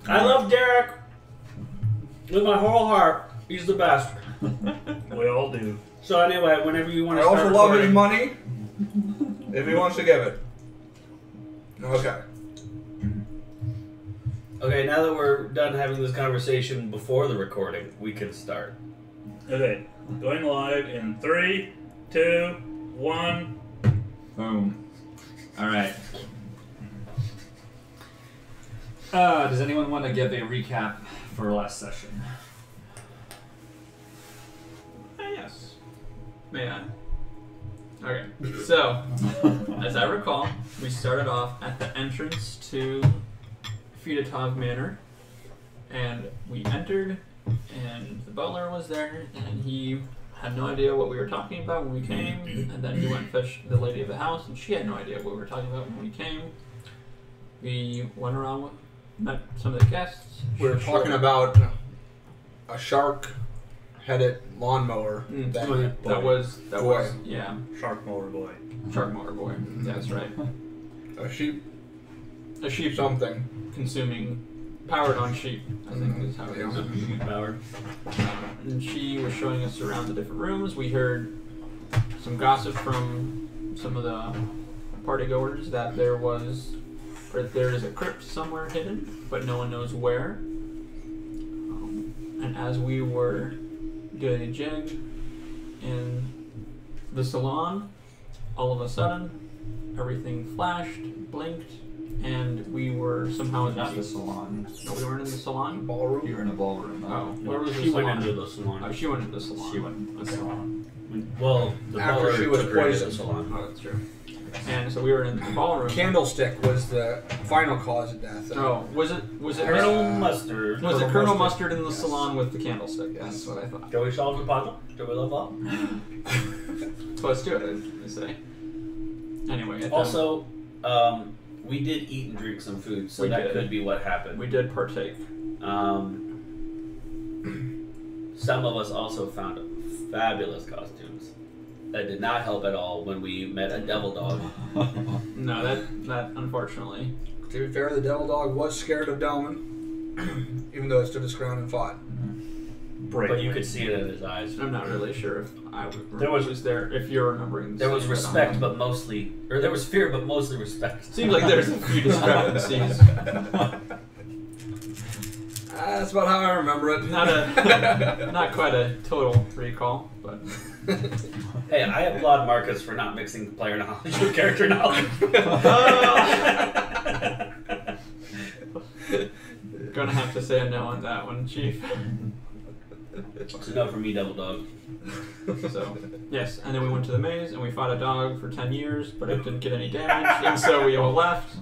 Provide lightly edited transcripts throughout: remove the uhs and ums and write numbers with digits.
I love Derek with my whole heart. He's the best. We all do. So anyway, whenever you want I to start also love his recording- money. If he wants to give it. Okay. Okay, now that we're done having this conversation before the recording, we can start. Okay, going live in 3, 2, 1. Boom. All right. Does anyone want to give a recap for last session? Yes. May I? Okay. So, as I recall, we started off at the entrance to Feudotov Manor, and we entered, and the butler was there, and he had no idea what we were talking about when we came, and then we went and fetched the lady of the house, and she had no idea what we were talking about when we came. We went around, met some of the guests. We were talking about a shark-headed lawnmower. That was Boy. yeah, Shark Mower Boy. Shark Motor Boy. That's right. a sheep A sheep something. consuming, powered on sheep, I think is how it is. Power. And she was showing us around the different rooms. We heard some gossip from some of the partygoers that there is a crypt somewhere hidden, but no one knows where. And as we were doing a jig in the salon, all of a sudden, everything flashed, blinked, and we were somehow Not the salon. No, we weren't in the salon. Ballroom. You were in a ballroom. Oh, where was the She salon? went into the salon. Oh, she went into the salon. She went in the salon. Well, the After butler she was took her into the poisoned. salon. Oh, that's true. And so we were in the ballroom. Candlestick was the final cause of death. Oh, was it Colonel Mustard. Was it Colonel Colonel Mustard? Mustard in the Yes. salon with the candlestick? Yes. That's what I thought. Shall we solve the puzzle? Shall we level up? So let's do it, I say. Anyway, at Also, we did eat and drink some food, so We that did. could be what happened. we did partake. Some of us also found fabulous costumes that did not help at all when we met a devil dog. No, that unfortunately. To be fair, the devil dog was scared of Delman, even though it stood its ground and fought. Break. But you could see it in his eyes. I'm not really sure if There was- there. If you're remembering, the There was scene, but, respect, but mostly, or there was fear, but mostly respect. seems like there's a few discrepancies. That's about how I remember it. Not quite a total recall, but Hey, I applaud Marcus for not mixing player knowledge with character knowledge. gonna have to say a no on that one, Chief. It's a no for me, devil dog. So, yes, and then we went to the maze and we fought a dog for 10 years, but it didn't get any damage, and so we all left.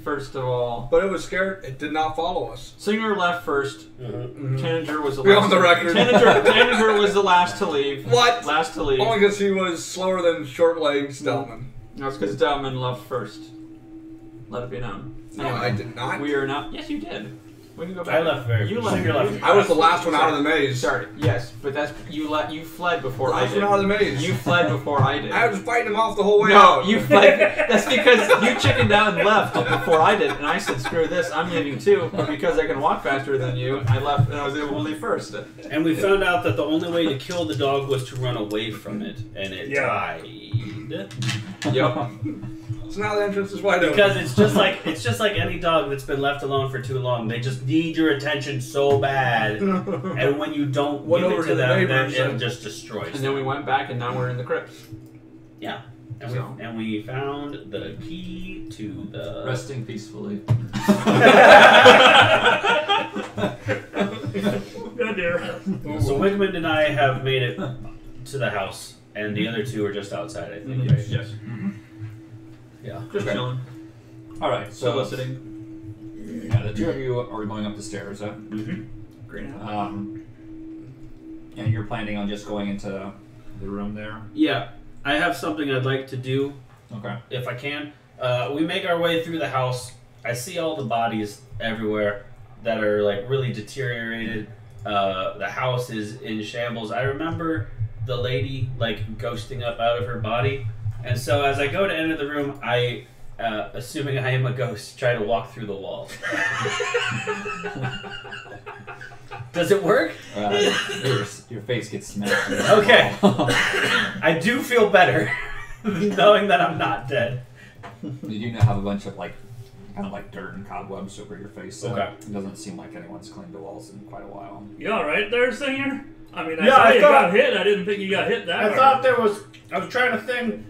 First of all, But it was scared. It did not follow us. Singer left first. Mm-hmm. Tanager was the We're last. on the record. Tanager was the last to leave. What? Last to leave. Only because he was slower than short legs Delman. That's because Delman left first. Let it be known. No, I did not. We are not. Yes, you did. We can go back. I left very. You left. Singer left. I was the last one out of the maze. Sorry. Yes, but that's you. You fled before I Last did. one out of the maze. You fled before I did. I was fighting him off the whole way No, out. you fled. That's because you chickened out and left before I did, and I said, "Screw this, I'm leaving too." But because I can walk faster than you, I left, and I was able to leave first. And we found out that the only way to kill the dog was to run away from it, and it died. Yep. So now the entrance is wide open. Because it's just like any dog that's been left alone for too long. They just need your attention so bad, and when you don't Went give over it to to the them, then neighbors it and- just destroys. And then we went back, and now we're in the crypts. Yeah, and, So. we found the key to the. Resting peacefully. Good dear. So Wigmund and I have made it to the house, and the other two are just outside. I think. Right? Yes. Yeah. Just Okay. chilling. All right. So Soliciting. yeah, the two of you are going up the stairs. Huh? Greenhouse. And you're planning on just going into the room there. Yeah, I have something I'd like to do. Okay. If I can. We make our way through the house. I see all the bodies everywhere that are like really deteriorated. The house is in shambles. I remember the lady like ghosting up out of her body, and so as I go to enter the room, I assuming I am a ghost, try to walk through the wall. Does it work? Your face gets smashed. Okay. I do feel better knowing that I'm not dead. You do now have a bunch of kind of like dirt and cobwebs over your face. So Okay. It doesn't seem like anyone's cleaned the walls in quite a while. You alright there, Singer? I mean, Yeah, I I you thought- got hit. I didn't think you got hit that I hard. thought there was. I was trying to think.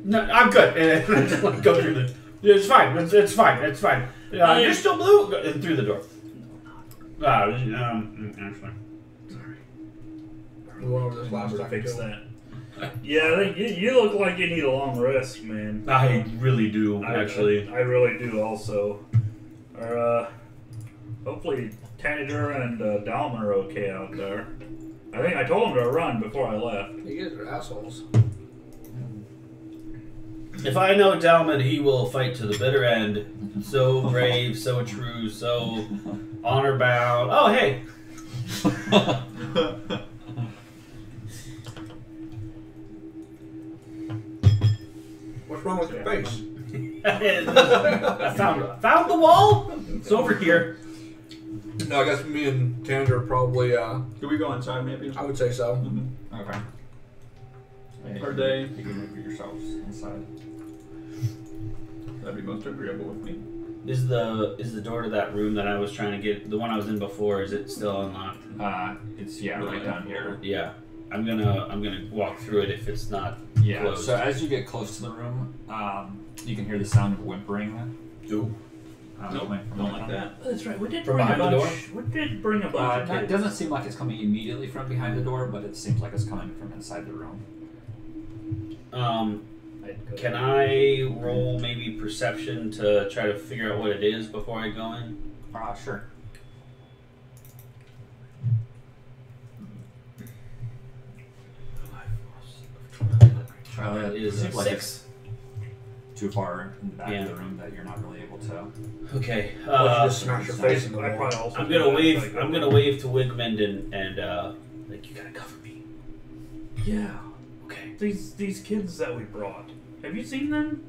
No, I'm good. And I just want to go through the. It's fine. It's fine. It's fine. You're still blue. And through the door. Actually. We went over this last We'll time. fix too. that. Yeah, I think you look like you need a long rest, man. I really do, actually. I really do also. Hopefully Tanager and Dalma are okay out there. I think I told them to run before I left. You guys are assholes. If I know Dalman, he will fight to the bitter end. So brave, so true, so honor bound. Oh, hey. What's wrong with your face? I found the wall. It's over here. No, I guess me and Tanager are probably, Do we go inside maybe? I would say so. Okay. Are they? You can move yourselves inside. That'd be most agreeable with me. Is the door to that room that I was trying to get, the one I was in before, is it still unlocked? It's right down here. Yeah. I'm gonna walk through it if it's not Yeah. closed. So as you get close to the room, you can hear the sound of whimpering. Ooh. Nope, coming from don't like down. that. That's right. We did From bring a behind the bunch. We did bring a bunch of It kids. doesn't seem like it's coming immediately from behind the door, but it seems like it's coming from inside the room. Can I roll maybe perception to try to figure out what it is before I go in? Sure. It is seems like 6. Too far in the back Yeah. of the room that you're not really able to. Okay. Why don't you just smash your face in the I wall? probably also I'm do gonna that, wave. like, I'm gonna wave to Wigmund and like, you gotta cover me. Yeah. Okay. These kids that we brought. Have you seen them?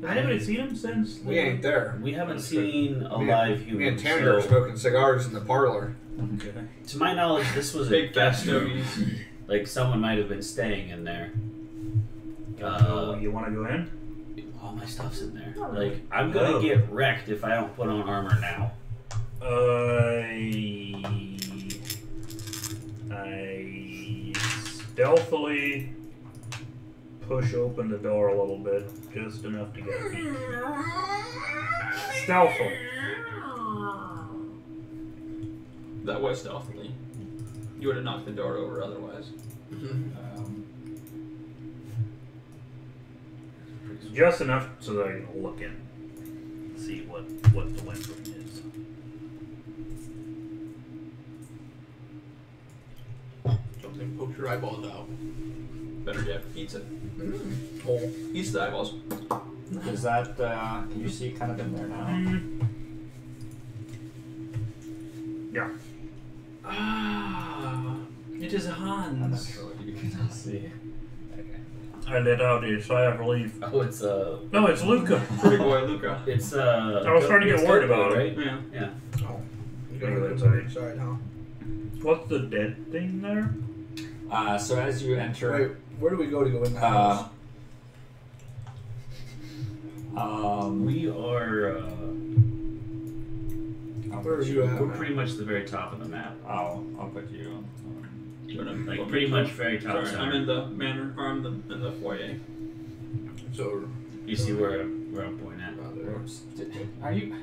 Has anybody seen them since? We ain't there. We haven't seen a Me live Me human. and Tanager are So, smoking cigars in the parlor. Okay. to my knowledge, this was a Big fat guest room. stogies. Like someone might have been staying in there. You want to go in? All my stuff's in there. Like, I'm gonna get wrecked if I don't put on armor now. I stealthily push open the door a little bit, just enough to get a peek. Stealthily. That was stealthily. You would have knocked the door over otherwise. Just enough so that I can look in. See what the whimpering is. Something pokes your eyeballs out. Better yet, eats it. Hole. Eats the eyeballs. Is that? Can you see kind of in there now? Yeah. Ah, it is I'm not Hans. sure what you can see. I let out a sigh of relief. Oh, it's No, it's Luca. Pretty boy Luca. it's I was starting to get worried about it. right? Yeah. Yeah. Oh. You gotta Maybe go that's to the right. inside, huh? What's the dead thing there? So as you enter, Wait, where do we go in the house? We are. Where are you at? We're pretty much the very top of the map. I'll put you. You wanna Like put me pretty to- much very top Sorry, center. I'm in the manor, or I'm in the foyer. So, You see where I'm pointing at? around there. Are you?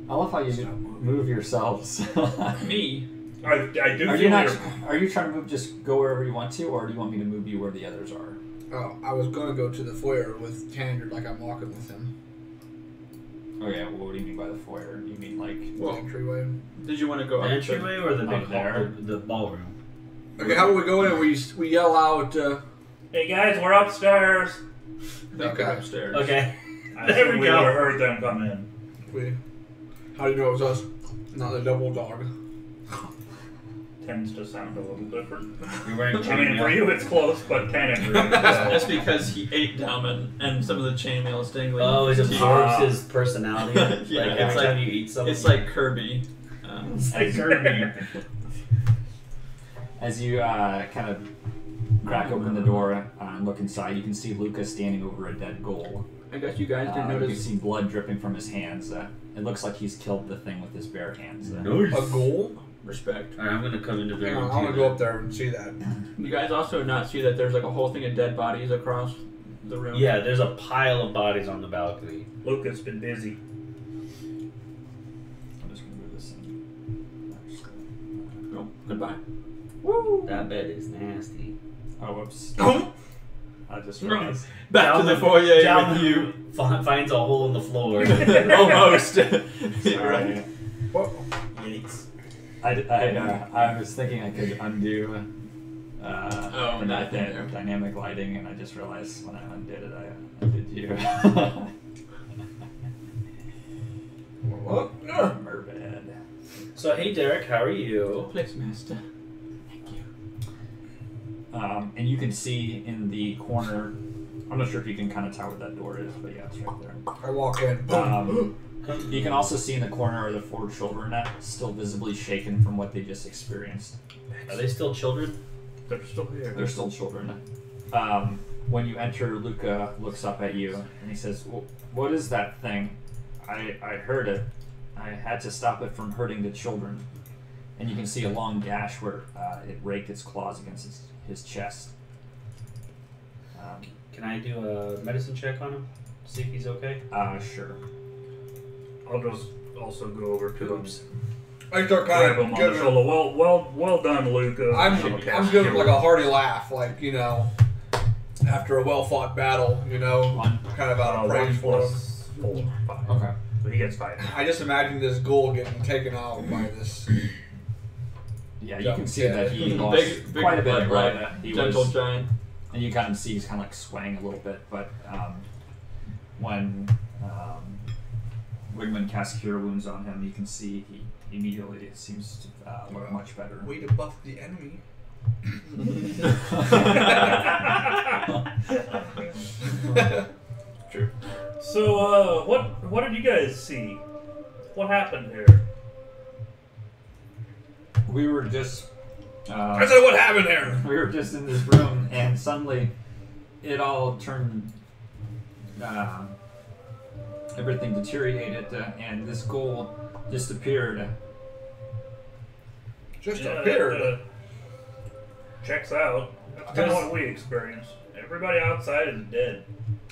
I love how you move yourselves. I Me? do Are feel you not? your- Are you trying to move? Just go wherever you want to, or do you want me to move you where the others are? Oh, I was gonna go to the foyer with Tanager like I'm walking with him. Oh yeah. Well, what do you mean by the foyer? You mean like? The Well, entryway. did you want to go The up to entryway or the big Up there? the ballroom? Okay, how do we go in? We yell out, Hey guys, we're upstairs. back Okay. upstairs? Okay. I There think we we go. would have heard them come in. how do you know it was us? Not the double dog. tends to sound a little different. You're wearing I mean, chainmail. for you it's close, but technically. That's because he ate them and some of the chainmail is dangling. Oh, it to you. absorbs his personality. Yeah, like it's every like- time you eat something. It's like Kirby. It's like Kirby. As you kind of crack open the door and look inside, you can see Luca standing over a dead ghoul. I guess you guys didn't You can notice. see blood dripping from his hands. It looks like he's killed the thing with his bare hands. A ghoul? Respect. Alright, I'm gonna come into the Hang room. on, I'm gonna go up there and see that. You guys also not see that there's like a whole thing of dead bodies across the room. Yeah, there's a pile of bodies on the balcony. Lucas been busy. I'm just going to move this in. Oh, goodbye. That bed is nasty. Oh, whoops. I just Right. realized. Back to the foyer Down with you. finds a hole in the floor. Almost. Sorry. Yikes. I was thinking I could undo the that thing there. dynamic lighting, and I just realized when I undid it, I undid you. What? Merved. So hey Derek, how are you? Plex master. Thank you. And you can see in the corner. I'm not sure if you can kind of tell where that door is, but yeah, it's right there. I walk in. You can also see in the corner are the 4 children still visibly shaken from what they just experienced. Are they still children? They're still here. They're still children. When you enter, Luca looks up at you and he says, "What is that thing? I heard it. I had to stop it from hurting the children." And you can see a long gash where it raked its claws against his chest. Can I do a medicine check on him? See if he's okay? Sure. I'll just also go over to him. I start Grab kind him of on the shoulder. Well done, Luca. I'm Okay. giving him like a hearty laugh, like, you know, after a well-fought battle, you know, One. kind of out of 1 praise for him. plus 4, 5. Okay. But he gets 5. I just imagine this ghoul getting taken out by this. Yeah, you can see Yeah. that he lost Big quite a bit of blood, blood. He Gentle was, giant. and you kind of see he's kind of like swaying a little bit, but when Wigman casts Cure Wounds on him, you can see he immediately seems to look much better. Way to buff the enemy. True. So, what did you guys see? What happened here? We were just I said, what happened there? we were just in this room, and suddenly it all turned. Everything deteriorated, and this ghoul disappeared. Just Yeah, appeared. Checks out. That's kind of what we experienced. Everybody outside is dead.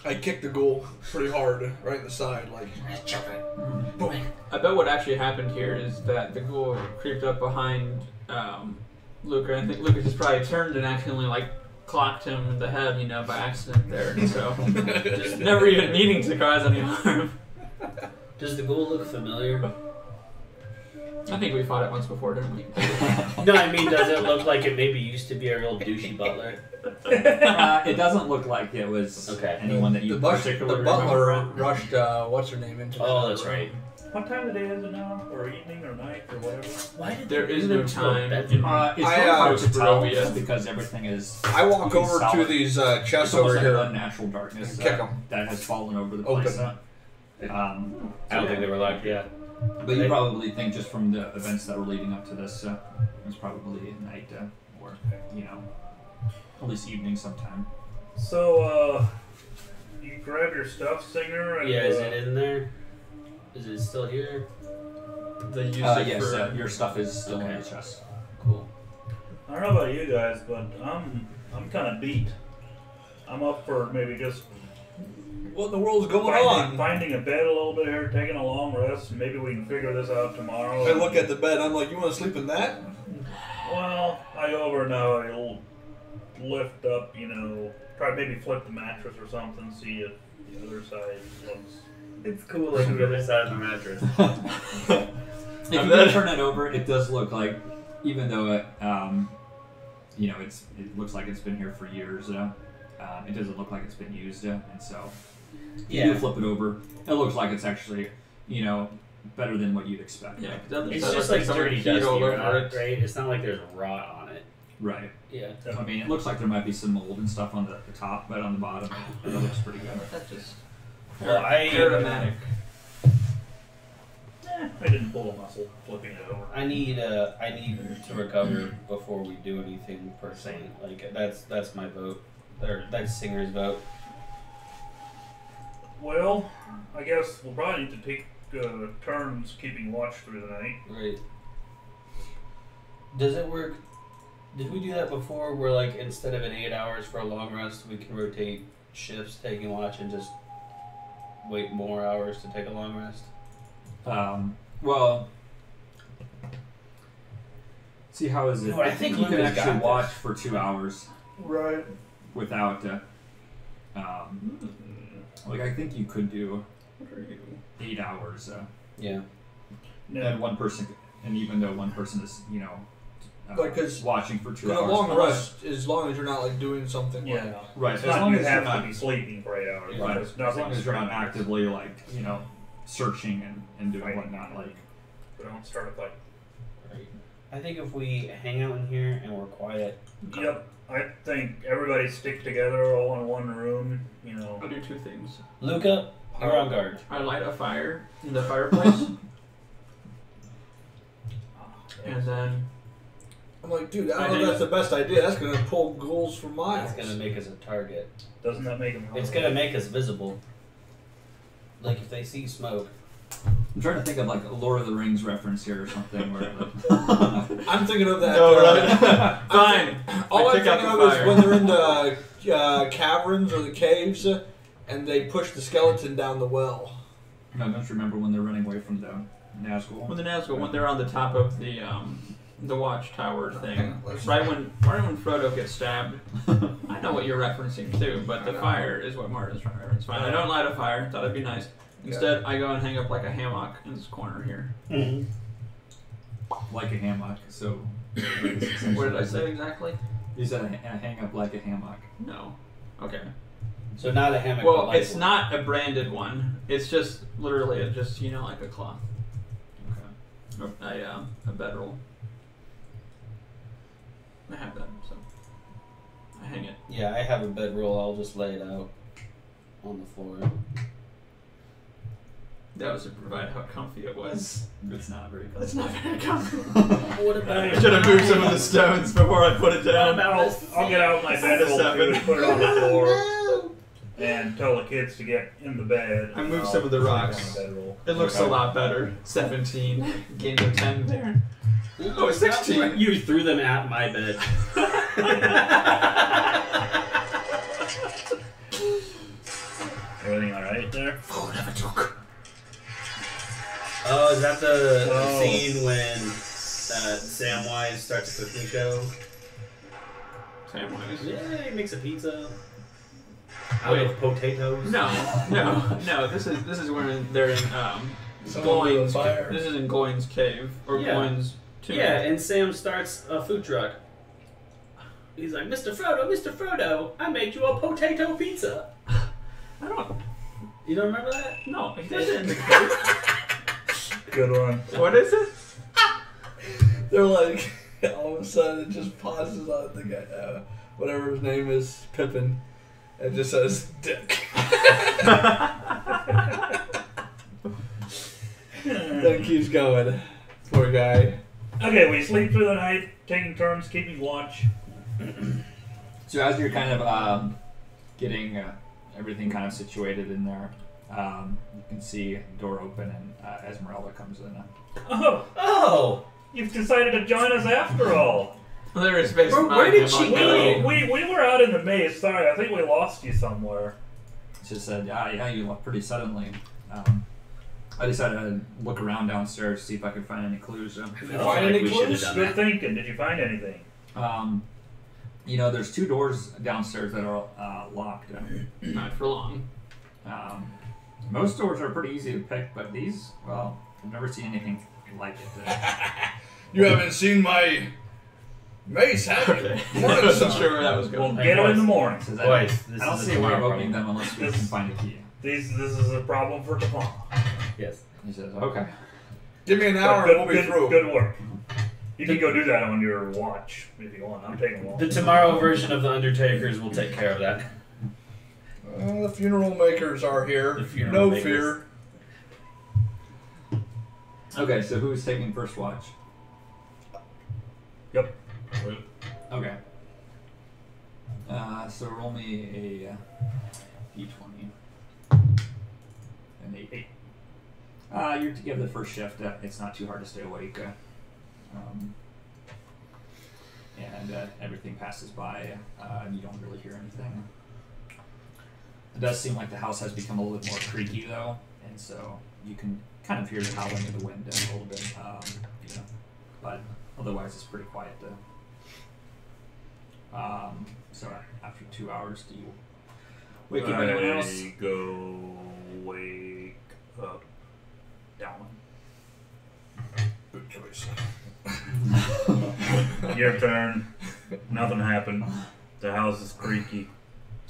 I kicked the ghoul pretty hard, right in the side, like. I bet what actually happened here is that the ghoul creeped up behind Luca. I think Luca just probably turned and accidentally like clocked him in the head, you know, by accident there. And so just never even meaning to cause any harm. Does the ghoul look familiar? I think we fought it once before, didn't we? No, I mean, does it look like it maybe used to be a real douchey butler? It doesn't look like it was Okay. anyone that you the particularly butler remember. rushed, what's her name into Oh, the that's room. right. What time of day is it now? Or evening or night or whatever? Why did There they is do no them to a time. bedroom? It's I, really hard uh, to tell Barovia. just because everything is. I walk You can over solid. to these It's chests almost over like here. an unnatural darkness and kick 'em. that has fallen over the Open. place. I don't think they were locked yet. But you probably think just from the events that were leading up to this, it was probably night or, you know, at least evening sometime. So, you grab your stuff, Singer, and Yeah, is it in there? Is it still here? They used it Yes, for. your stuff is still in Okay. the chest. Cool. I don't know about you guys, but I'm kind of beat. I'm up for maybe just What in the world's going on? finding a bed a little bit here, taking a long rest, and maybe we can figure this out tomorrow. I look at the bed, I'm like, you want to sleep in that? Well, I go over now. I'll lift up, you know, try to maybe flip the mattress or something, see if the other side looks. It's cool like the other side of the mattress. If you do turn it over, it does look like, even though it, you know, it looks like it's been here for years. It doesn't look like it's been used, and so you do flip it over. It looks like it's actually, you know, better than what you'd expect. Yeah, because It's just like dirty, dusty all over rot, it. right? It's not like there's rot on it. Right. Yeah. I mean, it looks like there might be some mold and stuff on the top, but on the bottom, it looks pretty good. That's just Well, aromatic. I didn't pull a muscle flipping it over. I need to recover before we do anything personally. Like that's my vote. Or that's Singer's vote. Well, I guess we'll probably need to take turns keeping watch through the night. Right. Does it work? Did we do that before? Where like instead of an 8 hours for a long rest, we can rotate shifts, taking watch, and just wait more hours to take a long rest? Well, see how is it? No, I think you can Luca's actually got watch this. for 2 hours Right. without. Like I think you could do What are you? 8 hours. Yeah. And one person, and even though one person is, Like, 'cause watching for 2 In a hours. long rest, as long as you're not like doing something. Yeah. Like, Right. It's As not long you as have you're to not be sleeping for 8 hours. right. There's As nothing long as you're not strenuous. actively searching and doing Right. whatnot. Like But don't start a fight. Right. I think if we hang out in here and we're quiet. Yep. I think everybody stick together all in one room. I'll do two things. Luca, you're on guard. I light a fire in the fireplace, and then I'm like, dude, I I don't know do. if that's the best idea. That's gonna pull ghouls for miles. It's gonna make us a target. Doesn't that make them? It's gonna make us visible. Like if they see smoke. I'm trying to think of like a Lord of the Rings reference here or something. Where I'm thinking of that. No, right. Fine. All I I'm pick up thinking the of is fire. when they're in the caverns or the caves, and they push the skeleton down the well. no, don't you remember when they're running away from the Nazgul? when the Nazgul, when they're on the top of the watchtower thing, Let's- right when Frodo gets stabbed. I know what you're referencing too, but the fire is what Martin's trying to reference. Fine. I don't light a fire. Thought it'd be nice. Instead, I go and hang up like a hammock in this corner here. Like a hammock. So. What did I say exactly? You said hang up like a hammock. No. Okay. So not a hammock. but Well, like it's one. not a branded one. It's just literally like a cloth, Okay. a bedroll. I have that, so I hang it. Yeah, I have a bedroll. I'll just lay it out on the floor. That was to provide how comfy it was. It's not very good. It's not very comfy. What about? I should have moved some of the stones before I put it down. I'll get out my bedroll too and put it on the floor and tell the kids to get in the bed. I moved I'll some of the sleep on rocks. the bedroll. It looks a lot better. 17, gained a 10 there. Oh, 16. You threw them at my bed. Everything all right there? Oh, never took. Oh, is that the Oh. scene when Samwise starts a cooking show? Samwise. Yeah, he makes a pizza out of potatoes. No. This is when they're in Someone lit a Goins. fire. This is in Goins Cave or Yeah. Goins Tomb. Yeah, and Sam starts a food truck. He's like, Mr. Frodo, I made you a potato pizza. I don't. You don't remember that? No, he does it in the cave. Good one. What is it? They're like, all of a sudden it just pauses on the guy, whatever his name is, Pippin, and just says, dick. Then keeps going. Poor guy. Okay, we sleep through the night, taking turns keeping watch. So as you're kind of getting everything kind of situated in there, you can see the door open and Esmeralda comes in. Oh, you've decided to join us after all. There is space Where behind did him she on go? the- We were out in the maze. Sorry, I think we lost you somewhere. She said, yeah, you left pretty suddenly. I decided to look around downstairs to see if I could find any clues. Did you find any we should've clues? done Good that. thinking. Did you find anything? There's 2 doors downstairs that are locked. Not for long. Most doors are pretty easy to pick, but these, well, I've never seen anything like it. You haven't seen my mace, have you? Okay. I Morning, wasn't son. sure where that was We'll going. get them in the morning. Says, Boys, I don't see a way of opening them unless we can find a key. This is a problem for tomorrow. Yes. He says, okay. Give me an hour and we'll be through. Good work. You can go do that on your watch if you want. I'm taking a walk. The tomorrow version of the Undertakers will take care of that. The funeral makers are here. The funeral No makers. fear. Okay, so who's taking first watch? Yep. Okay. So roll me a d20. An 8. You have the first shift. It's not too hard to stay awake. And everything passes by, and you don't really hear anything. It does seem like the house has become a little bit more creaky, though, and so you can kind of hear the howling of the wind a little bit, but otherwise it's pretty quiet, though. So after 2 hours, do you wake up anyone else? I go wake up Dallin. Good choice. Your turn. Nothing happened. The house is creaky.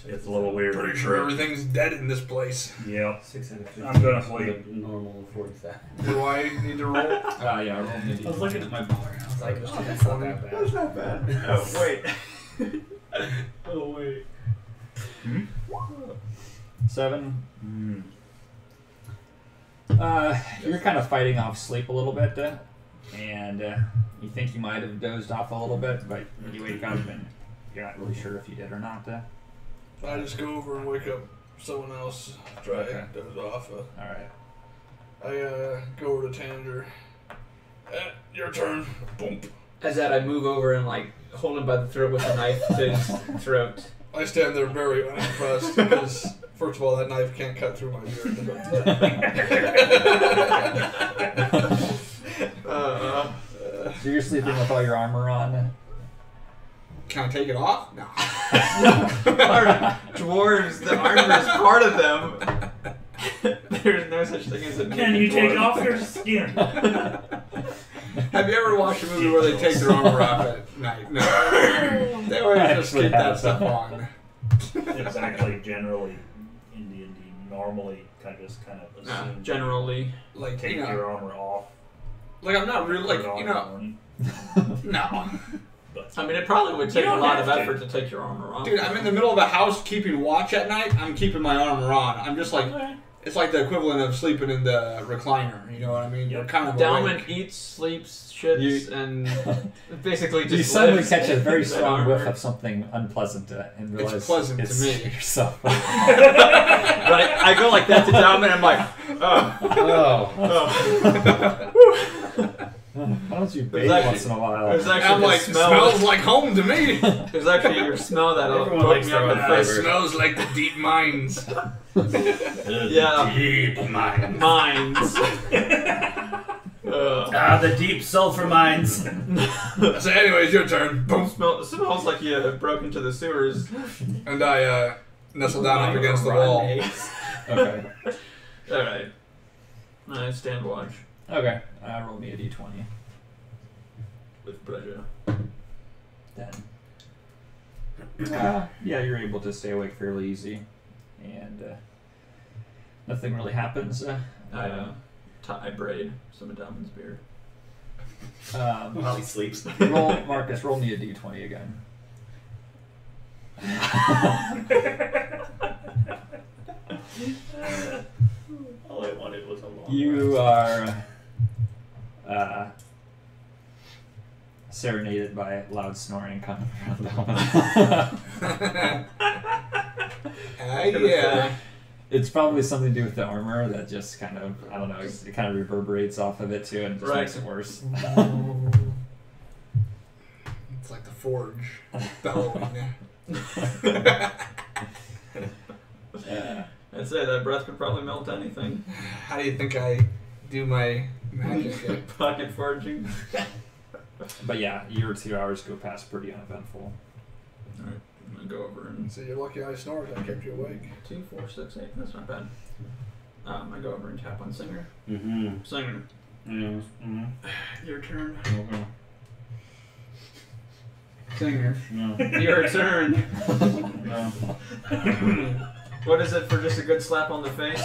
It's a little weird. Pretty sure everything's dead in this place. Yep. 6 out of 15. I'm gonna sleep. Normal affords that. Do I need to roll? Yeah, roll me a I was d20. looking at my bar and I was like, oh, that's not that bad. That's not bad. Oh wait. Oh, wait. 7. Mm. You're kind of fighting off sleep a little bit, and you think you might have dozed off a little bit, but you wake up and you're not really sure if you did or not. I just go over and wake up someone else. Try Okay. to doze off. Alright. I go over to Tanger. Your turn. Boom. As that, I move over and like hold him by the throat with a knife to his throat. I stand there very unimpressed because, first of all, that knife can't cut through my beard. So you're sleeping with all your armor on? Can I take it off? No. Dwarves, the armor is part of them. There's no such thing as a Can you take off your skin? Have you ever watched a movie where they take their armor off at night? No. They always just Actually keep that have. stuff on. It's actually generally in D&D normally kind of assume Generally. Like, take you know, your armor off. like I'm not really, like, put it on you in the know, morning. no. But I mean, it probably would take a don't lot have of to. effort to take your armor off. Dude, I'm in the middle of a house keeping watch at night. I'm keeping my armor on. I'm just like, it's like the equivalent of sleeping in the recliner. You know what I mean? You're kind of Dalman awake. eats, sleeps, shits, and basically just You suddenly lives catch a very in that strong armor. whiff of something unpleasant and realize It's pleasant to it's me. yourself. But I go like that to Dalman, and I'm like, Why don't you bathe actually- once in a while? There's actually I'm the like, smell. smells like home to me. There's actually your smell that'll Everyone poke likes me up their in the own It face. flavor. smells like the deep mines. Yeah. Deep mines. Mines. The deep sulfur mines. So, anyways, your turn. Boom. Smells like you broke into the sewers. And I nestle down up against the wall. Okay. Alright. I stand watch Okay. Roll me a d20. with pleasure. 10. Yeah, you're able to stay awake fairly easy, and nothing really happens. I braid some of Dalman's beard. While he sleeps. Marcus, roll me a d20 again. All I wanted was a long You are serenaded by loud snoring coming from Dalman. Yeah. It's probably something to do with the armor that just kind of, I don't know, it kind of reverberates off of it too and just Right. makes it worse. It's like the forge bellowing. Yeah. I'd say that breath could probably melt anything. How do you think I do my magic? Pocket forging. But yeah, your 2 hours go past pretty uneventful. Alright, I'm gonna go over and So you're lucky I snored. I kept you awake. 2, 4, 6, 8. That's not bad. I go over and tap on Singer. Mm-hmm. Singer, Mm-hmm. your turn. Okay. Singer, No. your turn. No. What is it for just a good slap on the face?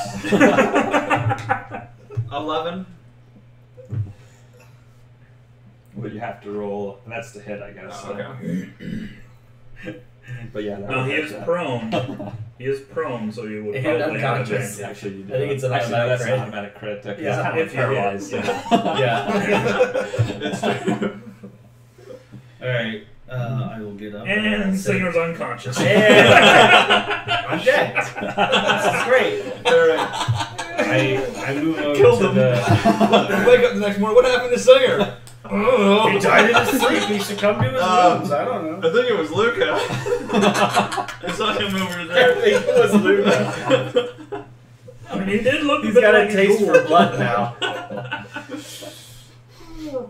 11. but you have to roll. And that's to hit, I guess. Oh, okay. But yeah, that No, would he hit is ya. prone. He is prone, so you would And probably have unconscious. advantage. Actually, you do. I think it's an Actually, automatic that's crit. an automatic crit. Because Yeah, it's kind if of you hit, paralyzed. Yeah. It's true. All right. I will get up. And Singer's unconscious. And I'm dead. This is great. All right. I move over Killed to him. the. Wake up the next morning. What happened to Singer? Oh. He died in his sleep. He succumbed to his wounds. I don't know. I think it was Luca. I saw him over I there. think it was Luca. I mean, he did look a He's bit got like a taste ghoul. for blood now.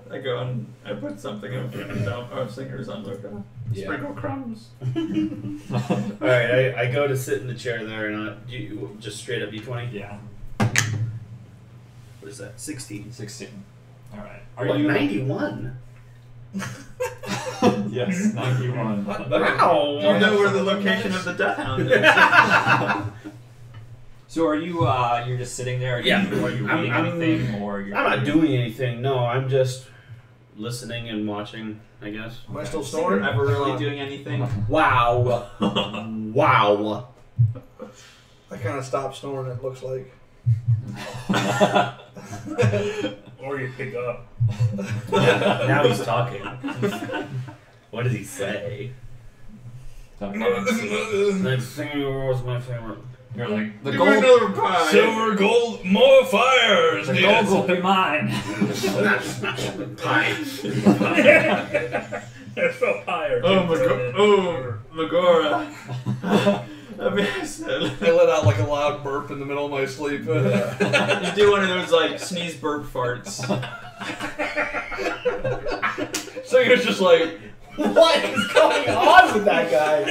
I go and I put something of Singers on Luca. Yeah. Sprinkle crumbs. All right. I go to sit in the chair there, and you just straight up D20. Yeah. What is that? 16. 16. All right. Are Are you you 91? Yes, 91. Wow. You know where the location of the Death Hound is. So are you? You're just sitting there? Are you, Yeah. Are you reading anything, or you're? I'm not doing anything. No, I'm just listening and watching, I guess. Am I still Singer snoring? ever really doing anything? Wow. Wow. I kind of stopped snoring, it looks like. Or you pick up. Now he's talking. What did he say? Next thing was my favorite. You're like the Give me gold. another pie. Silver, gold, more fires! The Yes. gold will be mine. Pie. I felt tired. Magora. I mean, I said, I let out like a loud burp in the middle of my sleep. you do one of those like sneeze burp farts. Singer's just like, What is going on with that guy?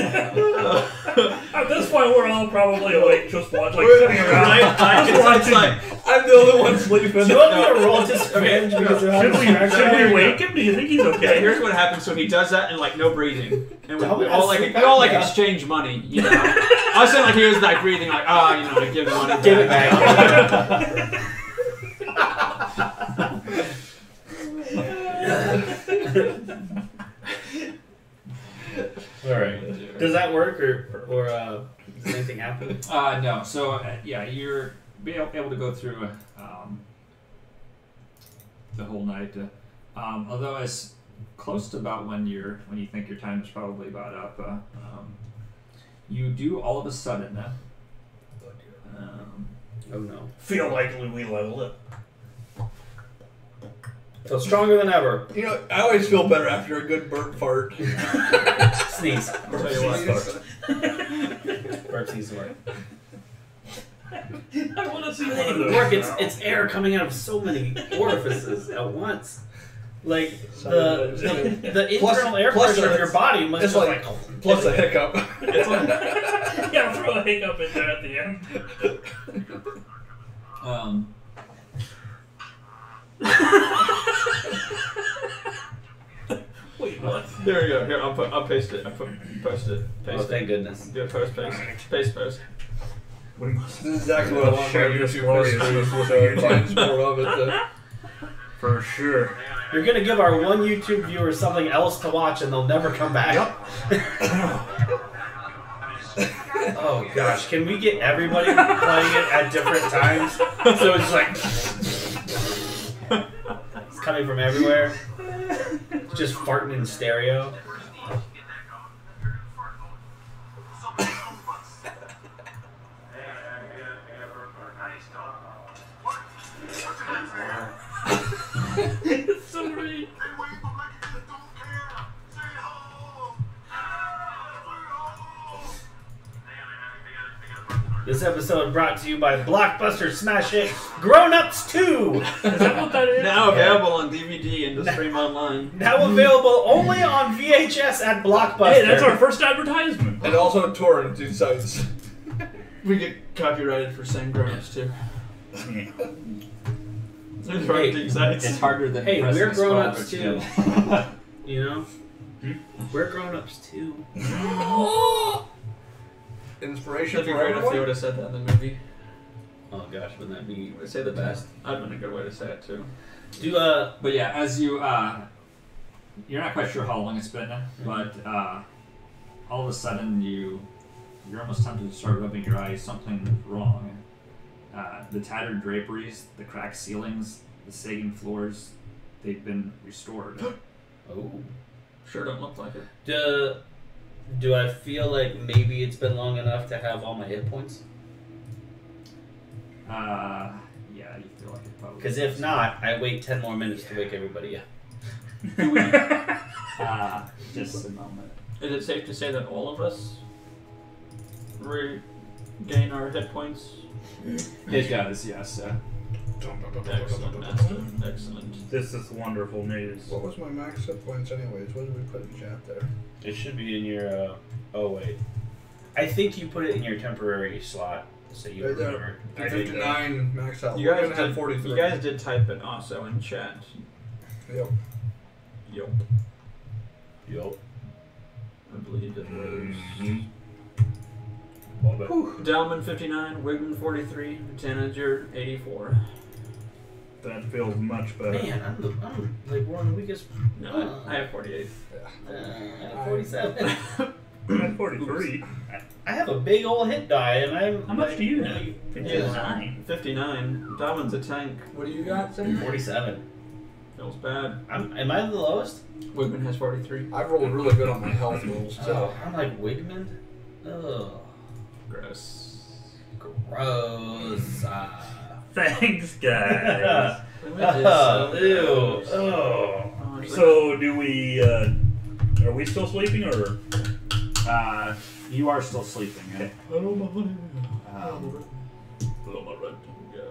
At this point, we're all probably awake, just watching, like We're- sitting around. right? Just It's watching. like, I'm the only one sleeping. Do you want me to roll disadvantage because they're Should having we distraction? wake him? Do you think he's okay, okay? here's what happens. So he does that and like no breathing, and we, Tell me we all to like sleep we all like back. exchange money. You know, I was saying like he was like breathing, like you know, to give the money. Give it back. All right. Does that work, or does anything happen? No. So yeah, you're able to go through the whole night. Although it's close to about when you think your time is probably about up, you do all of a sudden. Oh no. Feel like we level up. Feel stronger than ever. You know, I always feel better after a good burp fart. Sneeze. I'll tell you what. Burp sneeze work. I want to see one of It those. work. now. It's air coming out of so many orifices at once. Like the Plus- internal air plus pressure of it's- your body must It's just like, plus a hiccup. Yeah, throw a hiccup in there at the end. Wait, what? There we go. Here, I'll paste it. Post it. Oh, Paste it. thank goodness. Yeah, post. Post. This is exactly what I want my Share this YouTube glorious history news with so you. finds more of it. For sure. You're gonna give our one YouTube viewer something else to watch, and they'll never come back. Oh gosh, can we get everybody playing it at different times? So it's like it's coming from everywhere. It's just farting in stereo. It's so great. This episode brought to you by Blockbuster Smash Hit Grown Ups 2! Is that what that is? Now available on DVD and to stream online. Now available only on VHS at Blockbuster. Hey, that's our first advertisement. And also torrent to sites. We get copyrighted for saying grown-ups too. Yeah. There's renting sites. It's harder than Hey, pressing we're a scroll, grown-ups but too. still. You know? We're grown ups too. Inspiration It'd be for great if they everyone. would have said that in the movie. Oh gosh, wouldn't that be Would say the best. That'd been a good way to say it too. Do But yeah, as you You're not quite sure how long it's been, but all of a sudden you're almost tempted to start rubbing your eyes. Something's wrong. The tattered draperies, the cracked ceilings, the sagging floors, they've been restored. Oh. Sure don't look like it. Do I feel like maybe it's been long enough to have all my hit points? Yeah, you feel like it probably. Because if not, I wait 10 more minutes to wake everybody up. Just a moment. Is it safe to say that all of us regain our hit points? It does, yes. Excellent, Master. Excellent. This is wonderful news. What was my max hit points anyways? What did we put in chat there? It should be in your. Oh, wait. I think you put it in your temporary slot so you Right there. remember. I did 59 max health. You We're guys, gonna have did, 43. you guys did type it also in chat. Yep. Yup. Yup. I believe it was. Well, but Dalman 59, Wigman 43, Tanager 84. That feels much better. man, I'm like one of the weakest. No, I have 48. I have 47. I'm at 43. I have a big old hit die, and I'm. How much do you have? like, 59. 59. Dalman's a tank. What do you got, Sam? 47. Feels bad. Am I the lowest? Wigman has 43. I've rolled really good on my health rolls too. Oh, I'm like Wigman. Oh, Gross. gross. Thanks, guys. Oh, ew. Oh. So, do we, are we still sleeping, or? You are still sleeping. Okay. Hello, my honey. Um, Hello, my red tongue go.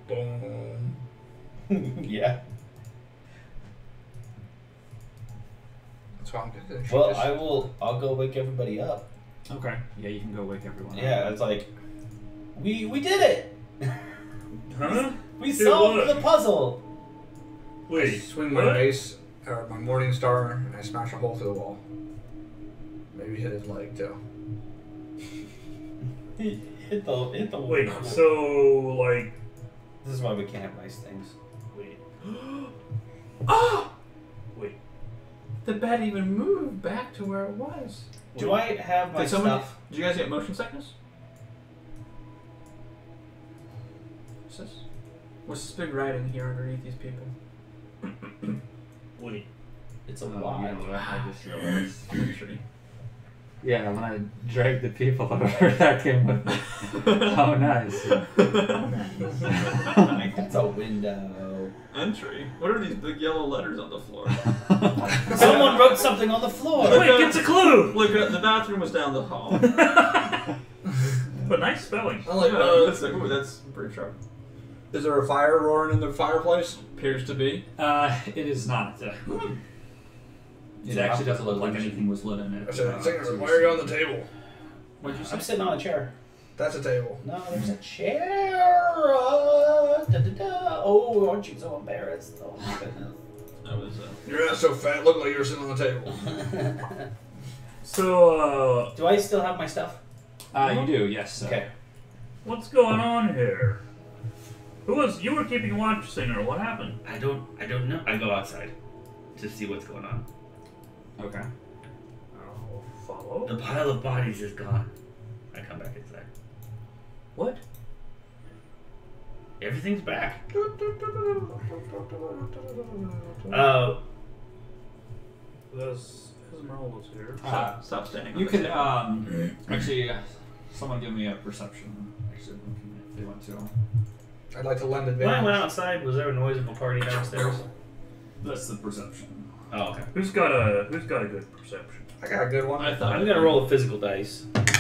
Boom. Yeah. So I'm good. Well, I'll go wake everybody up. okay. Yeah, you can go wake everyone up. Yeah, it's like we did it. Huh? We Dude, solved look. the puzzle. I Wait, swing my what? mace, or my morning star, and I smash a hole through the wall. Maybe hit his leg too. Hit the Wait, wall. so, like, This is why we can't have nice things. wait, Ah! wait. The bed even moved back to where it was. Do I have my Did someone? stuff? Did you guys get motion sickness? What's this? What's this big writing here underneath these people? Wait. It's a Oh, lot. you know what? I just realized. Entry. Yeah, when I dragged the people over, that came with me. Oh, nice. It's a window. Entry. What are these big yellow letters on the floor? Someone wrote something on the floor. Wait, it's a clue! Look, the bathroom was down the hall. But nice spelling. I like. That's like, ooh, that's pretty sharp. Is there a fire roaring in the fireplace? Appears to be. It is not. It It's actually an doesn't look like illusion. anything was lit in it. I said, Singer, why are you on the table? What'd you say? I'm sitting on a chair. That's a table. No, there's a chair. Oh, aren't you so embarrassed? Oh my goodness. That was Your ass so fat, looked like you were sitting on the table. So, Do I still have my stuff? You do, yes. Okay. what's going on here? You were keeping watch, Singer. What happened? I don't know. I go outside to see what's going on. Okay. I'll follow. The pile of bodies is gone. I come back inside. What? Everything's back. Esmeralda's here. Stop standing on You the could, table. actually, someone give me a perception. Actually, if they want to. I'd like to lend When I advantage. went outside, was there a noise of a party downstairs? That's the perception. Oh, okay. Who's got a good perception? I got a good one. I thought I'm gonna roll a physical dice. That's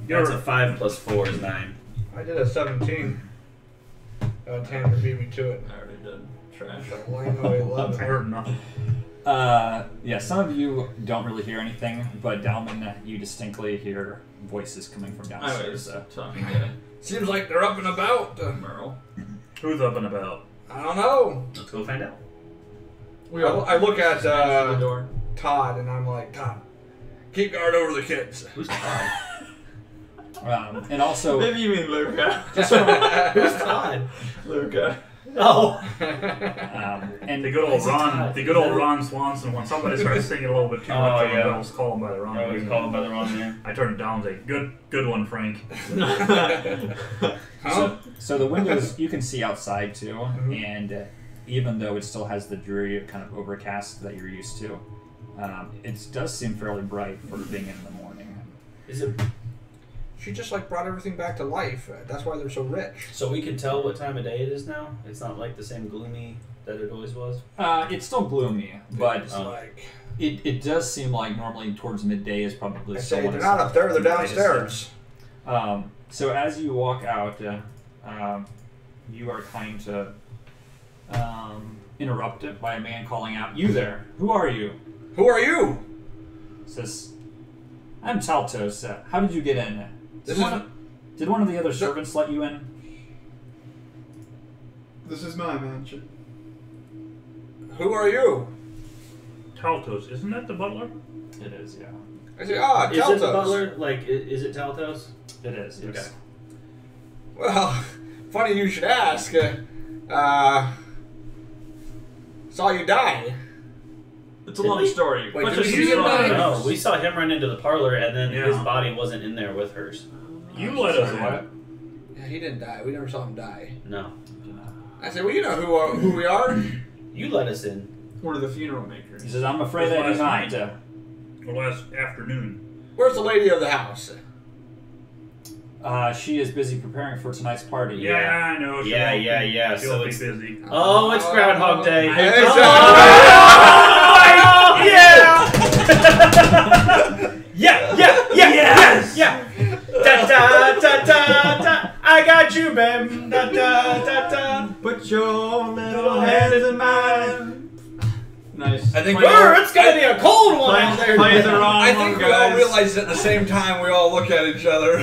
You're a 5 plus 4 is 9. I did a 17. Tanner beat me to it. I already did. Trash. Lano I 11. heard nothing. Yeah, some of you don't really hear anything, but Dalman, you distinctly hear voices coming from I downstairs. was talking to Seems like they're up and about. Merle. Who's up and about? I don't know. Let's go find out. I look at Smash the door. Todd and I'm like, Todd, keep guard over the kids. Who's Todd? And also, Maybe you mean Luca. Who's Todd? Luca. Oh. And The good old Is it Ron, Todd? the good old Ron Swanson. When somebody starts singing a little bit too much, Oh, yeah. I always call him by the wrong I always name. call him by the wrong name. I turn it down and say, good one, Frank. So the windows you can see outside too, and even though it still has the dreary kind of overcast that you're used to, it does seem fairly bright for being in the morning. Is it She just like brought everything back to life. That's why they're so rich. so we can tell what time of day it is now? It's not like the same gloomy that it always was. It's still gloomy, but It's like it does seem like normally towards midday is probably I still say, when they're it's not up there. They're brightest. downstairs. So as you walk out, you are kind of interrupted by a man calling out, "You there? Who are you?" Who are you? Says, "I'm Taltos. How did you get in? This Did one of the other servants let you in?" This is my mansion. Who are you? Taltos, isn't that the butler? It is, yeah. I say, Is it the Teltos. butler? Like, is it Taltos? It is, yes. Okay. Well, funny you should ask. Saw you die. It's a long story. Wait, Let's did just you use die? it. No, we saw him run into the parlor, and then his Yeah. body wasn't in there with hers. You let us in. What? Yeah, he didn't die. We never saw him die. No, I said, well, you know who we are. you let us in. We're the funeral makers. He says, "I'm afraid I do not." Or last afternoon. Where's the lady of the house? She is busy preparing for tonight's party. Yeah, I know. she Yeah, won't yeah, be- yeah. She'll So be it's busy. oh, it's Groundhog Day. Hey, Oh, yeah! yeah, yeah, yeah, Yes! yeah, yeah. Da da da da da. I got you, babe. Da da da da. Put your little head in mine. Nice. I think Play- Brr, it's gonna be a cold one out there. play the wrong I think one, we all guys. realize at the same time we all look at each other.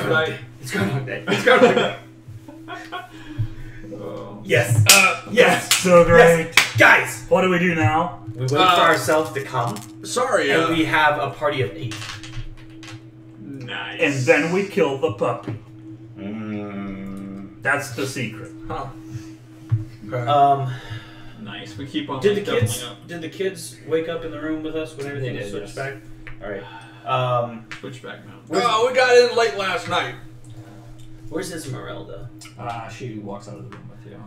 Right. It's Groundhog Day. It's Groundhog Day. Oh. Yes. Yes. So great. Guys, What do we do now? we wait for ourselves to come, Sorry, and we have a party of 8. Nice. And then we kill the puppy. Mm. That's the secret. Huh. Okay. Nice. We keep on Did the doubling kids? up. Did the kids wake up in the room with us when everything They was did, switched yes. back? All right. Switch back now. Oh, we got in late last night. Where's Esmeralda? She walks out of the room with you.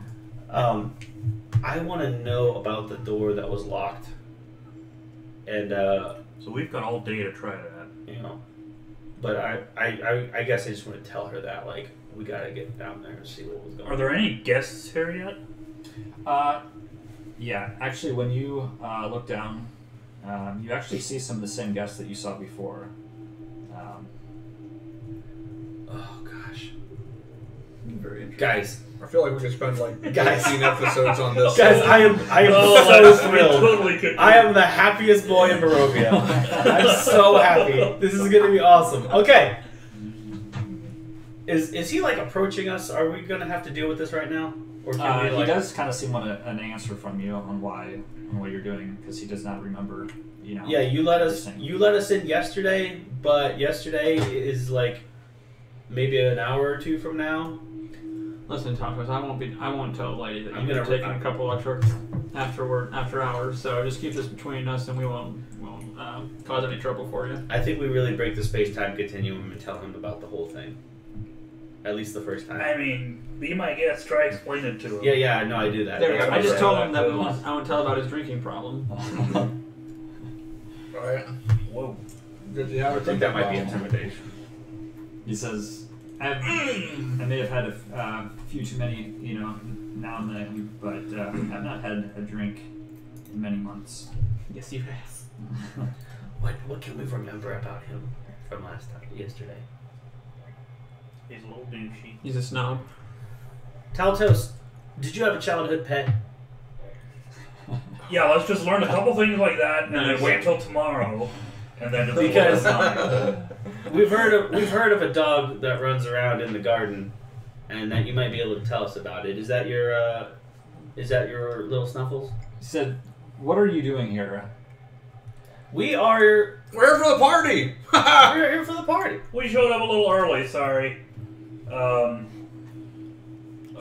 I want to know about the door that was locked, and So we've got all day to try that. you know, but I guess I just want to tell her that like we gotta get down there and see what was going on. Are there any guests here yet? Yeah, actually, when you look down, you actually see some of the same guests that you saw before. Oh gosh, Very interesting. guys, I feel like we could spend like Guys. 15 episodes on this. guys, I am Oh, so we thrilled. totally could. I am the happiest boy in Barovia. I'm so happy. This is gonna be awesome. Okay. Is he like approaching us? Are we gonna have to deal with this right now, or can we He like? does kind of seem want an answer from you on what you're doing because he does not remember. You know. Yeah, you let us everything. you let us in yesterday, but yesterday is like maybe an hour or two from now. Listen, Tacos, I won't tell the lady that I'm you've gonna- taken a couple extra after hours. So just keep this between us, and we won't cause any trouble for you. I think we really break the space-time continuum and tell him about the whole thing. At least the first time. I mean, be my guest. Try explain it to him. Yeah, I know I do that. There we go. That's I what just said. told him that I won't tell about his drinking problem. Alright. Whoa. Did you have I think that might be intimidation. He says, I may have had a few too many, you know, now and then, but have not had a drink in many months." Yes, you have. What can we remember about him from yesterday? He's a little douchey. He's a snob. Taltos, did you have a childhood pet? Yeah, let's just learn a couple things like that, and Nice. then wait till tomorrow, and then it'll Because- be fine. We've heard of a dog that runs around in the garden, and that you might be able to tell us about it. Is that your little Snuffles? He said, "What are you doing here?" We are We're here for the party! we're here for the party. We showed up a little early. Sorry.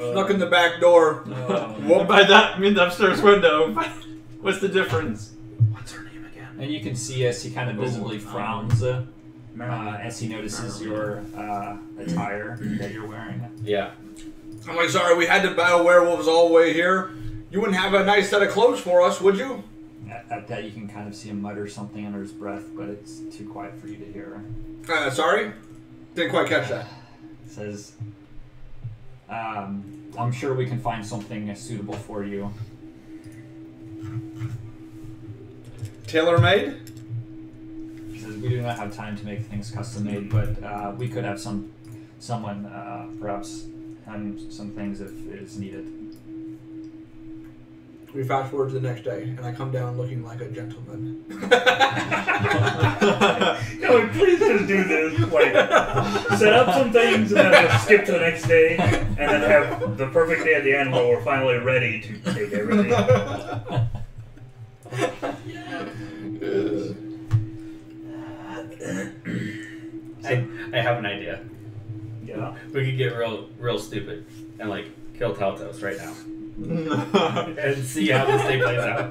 Snuck in the back door. Well, by that, I mean the upstairs window. What's the difference? What's her name again? And you can see as he kind of visibly frowns as he notices your attire that you're wearing. Yeah. I'm like, sorry, we had to battle werewolves all the way here. You wouldn't have a nice set of clothes for us, would you? At that, you can kind of see him mutter something under his breath, but it's too quiet for you to hear. Sorry? Didn't quite catch that. Says, I'm sure we can find something suitable for you. Tailor-made? He says, we do not have time to make things custom made, but we could have someone perhaps hem some things if it is needed. We fast forward to the next day, and I come down looking like a gentleman. No, please just do this. Like, set up some things and then just skip to the next day, and then have the perfect day at the end where we're finally ready to take everything. I have an idea. Yeah. We could get real stupid and like kill Taltos right now. And see how this thing plays out.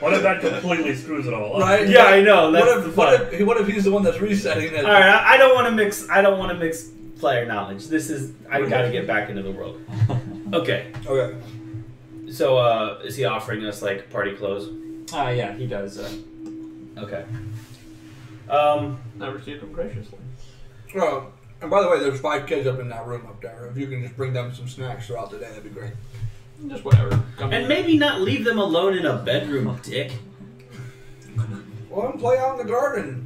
What if that completely screws it all up? Right? Yeah, I know. That's What if he's the one that's resetting it? All right, I don't want to mix. I don't want to mix player knowledge. This is. I got to get back into the world. Okay. Okay. So, is he offering us like party clothes? Yeah, he does. Okay. I received them graciously. Well, and by the way, there's 5 kids up in that room up there. If you can just bring them some snacks throughout the day, that'd be great. Just whatever. And maybe not leave them alone in a bedroom, dick. Well, let them play out in the garden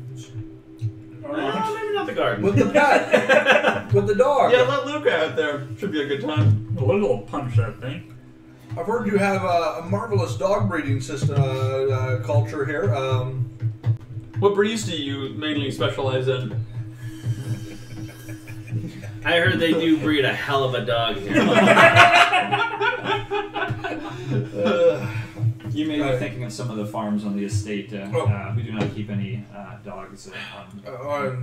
Maybe not the garden. with the pet, with the dog. Yeah, let Luca out there. Should be a good time. A little punch that thing. I've heard you have a marvelous dog breeding system culture here. What breeds do you mainly specialize in? I heard they do breed a hell of a dog here. You may be thinking of some of the farms on the estate. We do not keep any dogs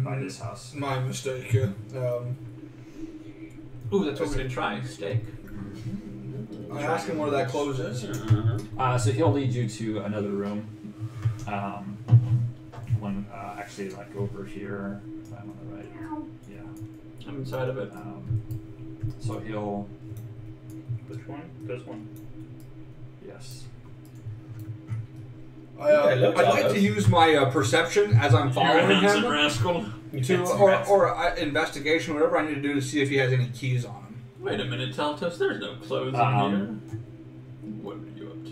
by this house. My mistake. Ooh, that's what we did try. Steak. I'm asking where that clothes is. So he'll lead you to another room. One actually like over here. If I'm on the right. Yeah. I'm inside of it. So he'll. Which one? This one. Yes. I'd like to use my perception as I'm You're a following handsome him rascal. or investigation, whatever I need to do to see if he has any keys on him. Wait a minute, Taltos. There's no clothes in here. What are you up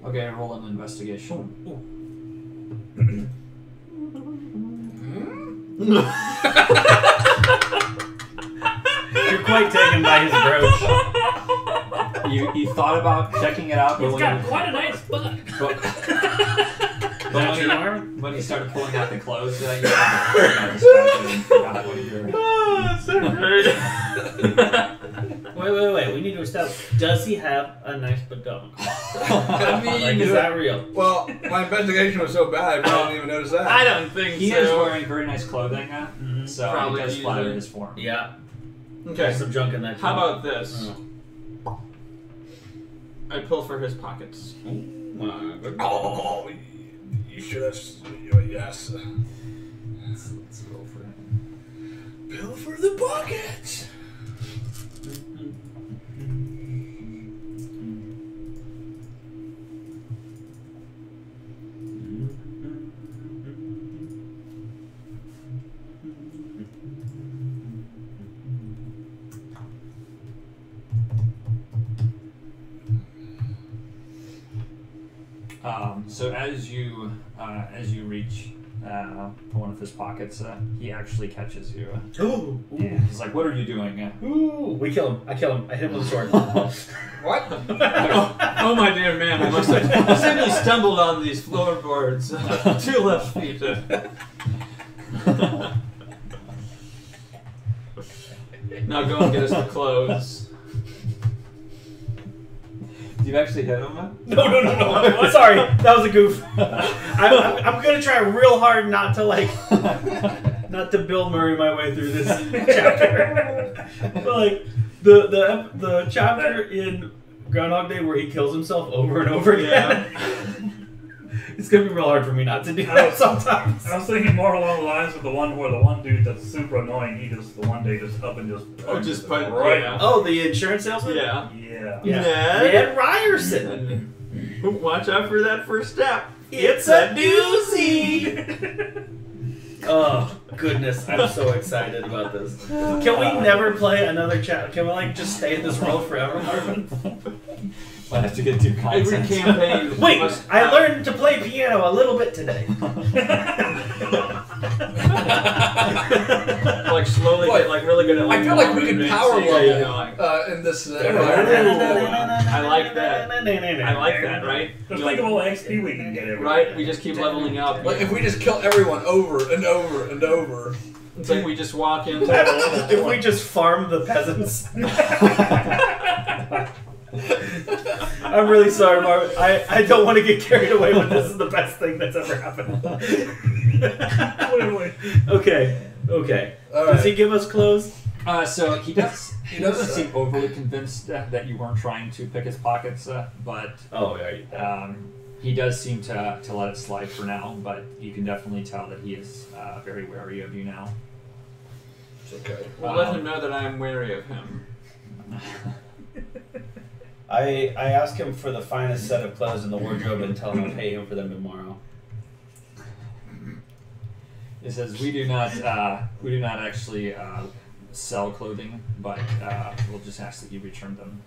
to? Okay, roll an investigation. You're quite taken by his brooch. You thought about checking it out, but It's got quite a nice butt. when you started pulling out the clothes, you forgot what you're. Wait. We need to establish. Does he have a nice badong? I mean, Like, is that real? Well, my investigation was so bad, I didn't even notice that. I don't think He so. is wearing very nice clothing, so Probably it does flatter usually. his form. Yeah. Okay. There's some junk in that. How too. about this? Oh. I pull for his pockets. Oh, you should have. Yes. Let's roll for him. Bill for the buckets. So as you reach for one of his pockets, he actually catches you. Ooh. And he's like, "What are you doing?" Ooh. We kill him. I kill him. I hit him with a sword. What? Oh my dear man, I must have simply stumbled on these floorboards. 2 left feet. Now go and get us the clothes. Do you actually hit him? No. Sorry, that was a goof. I'm gonna try real hard not to like not to Bill Murray my way through this chapter, but like the chapter in Groundhog Day where he kills himself over and over again. It's gonna be real hard for me not to do that sometimes. I was thinking more along the lines of the one where the one dude that's super annoying, he just the one day just up and just right. Yeah. Oh, the insurance salesman? Yeah. Yeah. Ned Ryerson. Watch out for that first step. It's a doozy! Oh, goodness. I'm so excited about this. Can we never play another chat? Can we, like, just stay in this world forever, Marvin? Might have to get new Every content. campaign. Wait, must I have- learned to play piano a little bit today. Like slowly What? get like really good at like I feel like we could power advancing, level you know, like, in this. I like that. I like that, right? Just think of all the XP we can get every Right? day. We just keep leveling up. Like if we just kill everyone over and over and over. It's like we just walk in. If we just farm the peasants. I'm really sorry, Marvin. I don't want to get carried away, but this is the best thing that's ever happened. Okay. All Does he right. give us clothes? So he does. He He does doesn't that. seem overly convinced that you weren't trying to pick his pockets, but Oh, yeah. he does seem to let it slide for now. But you can definitely tell that he is very wary of you now. It's okay. We'll let him know that I am wary of him. I ask him for the finest set of clothes in the wardrobe and tell him I'll pay him for them tomorrow. It says we do not actually sell clothing, but we'll just ask that you return them.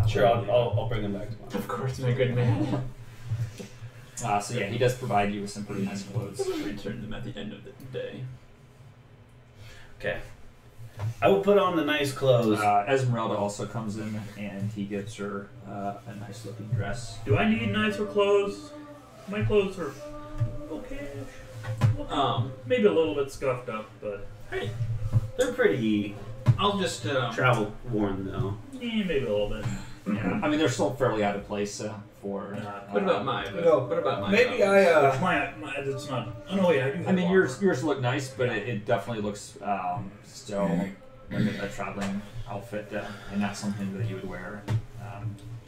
Sure, I'll bring them back tomorrow. Of course, my good man. So yeah, he does provide you with some pretty nice clothes. Return them at the end of the day. Okay. I will put on the nice clothes. Esmeralda also comes in and he gives her a nice looking dress. Do I need nicer clothes? My clothes are okay. Maybe a little bit scuffed up, but Hey, They're pretty I'll just travel worn though. maybe a little bit. Yeah, I mean they're still fairly out of place for. What about mine? No, What about mine? maybe It's my it's not. Oh no, wait, I do. I mean yours look nice, but it definitely looks still like a traveling outfit, and not something that you would wear.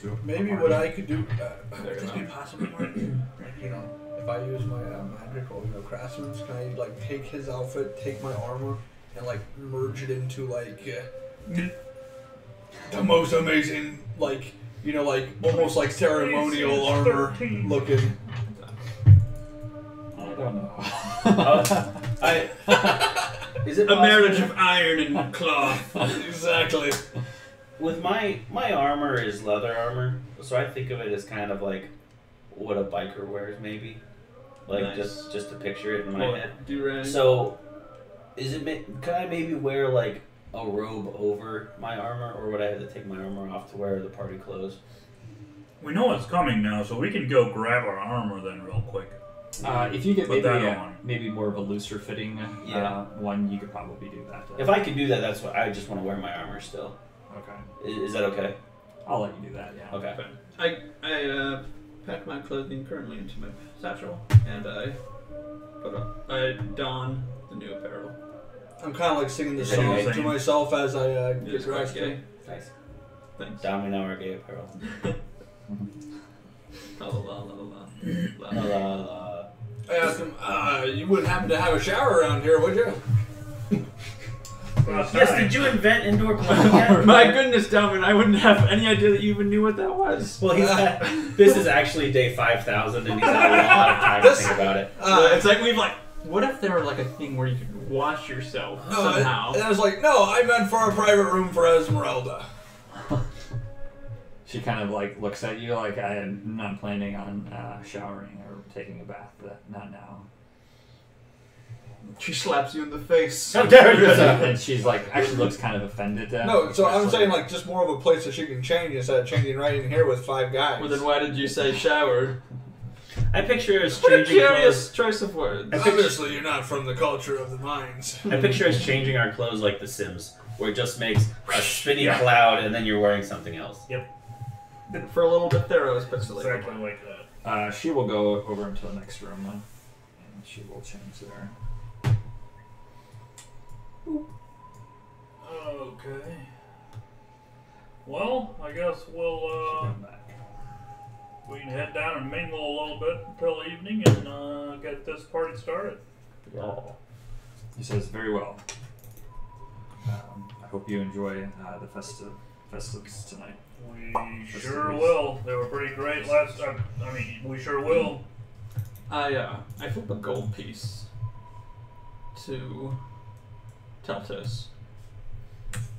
To a Maybe party. what I could do, There would you this go. be possible, Mark? Like, you know, if I use my magical, craftsman's, can I like take his outfit, take my armor, and like merge it into like the most amazing, like like almost like ceremonial armor looking. I don't know. Is it A possible- marriage of iron and cloth. Exactly. With my armor is leather armor, so I think of it as kind of like what a biker wears, maybe. Like Nice. just to picture it in my head. Do-rag. So, could I maybe wear like a robe over my armor, or would I have to take my armor off to wear the party clothes? We know what's coming now, so we can go grab our armor then real quick. If you get Put maybe that on. maybe more of a looser fitting one, you could probably do that. If I could do that, that's what I just want to wear my armor still. Okay, Is that okay? I'll let you do that. Yeah. Okay. I pack my clothing currently into my satchel, and I don the new apparel. I'm kind of like singing this Anyway. song to myself as I It get is quite dressed. gay. Nice. Thanks. Dom and our gay apparel. La la la la la. I asked him, you wouldn't happen to have a shower around here, would you? Yes, did you invent indoor plumbing yet? My goodness, Dalvin, I wouldn't have any idea that you even knew what that was. Well, this is actually day 5,000, and he's had a lot of time to think about it. It's like we've like, what if there were like a thing where you could wash yourself somehow? And I was like, no, I meant for a private room for Esmeralda. She kind of like looks at you like I'm not planning on showering or taking a bath, not now. She slaps you in the face. How dare you, sir? And she's like actually looks kind of offended. No, so I'm especially- saying like just more of a place that she can change instead of changing right in here with 5 guys. Well, then why did you say shower? I picture her as What a changing curious choice of words. Obviously, you're not from the culture of the mines. clothes. I picture us changing our clothes like The Sims, where it just makes a spinny cloud, and then you're wearing something else. For a little bit there, I was pixelated. Exactly like that. She will go over into the next room and she will change there. Okay. Well, I guess we'll we can head down and mingle a little bit until evening and get this party started. He says, very well. I hope you enjoy the festives tonight. We sure will. They were pretty great last time. I mean, we sure will. I flip a gold piece to Teltus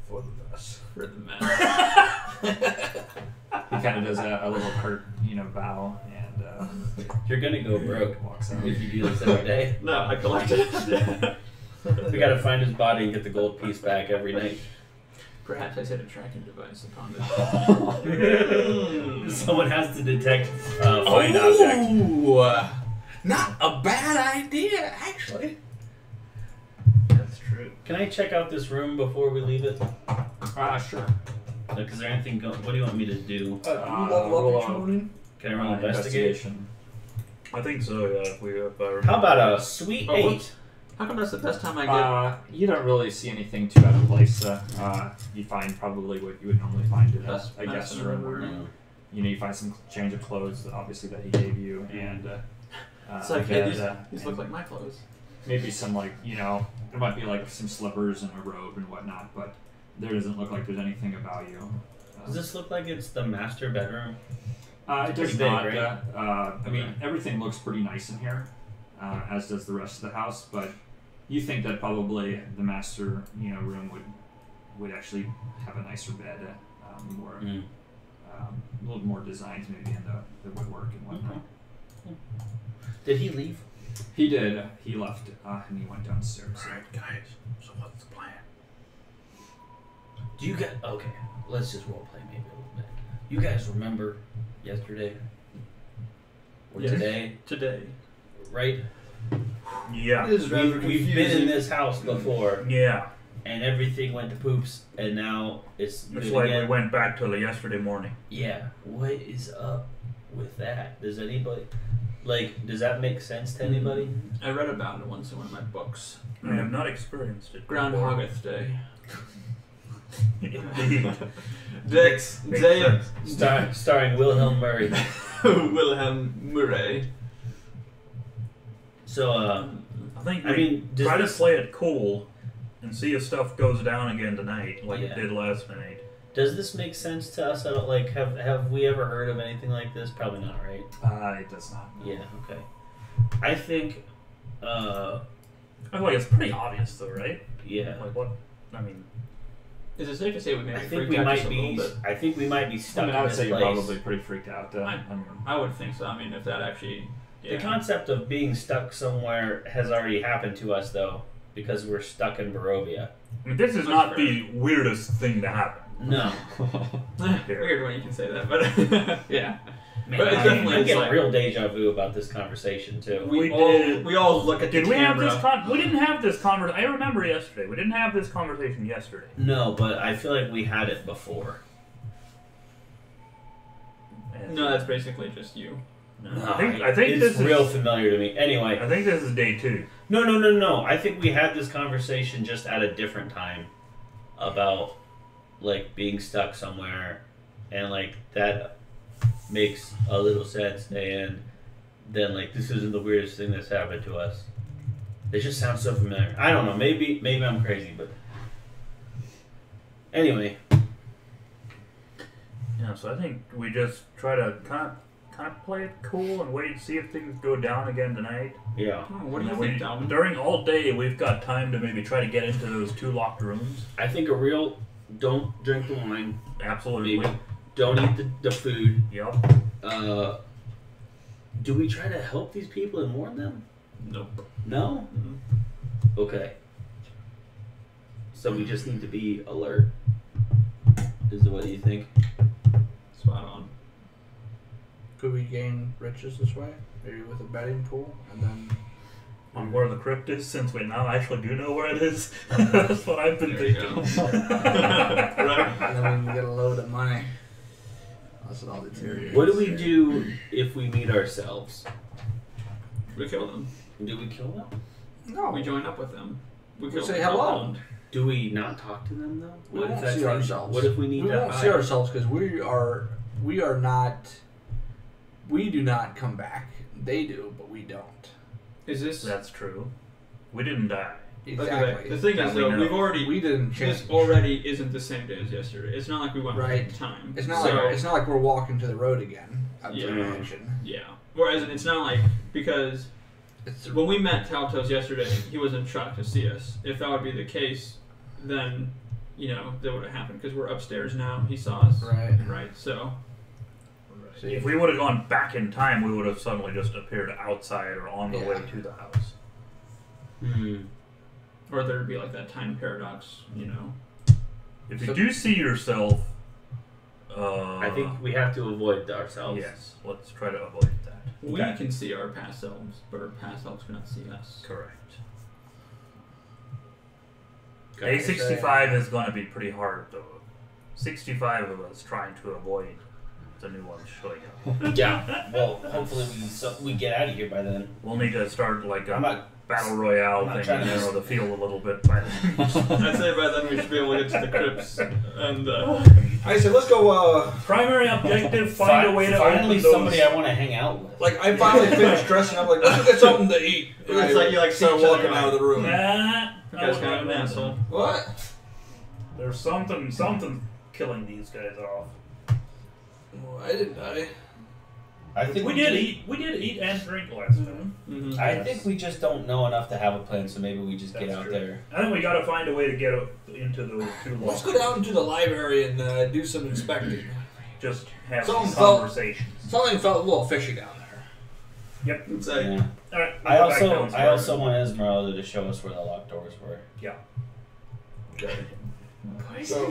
For the best. for the men. He kind of does a little curt, bow and You're gonna go broke walks out. if you do this every day. No, I collect it. We gotta find his body and get the gold piece back every night. Perhaps I set a tracking device upon it. Someone has to detect find object. Ooh, not a bad idea, actually. That's true. Can I check out this room before we leave it? Sure. Like, is there anything? What do you want me to do? Do you level roll up each out. morning? Can I roll investigation? I think so, yeah. If I remember. How about a sweet Oh, 8? How come that's the best time I get? You don't really see anything too out of place. You find probably what you would normally find in That's a guest nice. room. You find some change of clothes, obviously, that he gave you, and It's like, a hey, bed, these look like my clothes. maybe some there might be like some slippers and a robe and whatnot, but there doesn't look like there's anything about you. Does this look like it's the master bedroom? It does pretty big, not. right? I mean, everything looks pretty nice in here, as does the rest of the house. But you think that probably the master, room would actually have a nicer bed, more, a little more designs maybe in the woodwork and whatnot. Did he leave? He did. He left and he went downstairs. Alright, guys. So what's the plan? Do you guys? Okay, let's just role play maybe a little bit. You guys remember yesterday or Yes. today, Today. right? Yeah. This is rather We've been in confusing. this house before, Yeah. and everything went to poops, and now it's It's good like again. we went back to yesterday morning. Yeah. What is up with that? Does anybody does that make sense to anybody? I read about it once in one of my books. I have not experienced it. Groundhogeth Day. Indeed. Dex Makes Day sense. Starring Wilhelm Murray. Wilhelm Murray. So, I think I we mean, does try this- to play it cool and see if stuff goes down again tonight, like Yeah. it did last night. does this make sense to us? I don't have we ever heard of anything like this? Probably not, right? It does not. Yeah. Okay. I think. I feel like it's pretty obvious, though, right? Yeah. Like what? I mean, Is it safe to say we I maybe think freaked we out might just a little be. bit? I think we might be stuck I in would this say you're place. probably pretty freaked out. I would think so. I mean, if that actually. The Yeah. concept of being stuck somewhere has already happened to us, though, because we're stuck in Barovia. I mean, this is not the weirdest thing to happen. No. Weird when you can say that, but yeah. Man, But it's definitely I'm getting like- real deja vu about this conversation too. We did- We all look at Did the we have camera. this? We didn't have this conversation. I remember yesterday. We didn't have this conversation yesterday. No, but I feel like we had it before. And No, that's basically just you. I think it's this real is. familiar to me. Anyway, I think this is day 2. no. I think we had this conversation just at a different time about like being stuck somewhere, and like that makes a little sense. And then like this isn't the weirdest thing that's happened to us. It just sounds so familiar. I don't know. Maybe I'm crazy, but anyway. Yeah, so I think we just try to kind of play it cool and wait and see if things go down again tonight. Yeah, Oh, what do you We- think, Dalvin? During all day, we've got time to maybe try to get into those 2 locked rooms. I think a real don't drink the wine. Absolutely. Maybe don't eat the food. Yep. Do we try to help these people and warn them? Nope. No? Mhm. Okay. So we just need to be alert. What do you think? Spot on. Could we gain riches this way? Maybe with a betting pool, and then On where the crypt is, since we now actually do know where it is. That's what I've been There you thinking. go. Right. and then we can get a load of money. That's what all deteriorates. What do we do if we meet ourselves? We kill them. Do we kill them? No. We join up with them. We We kill say them. hello. Do we not talk to them though? We What if won't that's see like- ourselves. What if we need We to won't hide? see ourselves because we are not. We do not come back. They do, but we don't. Is this That's true. We didn't die. Exactly. The thing That is, we though, know. we've already. We didn't change. This already isn't the same day as yesterday. It's not like we went Right. back in time. It's not So, like it's not like we're walking to the road again. Up to Yeah. the mansion. Yeah. Whereas it's not like because It's when we met Taltos yesterday, he wasn't shocked to see us. If that would be the case, then that would have happened because we're upstairs now. He saw us. right. Right. So. See, If we would have gone back in time, we would have suddenly just appeared outside or on the Yeah. way to the house. Or there'd be like that time paradox. If you So- do see yourself, I think we have to avoid ourselves. yes, let's try to avoid that. We Okay. can see our past selves, but our past selves cannot see us. Correct. Okay. A65 is going to be pretty hard, though. 65 of us trying to avoid the new one showing up. Yeah. Well, hopefully we get out of here by then. We'll need to start like I'm a not. battle royale I'm not thing trying and to- narrow the field a little bit by then. I'd say by then we should be able to get to the crypts and. I said, let's go. Primary objective: find a way to finally open those. somebody I want to hang out with. Like I finally finished dressing up. Like let's go get something to eat. And It's like you like see start each other, walking out of the room. Nah, You guys kind of an asshole. What? there's something killing these guys off. Well, I didn't die. I think We did eat and drink last time. Mm-hmm. I think we just don't know enough to have a plan, so maybe we just get That's out true. there. I think we got to find a way to get into those two Let's go lockers. down to the library and do some inspecting. Just have Something some felt- conversations. Something felt a little fishy down there. It's like, Yeah. All right. I also want Esmeralda to show us where the locked doors were. Okay. So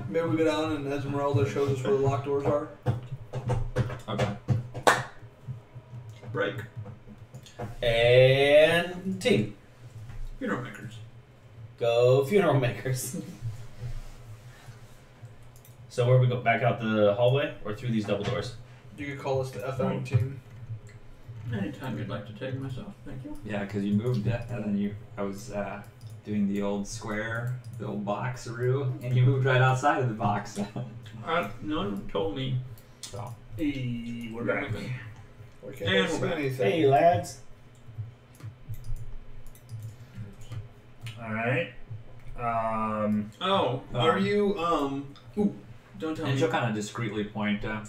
maybe we go down and Esmeralda shows us where the locked doors are. Okay. break. And team. Funeral makers. Go funeral makers. So where we go? Back out the hallway or through these double doors? You could call us the FM team. Anytime you'd like to take myself, thank you. Yeah, because you moved it, and then I was doing the old square, the old boxaroo, and you moved right outside of the box. No one told me. So, We're back. We can't And see we're back. anything. Hey lads. All right. Oh, are you Ooh, don't tell and me. she'll kind of discreetly point to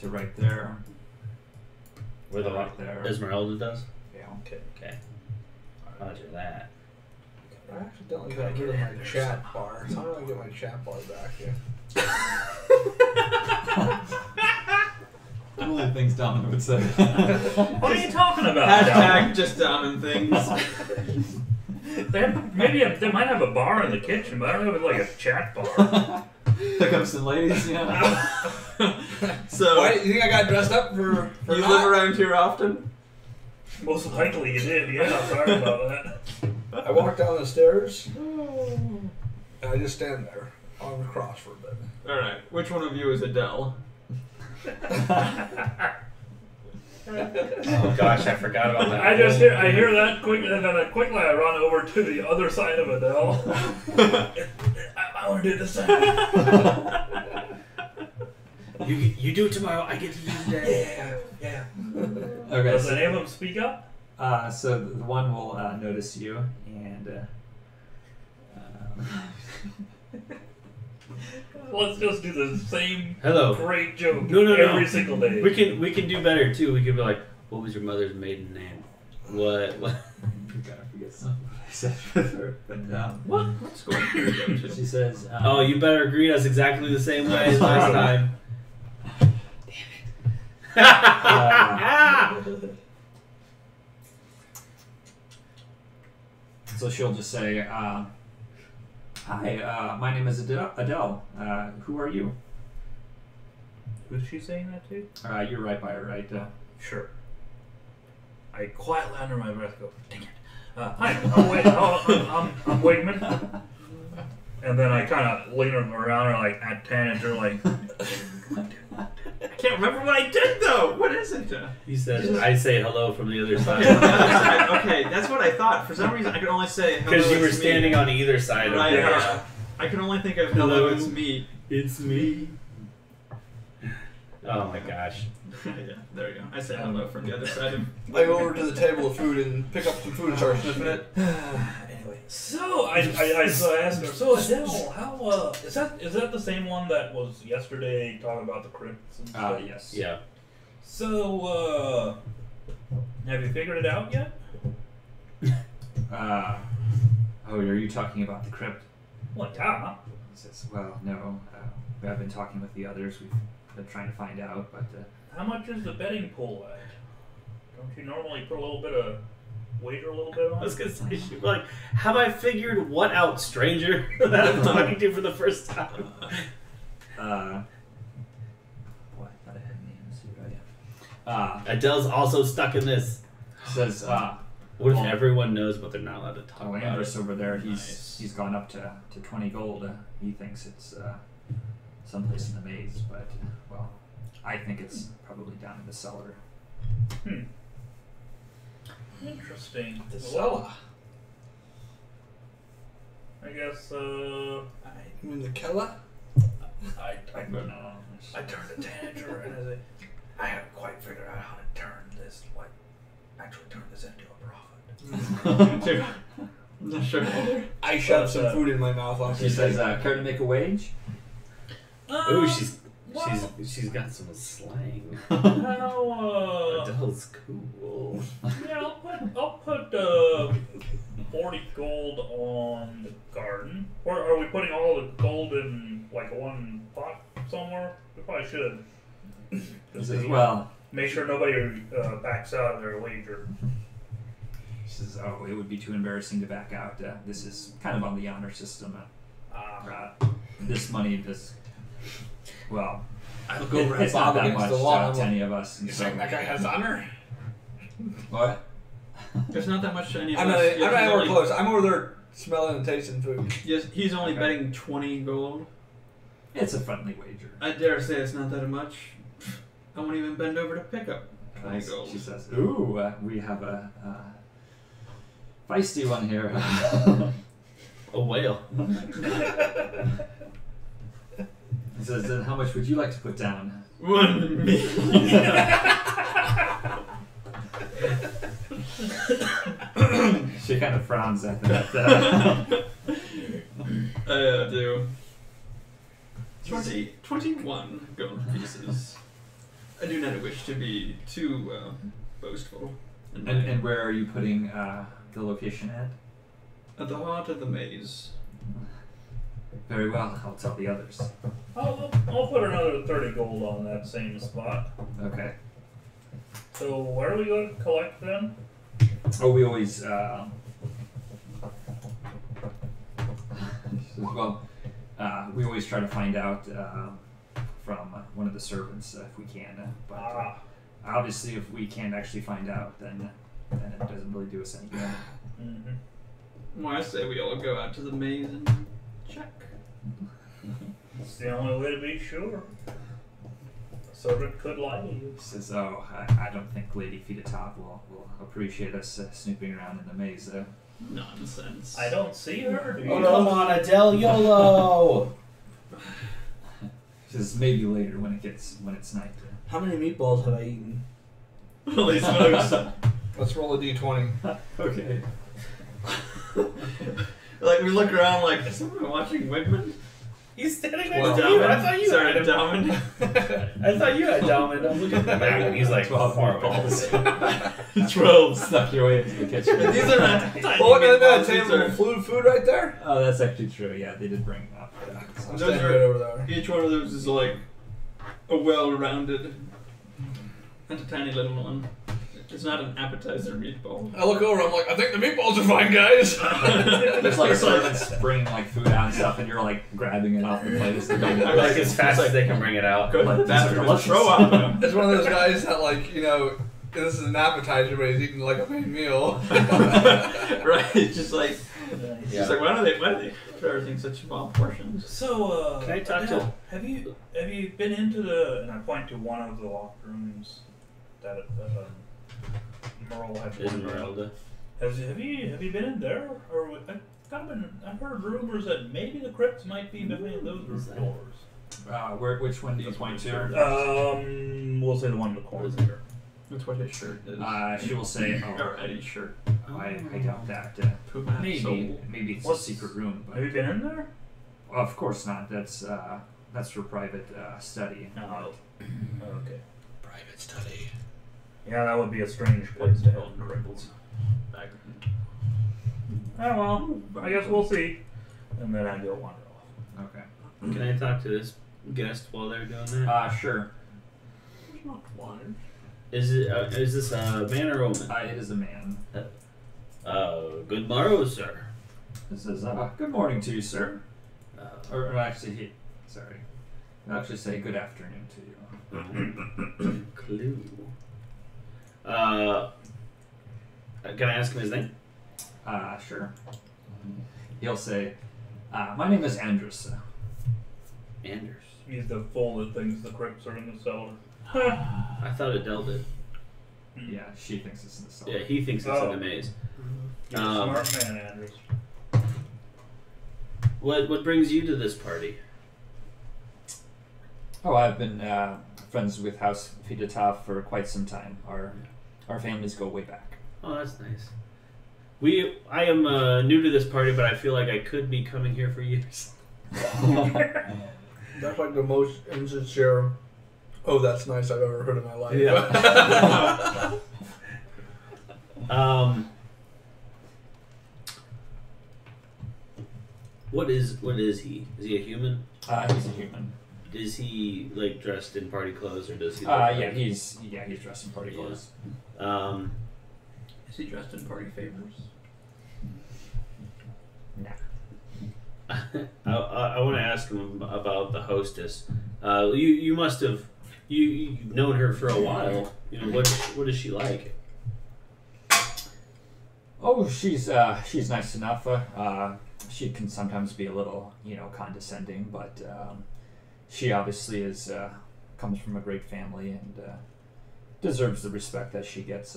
right there. Where the right there. Esmeralda does? Yeah. Okay. Roger that. I accidentally got rid of my chat bar. How do I get my chat bar back here? Only things Dominic would say. What are you talking about? Hashtag just diamond things. They might have a bar in the kitchen, but I don't know if it's like a chat bar. Pick up some ladies, yeah. So, Why, you think I got dressed up for you not? live around here often? Most likely you did. Yeah, sorry about that. I walk down the stairs, and I just stand there, arms crossed for a bit. Alright, which one of you is Adele? Oh gosh, I forgot about that. I hear that quick, and then quickly I run over to the other side of Adele. I want to do this. You do it tomorrow. I get to do it today. Yeah. Okay. Does any of them speak up? So the one will notice you, and Let's just do the same Hello. great joke No. every single day. We can do better too. We could be like, what was your mother's maiden name? What? I forget something I said with her. But What school do you go to? she says, Oh, you better greet us exactly the same way as last time. So she'll just say, "Hi, my name is Adele. Who are you?" Who's she saying that to? You're right by her, right? Sure. I quietly under my breath go, dang it. Hi, I'm Wigman. And then I kind of lean around her like at 10 and they're like, I can't remember what I did though. What is it? He said, I say hello from the other side. Okay, that's what I thought. For some reason, I could only say hello. Because you were it's me. standing on either side of Right, the yeah. I can only think of hello, Hello. it's me. It's me. Oh my gosh. Yeah, there we go. I say hello from the other side of. I go over to the table of food and pick up some food and start sniffing it. Anyway. So I asked her. So Adele, how is that the same one that was yesterday talking about the crypts and stuff? Yes. Yeah. So have you figured it out yet? Oh, are you talking about the crypt? Well, yeah. He says, well, no. We have been talking with the others. We've been trying to find out, but How much is the betting pool at? Don't you normally put a little bit of wager a little bit on? I was gonna say, she'd be like, have I figured what out, stranger, that I'm talking to for the first time? what? I thought I had names here. Oh, yeah. Adele's also stuck in this. Says, What if Oh. everyone knows, but they're not allowed to talk oh, about Andrus it? over there, Nice. he's gone up to 20 gold. He thinks it's someplace in the maze, but, well, I think it's probably down in the cellar. Interesting. The Well, cellar. I guess You mean the Keller? I don't know. I turned to Tanager and I said, I haven't quite figured out how to turn this, actually turn this into a profit. Dude, I'm not sure. I shoved some But, food in my mouth last She says, care to make a wage? Ooh, she's got some slang. Adele's cool. Yeah, I'll put 40 gold on the garden. Or are we putting all the gold in like one pot somewhere? We probably should. He Just says, to, well, make sure nobody backs out of their wager. she says, oh, it would be too embarrassing to back out. This is kind of on the honor system. This money does, well, I look over at it's not Bob that against much the wall. to I'm like, any of us. and you so- saying that guy has honor? What? There's not that much to any of I'm us. not Yet he's anywhere only- close. I'm over there smelling and tasting food. Yes, he's only Okay. betting 20 gold. It's a friendly wager. I dare say it's not that much. I won't even bend over to pick up 20 gold. She says, ooh, we have a feisty one here. A whale. He says, then how much would you like to put down? 1 million. She kind of frowns at that. I do. 21 gold pieces. I do not wish to be too boastful. And where are you putting the location at? At the heart of the maze. Very well, I'll tell the others. I'll put another 30 gold on that same spot. Okay. So where are we going to collect then? Oh, we always, we always try to find out from one of the servants if we can. But obviously, if we can't actually find out, then it doesn't really do us any good. Mm-hmm. Well, I say we all go out to the maze and check. It's the only way to be sure. A servant could lie to you. He says, "Oh, I don't think Lady Fidatov will appreciate us snooping around in the maze, though." Nonsense. I don't see her. Do you? Oh, come on, Adele, YOLO! He says, "Maybe later when it's night." How many meatballs have I eaten? Holy smokes. Let's roll a d20. Okay. Like, we look around like, is someone watching Wigman? He's standing Well, next to you. I thought you Sorry, had him. Dalman. I thought you had Dalman. I'm looking at the map and he's like, 12 far meatballs. 12. Snuck your way into the kitchen. But these are not tiny Oh, look at that meatballs, these table are- of food right there. Oh, that's actually true. Yeah, they did bring up. I'm Those standing are- right over there. Each one of those is like a well-rounded and a tiny little one. It's not an appetizer meatball. I look over. I'm like, I think the meatballs are fine, guys. There's like servants bringing like food out and stuff, and you're like grabbing it off the plate. Like as fast as they can bring it out. Good. Like, That's these are for delicious. throw up. It's one of those guys that this is an appetizer, but he's eating like a main meal. Right? It's just like, Yeah. just like, why do they for everything in such small portions. So, Can I talk to- Adele, have you been into the? And I point to one of the locked rooms that Merle had. Esmeralda. Have you been in there? Or I've heard rumors that maybe the crypts might be behind those doors. Which one do you point to? We'll say the one in the corner there. That's what his shirt is. She will say, or Eddie's shirt. I doubt that. Puma soul. Maybe it's What's- a secret room. Have you been in there? Well, of course not. That's for private study. No. Okay. Private study. Yeah, that would be a strange place to have crypts. Oh well, I guess we'll see. And then I go wander off. Okay. Can I talk to this guest while they're doing that? Sure. There's not one. Is this a man or a woman? It is a man. Good morrow, sir. This is good morning to you, sir. Uh, Or actually, sorry. I'll actually say good afternoon to you. Clue. Can I ask him his name? Sure. He'll say, my name is Andrus. Anders. He's the fool that thinks the crypts are in the cellar. I thought Adele did. Yeah, she thinks it's in the cellar. Yeah, he thinks it's Oh. in a maze. You're a smart man, Andrews. What brings you to this party? Oh, I've been friends with House Fidatav for quite some time. Our families go way back. Oh, that's nice. I am new to this party, but I feel like I could be coming here for years. That's like the most insincere, oh, that's nice I've ever heard in my life. Yeah. What is he? Is he a human? He's a human. Is he like dressed in party clothes, or does he? Yeah, he's dressed in party Yeah. clothes. Is he dressed in party favors? Nah. I want to ask him about the hostess. You must have you've known her for a while. You know what is she like? Oh, she's nice enough. She can sometimes be a little, condescending, but she obviously comes from a great family and deserves the respect that she gets.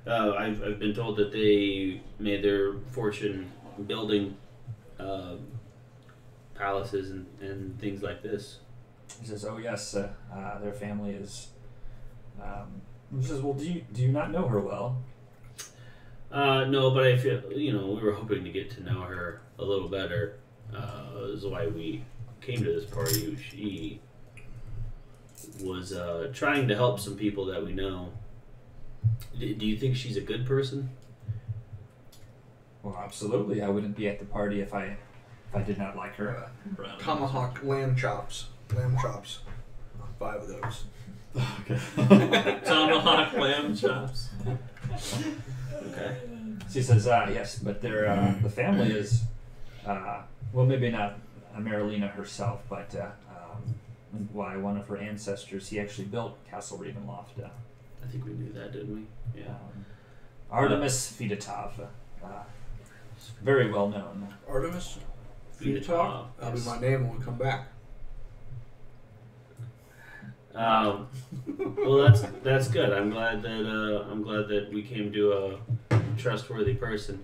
I've been told that they made their fortune building palaces and things like this. He says, "Oh yes, their family is." He says, "Well, do you not know her well?" No, but I feel we were hoping to get to know her a little better. Is why we came to this party. She was trying to help some people that we know. Do you think she's a good person? Well, absolutely. I wouldn't be at the party if I did not like her. Tomahawk lamb chops. Lamb chops. 5 of those. Tomahawk lamb chops. Okay. She says, "Yes, but the family is, well, maybe not Marilena herself, but one of her ancestors. He actually built Castle Ravenloft. I think we knew that, didn't we? Yeah. Artemis Fidatav, very well known. Artemis? Feed That'll be my name when we come back. Well, that's good. I'm glad that we came to a trustworthy person.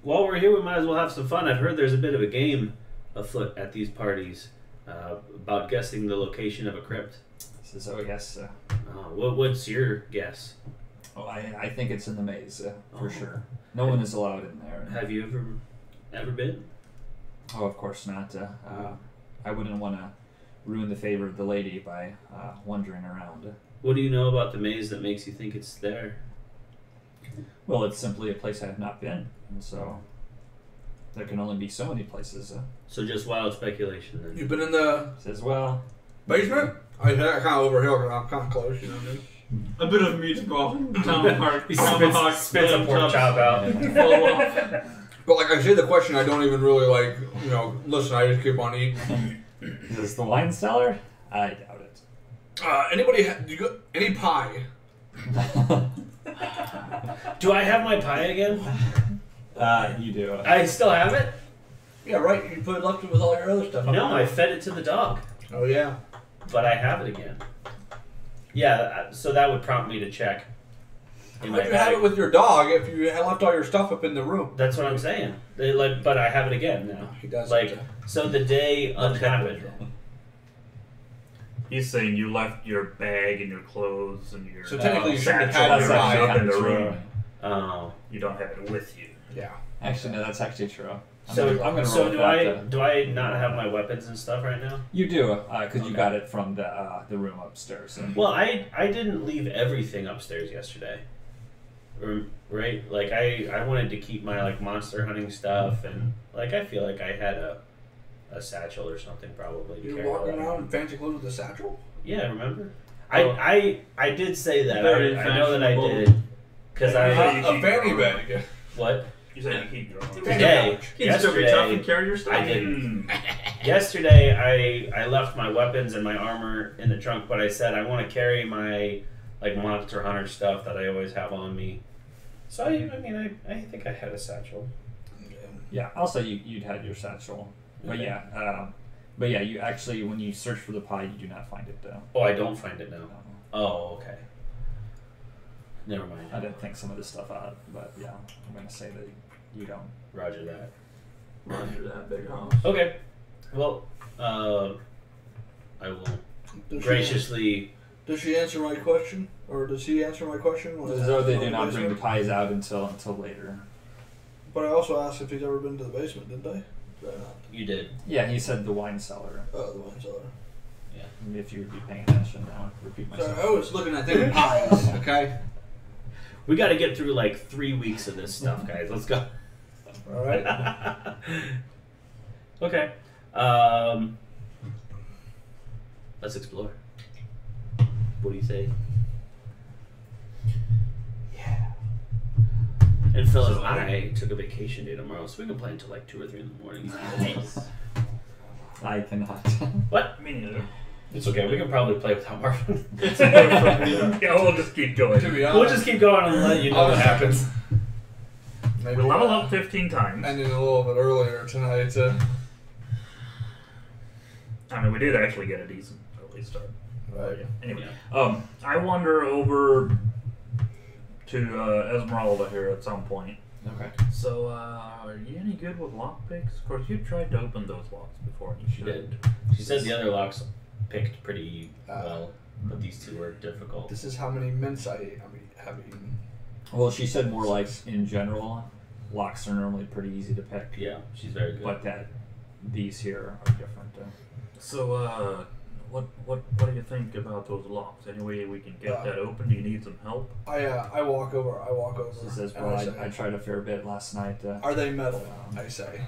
While we're here, we might as well have some fun. I've heard there's a bit of a game afoot at these parties about guessing the location of a crypt. He says, "Oh yes, What's your guess? oh I think it's in the maze for Oh. sure. No one is allowed in there. Have you ever been? Oh, of course not. I wouldn't want to ruin the favor of the lady by wandering around. What do you know about the maze that makes you think it's there? Well, it's simply a place I have not been, and so there can only be so many places. So just wild speculation then. You've been in the Says, well, basement? I kind of over here because I'm kind of close, you know what I mean? A bit of meatball. Tomahawk. He Tomahawk. spits a lamb pork chops. chop out. Full off. But like I say the question, I don't even really like, listen, I just keep on eating. is this the wine cellar? I doubt it. Anybody, you got any pie? Do I have my pie again? You do. I still have it? Yeah, right. You left it with all your other stuff. No, I fed it to the dog. Oh yeah. But I have it again. Yeah, so that would prompt me to check. In How'd my you have bag. it with your dog if you had left all your stuff up in the room? That's what I'm saying. But I have it again now. He does. Like, so the day unhappened. He's saying you left your bag and your clothes and your So technically you shouldn't have satchel had That's your actually bag. up in the true. room. Oh. You don't have it with you. Yeah. Actually, no, that's actually true. So, I'm gonna so roll do with I? that, Do I not have my weapons and stuff right now? You do, because you Okay. got it from the room upstairs. Well, I didn't leave everything upstairs yesterday. Right? Like I wanted to keep my like monster hunting stuff and like I feel like I had a satchel or something probably. to You're carry walking all that. around in fancy clothes with a satchel? Yeah, remember? Oh. I did say that. Very I know that I fashionable. did. Because Yeah, I you A keep fanny your own. bag. what You said you keep your own. today? You can still be tough and Yesterday, carry your stuff. I didn't. Mm. Yesterday, I left my weapons and my armor in the trunk, but I said I want to carry my like monster hunter stuff that I always have on me. So I mean I think I had a satchel. Yeah, I'll say you'd had your satchel. But Okay. yeah, you actually, when you search for the pie, you do not find it though. Oh, I don't find it now. Oh, okay. Never mind. I didn't think some of this stuff out, but yeah, I'm gonna say that you don't. Roger that. Roger that, big house. Okay. Well, I will graciously. Does she answer my question? Or does he answer my question? when I As though asked they about do the not bring the basement? pies out until later. But I also asked if he's ever been to the basement, didn't I? Did I not? You did. Yeah, he said the wine cellar. Oh, the wine cellar. If you would be paying attention now, repeat Sorry, myself. I was looking at them pies, okay? We got to get through like 3 weeks of this stuff, guys. Let's go. Alright? Okay. Let's explore. What do you say? Yeah. And Phyllis, So- I took a vacation day tomorrow, so we can play until like 2 or 3 in the morning. I cannot. What? Me neither. It's okay. We can probably play without Marvin. Yeah, we'll just keep going. To be We'll honest, just keep going and let you know what happens. maybe We level up 15 times. ended a little bit earlier tonight. I mean, we did actually get a decent early start. Right. Anyway, Yeah. I wander over to Esmeralda here at some point. Okay. So, are you any good with lockpicks? Of course, you tried to open those locks before, and you She should. did. She said the other locks picked pretty well, but these two were difficult. This is how many mints I have eaten. Well, she said more like in general, locks are normally pretty easy to pick, Yeah, she's very good. but that these here are different. So, what do you think about those locks? Any way we can get that open? Do you need some help? I walk over. She says, and "Well, I say, I tried a fair bit last night." Are they metal? I say.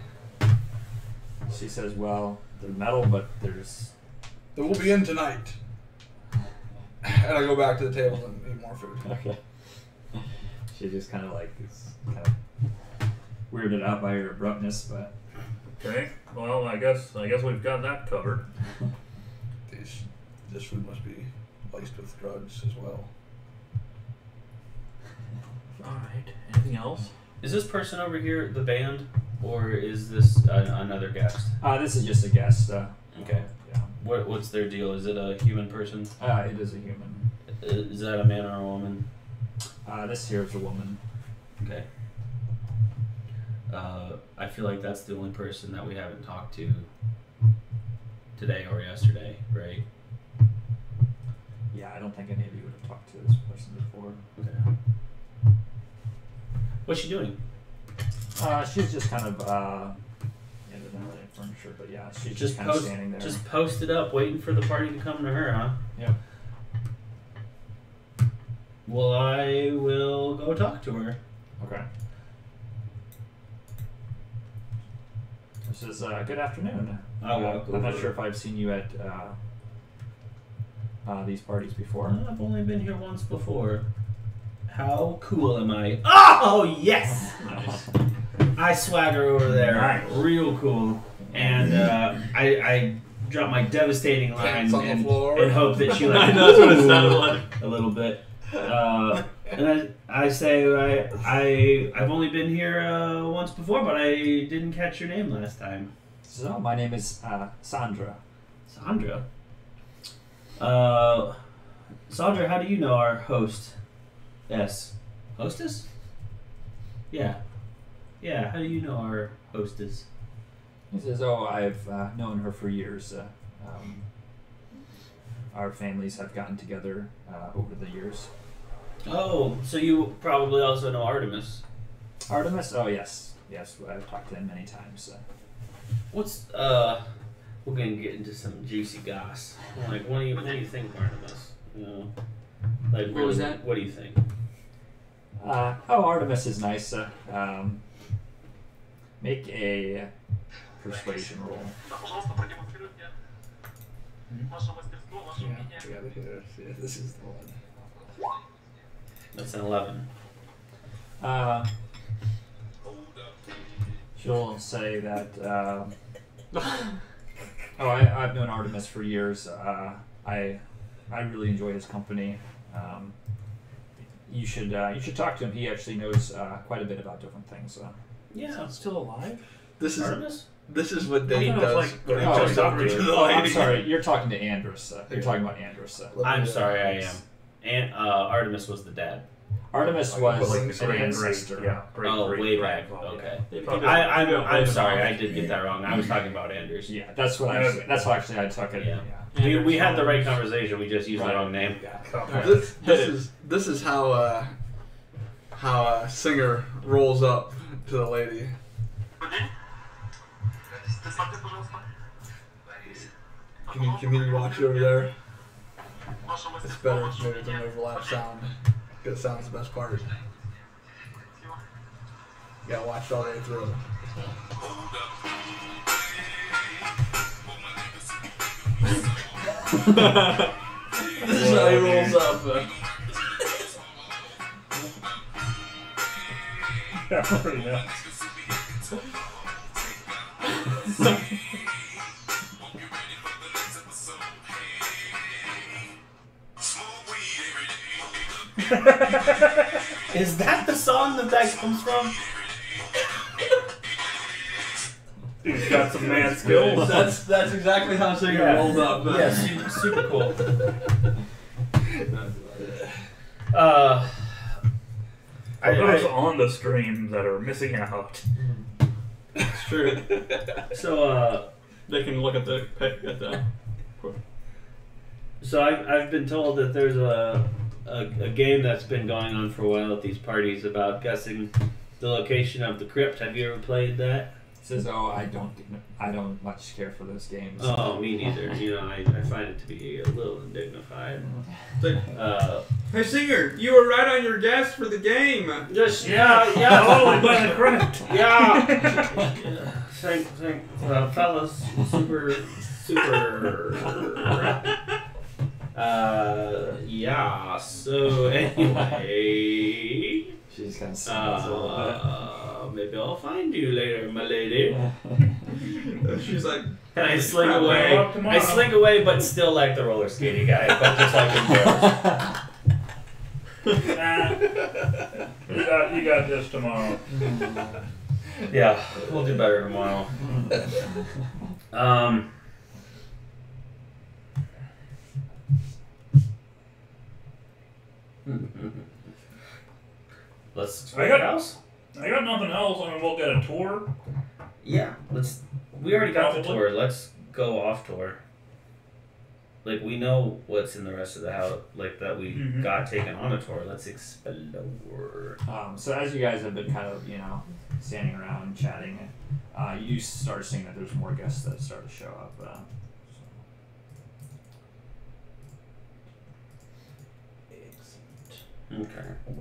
She says, "Well, they're metal, but there's." They will be in tonight. And I go back to the table and eat more food. Okay. She just kind of like is kind of weirded out by her abruptness, but Okay. Well, I guess we've got that covered. This food must be laced with drugs as well. All right. Anything else? Is this person over here the band, or is this another guest? this is just a guest. Okay. Yeah. What's their deal? Is it a human person? It is a human. Is that a man or a woman? This here is a woman. Okay. I feel like that's the only person that we haven't talked to today or yesterday, right? Yeah, I don't think any of you would have talked to this person before. Okay. What's she doing? She's just kind of yeah, there's not really furniture, but yeah, she's just kind of standing there. Just posted up, waiting for the party to come to her, huh? Yep. Well, I will go talk to her. Okay. This is good afternoon. I'll walk I'm not over. sure if I've seen you at these parties before. I've only been here once before. How cool am I? Oh, yes! Nice. I swagger over there. Nice. Real cool. And I drop my devastating line Pants on the and floor. hope that she like That's what it sounded like. a little bit. And I say I've only been here once before, but I didn't catch your name last time. So my name is Sandra. Sandra. Sandra, how do you know our host? Yes. Hostess? Yeah. Yeah, how do you know our hostess? He says, "Oh, I've known her for years. Our families have gotten together over the years." Oh, so you probably also know Artemis. Artemis? Oh, yes. Yes, I've talked to him many times. What's we're gonna get into some juicy goss. Like, what do you think, Artemis? You know, like, What was that? What do you think? Artemis is nice. Make a persuasion roll. Yeah, this is the one. That's an 11. She'll say that. I've known Artemis for years. I really enjoy his company. You should talk to him. He actually knows quite a bit about different things. Yeah. Is still alive? This is Artemis? this is what Dane I thought it does was like- when he Oh, tries to talk sorry. to the Oh, I'm lady. sorry. You're talking to Andrus. You're talking about Andrus. I'm sorry, I am. And Artemis was the dad. Artemis Like, was like an the great, ancestor. Way back. Okay. Maybe I'm sorry, I did get that wrong. I was talking about Anders. Yeah, that's what that's how actually I took it. Yeah. We had the right conversation. We just used the wrong name. Yeah. This is how Singer rolls up to the lady. Can you watch it over there? It's better maybe with an overlap sound. Because sound's the best part. You gotta watch it all the way through. This is how he rolls up. Is that the song that comes from? Dude's got some mad skills. That's exactly how Singer rolls up. Yeah, super cool. For those on the stream that are missing out. It's true. So They can look at the So I've been told that there's a game that's been going on for a while at these parties about guessing the location of the crypt. Have you ever played that? Says, "Oh, I don't much care for those games." Oh, me neither. You know, I find it to be a little undignified. Hey Singer, you were right on your guess for the game. Just Totally by the crypt. yeah. Thank fellas, super. Yeah. So anyway, She's kind of smiles a little maybe I'll find you later, my lady. She's like, And I slink Well, away. up tomorrow. I slink away, but still like the roller skating guy, but just like him. Nah, you got this tomorrow. Yeah, we'll do better tomorrow. Let's explore I got- the house. I got nothing else. I mean, we'll get a tour. Yeah, let's. We already got the Probably. tour. Let's go off tour. Like, we know what's in the rest of the house, like that we Mhm. got taken on a tour. Let's explore. So as you guys have been kind of, standing around chatting, you do start seeing that there's more guests that start to show up. Okay.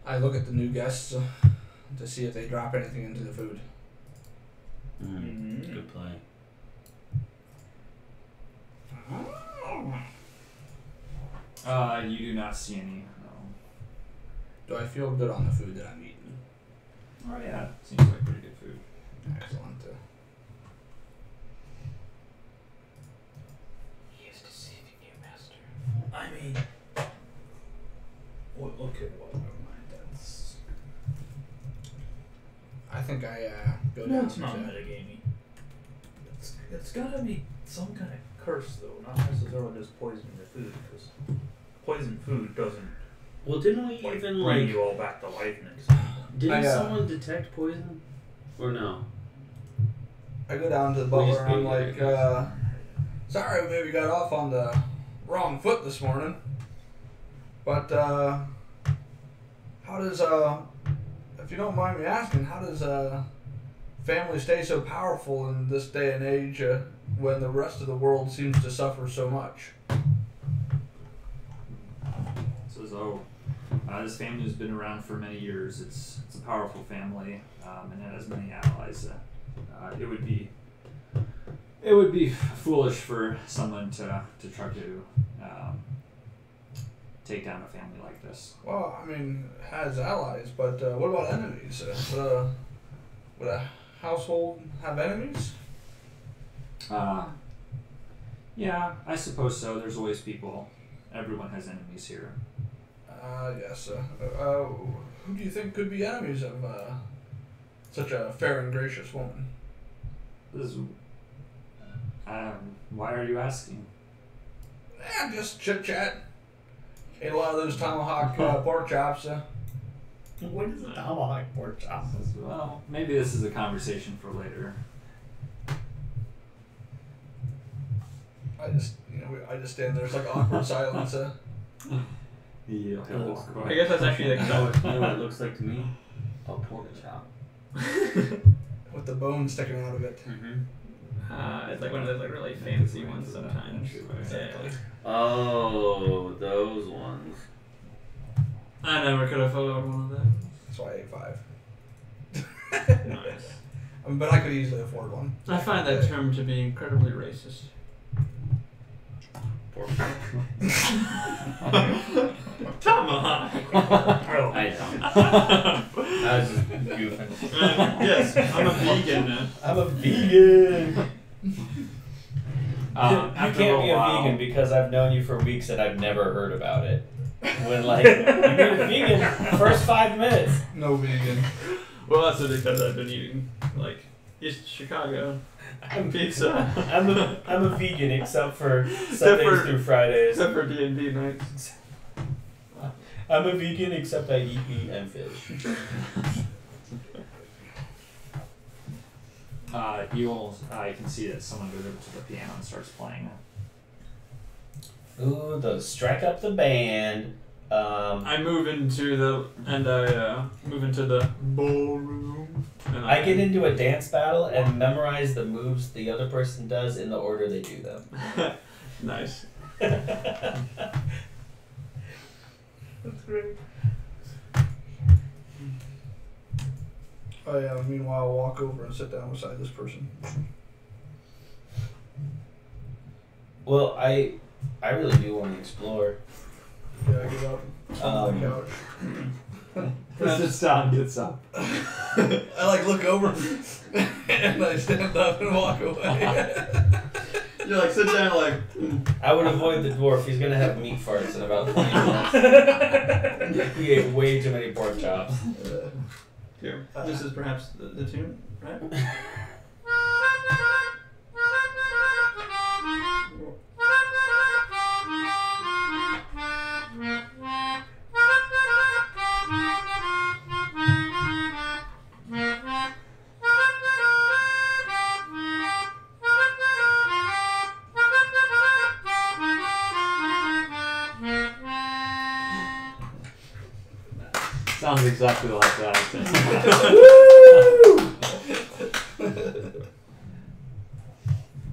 I look at the new guests to see if they drop anything into the food. Mhm. Good play. You do not see any. No. Do I feel good on the food that I'm eating? Oh yeah, seems like pretty good food. Excellent. He is deceiving you, master. think I go No, down. it's not to- metagamey. It's gotta be some kind of curse, though, not necessarily just poisoning your food, because poisoned food doesn't Well, didn't we like, even bring like? you all back to life next time. Didn't I, someone detect poison? Or no? I go down to the We butler just and I'm gave you like, that. sorry, we maybe got off on the wrong foot this morning. But how does if you don't mind me asking, how does family stay so powerful in this day and age when the rest of the world seems to suffer so much? Says, oh, this family has been around for many years. It's a powerful family, and it has many allies. It would be foolish for someone to try to take down a family like this. Well, I mean, it has allies, but what about enemies? Would a household have enemies? Yeah, I suppose so. There's always people. Everyone has enemies here. Yes. Who do you think could be enemies of such a fair and gracious woman? This is, why are you asking? Just chit chat. Ate a lot of those tomahawk pork chops. What is a tomahawk pork chop? Says, well, maybe this is a conversation for later. I just stand there. It's like awkward silence. He'll walk I away. guess that's actually like You know what it looks like to me? A pork chop. With the bone sticking out of it. Mm-hmm. it's like one of those like really fancy ones sometimes. Exactly. Oh, those ones. I never could have followed one of them. That's why I ate 5. Nice. But I could easily afford one. I find that term to be incredibly racist. Pork. Tomahawk. I know. I was just goofing. Yes, I'm a vegan. I'm a vegan. You After can't be a while- vegan because I've known you for weeks and I've never heard about it. When like you meet a vegan, first 5 minutes. No vegan. Well, that's because I've been eating like East Chicago pizza. I'm a vegan except for Sundays through Fridays. Except for D&D nights. I'm a vegan except I eat meat and fish. You can see that someone goes over to the piano and starts playing. Ooh, strike up the band. I move into the ballroom. And I get into a dance battle and memorize the moves the other person does in the order they do them. Nice. That's great. I meanwhile walk over and sit down beside this person. Well, I really do want to explore. Yeah, I get up on the couch. Sits down, gets up. I like look over and I stand up and walk away. You like sit down like. I would avoid the dwarf. He's gonna have meat farts in about 20 minutes. He ate way too many pork chops. Here, this is perhaps the tune, right? Sounds exactly like that.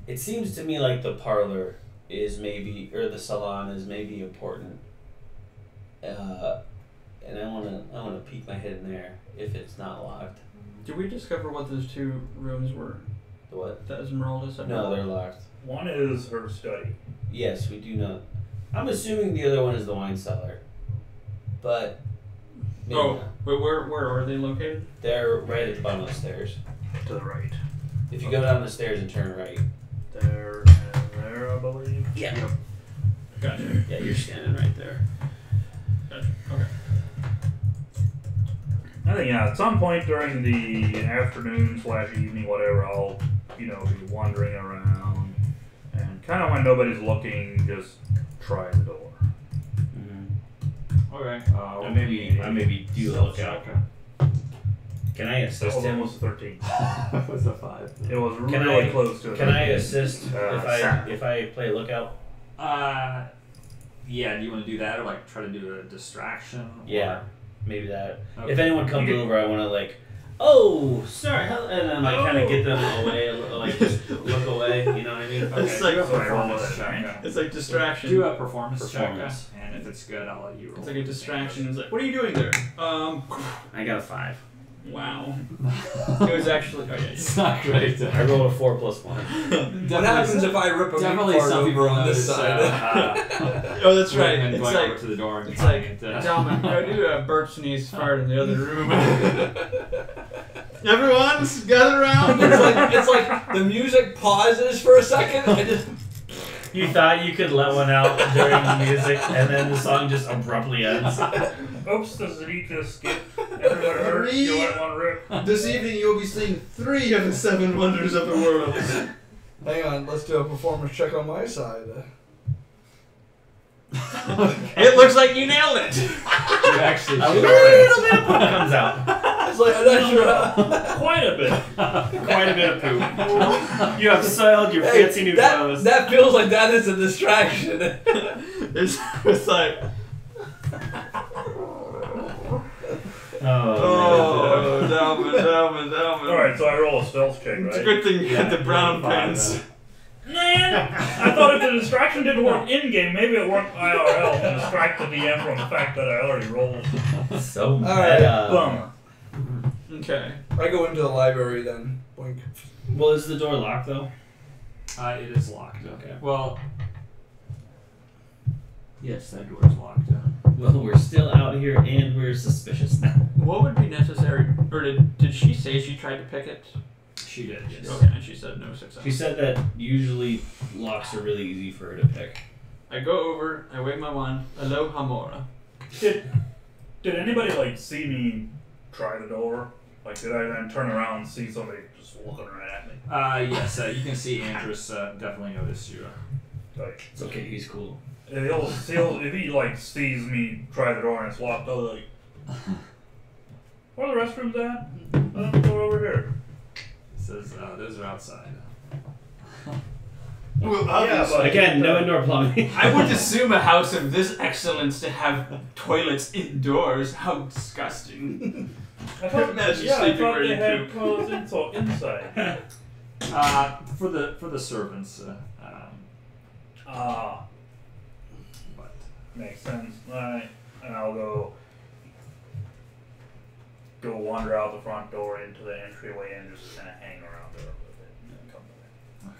It seems to me like the parlor is maybe, or the salon is maybe important. And I wanna peek my head in there if it's not locked. Did we discover what those 2 rooms were The what? that Esmeralda said? No, they're locked. One is her study. Yes, we do know. I'm assuming the other one is the wine cellar, but maybe Oh, not. but where are they located? They're right at the bottom of the stairs. To the right. If you go down the stairs and turn right, There and there, I believe. yeah, Gotcha. yeah, you're standing right there. Gotcha. Okay. I think at some point during the afternoon / evening, whatever, I'll be wandering around, and kind of when nobody's looking, just try the door. Okay. I maybe do a lookout. Can I That assist was him? almost 13. That was a 5. It was Can really I- close to it. Can I assist Sam. if I play lookout? Yeah, do you want to do that or like try to do a distraction? Yeah, maybe that. Okay. If anyone comes You- over, I want to like, oh, sorry, and then like kind of get them away, like just look away. You know what I mean? Okay, It's like- do a Sorry, roll performance that, check. It's like distraction. Do a performance Performance. check, and if it's good, I'll let you roll. It's like a distraction. It's like, what are you doing there? I got a 5. Wow. It was actually. Oh yeah. It's not great. I rolled a 4 + 1. What happens if I rip a meat Definitely part some people over on this notice, side? Oh, that's right. And It's going like over to the door and it's finding like it, Dalman, go do a burp sneeze fart in the other room. Everyone's gather around. It's like the music pauses for a second and just You thought you could let one out during the music, and then the song just abruptly ends. Oops, does it eat this skip? Everyone hurt? You want one rip? This evening you'll be seeing 3 of the 7 wonders of the world. hang on, let's do a performance check on my side. It looks like you nailed it. You actually A should. little bit of poop comes out. It's like I'm not sure how. Quite a bit. Quite a bit of poop. You have soiled your Hey, fancy new that, clothes. that feels like that is a distraction. It's like, Oh, Dalman. Alright, so I roll a stealth check, It's a right? good thing you Yeah, had the brown pants. Man, I thought if the distraction didn't work in-game, maybe it worked IRL to distract the DM from the fact that I already rolled. man. So Alright. meta. Bummer. Okay. I go into the library then. Boink. Well, is the door locked though? It is locked. Okay. Well, yes, that door is locked. Well, we're still out here and we're suspicious now. What would be necessary, or did she say she tried to pick it? She did, yes. Okay, and she said no success. She said that usually locks are really easy for her to pick. I go over, I wave my wand. Hello, Hamora. Did anybody like see me try the door? Like, did I then turn around and see somebody just looking right at me? Yes, you can see Andrus definitely noticed you. Like, It's okay, he's cool. if he like sees me try the door and it's locked, I'll be like, where are the restrooms at? Let them go over here. He says, those are outside. Well, Yeah, but Again, no indoor plumbing. I would assume a house of this excellence to have toilets indoors. How disgusting. I thought, Imagine yeah, I sleeping thought where they you had poop. toilets inside. For the servants, Ah, but makes sense. Alright, and I'll go wander out the front door into the entryway and just kind of hang around there a little bit and then come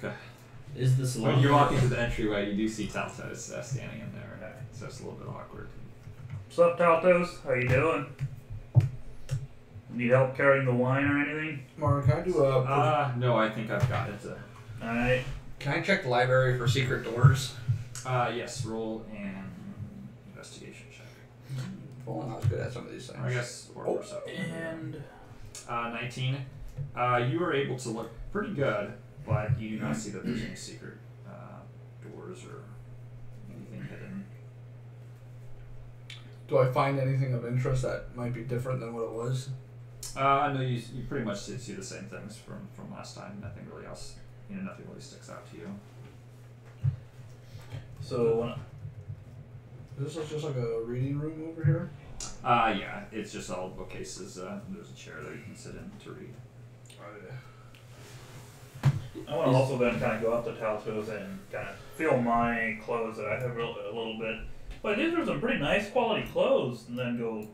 back. okay. Is the salon? When you walk into the entryway, you do see Taltos standing in there, so it's a little bit awkward. What's up, Taltos? How you doing? Need help carrying the wine or anything? Marvin, can I do a? No, I think I've got it. Alright. Can I check the library for secret doors? Yes, roll an investigation check. Well, I'm not good at some of these things. I guess, or Oh. perception. And 19. You were able to look pretty good, but you do not see that there's any secret doors or anything hidden. Do I find anything of interest that might be different than what it was? No, you pretty much see the same things from last time. Nothing really else, nothing really sticks out to you. so Is this just like a reading room over here? Yeah, it's just all bookcases. There's a chair that you can sit in to read. I want to also then kind of go up to Taltos and kind of feel my clothes that I have a little bit. But these are some pretty nice quality clothes, and then go,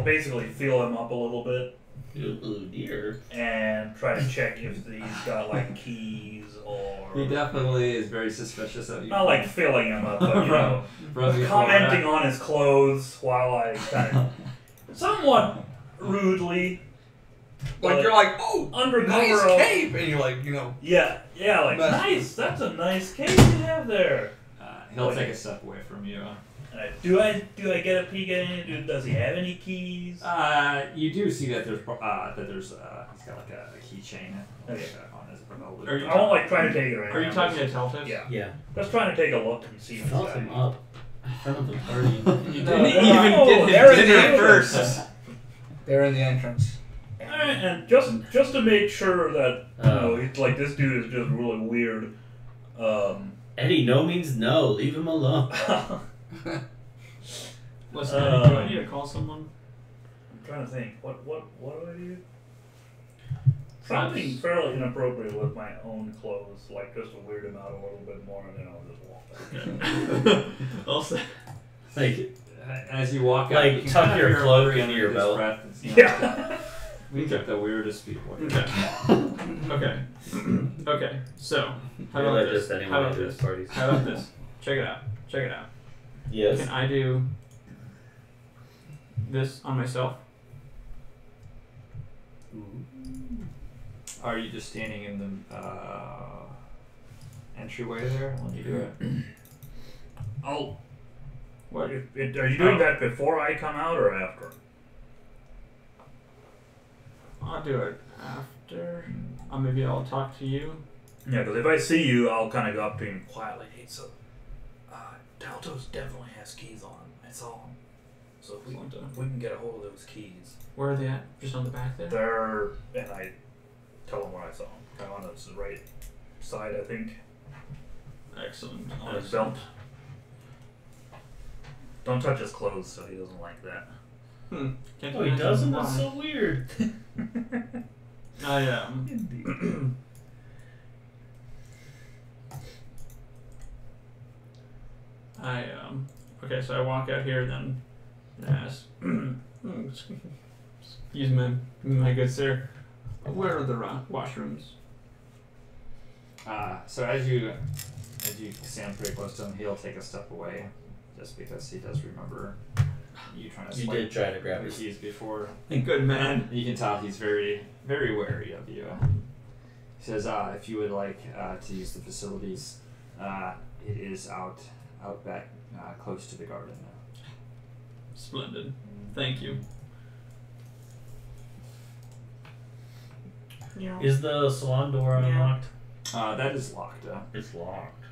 basically feel them up a little bit Oh dear. and try to check if he's got like keys or He definitely is very suspicious of you. not like filling them up, but From before. commenting on his clothes while I kind of somewhat rudely. Like you're like, oh, Under nice cover of- cape, and you're like, Yeah, like Nice. nice. That's a nice case you have there. He'll take a step away from you. Do I get a peek at it? Does he have any keys? You do see that there's he's got like a keychain on his belt. Are you I won't like try to take it right Are now. you talking to Teltis? Yeah. Yeah. Just trying to take a look and see what's Felt him happening. up in front of the party. You No, didn't they're even not- get oh, his they're in the dinner entrance. first. They're in the entrance. Alright, and just to make sure that he's like this dude is just really weird. Eddie, no means no. Leave him alone. Listen, do I need to call someone? I'm trying to think. What do I do? Something fairly inappropriate with my own clothes, like just to weird him out a little bit more, and then I'll just walk back. I'll say. Like, As you walk Like, out, you can tuck kind of your hear him cloak breathe into under your his belt. breath. It's, you know, Yeah. We get the weirdest people. Okay. Okay. So, how You're about like this? this anyway How about to this? his parties. How about this? Check it out. Check it out. Yes. Can I do this on myself? Are you just standing in the entryway there when you do it? I'll. What? Are you doing that before I come out or after? I'll do it after. Maybe I'll talk to you. Yeah, because if I see you, I'll kind of go up to him quietly. Hey, so, Taltos definitely has keys on him. I saw him. So if we can get a hold of those keys. Where are they at? Just on the back there? They're, and I tell him where I saw him. Kind of on his right side, I think, Excellent. on his belt. Don't touch his clothes, so he doesn't like that. Can't Oh, he imagine doesn't? why. That's so weird. I okay, so I walk out here then and ask, excuse me, my good sir, where are the washrooms? So as you stand pretty close to him, he'll take a step away, just because he does remember you trying to You swipe did try to grab the his. keys before. Good man. You can tell he's very, very wary of you. He says, if you would like to use the facilities, it is out back, close to the garden. Splendid. Thank you. Is the salon door unlocked? That is locked. It's locked.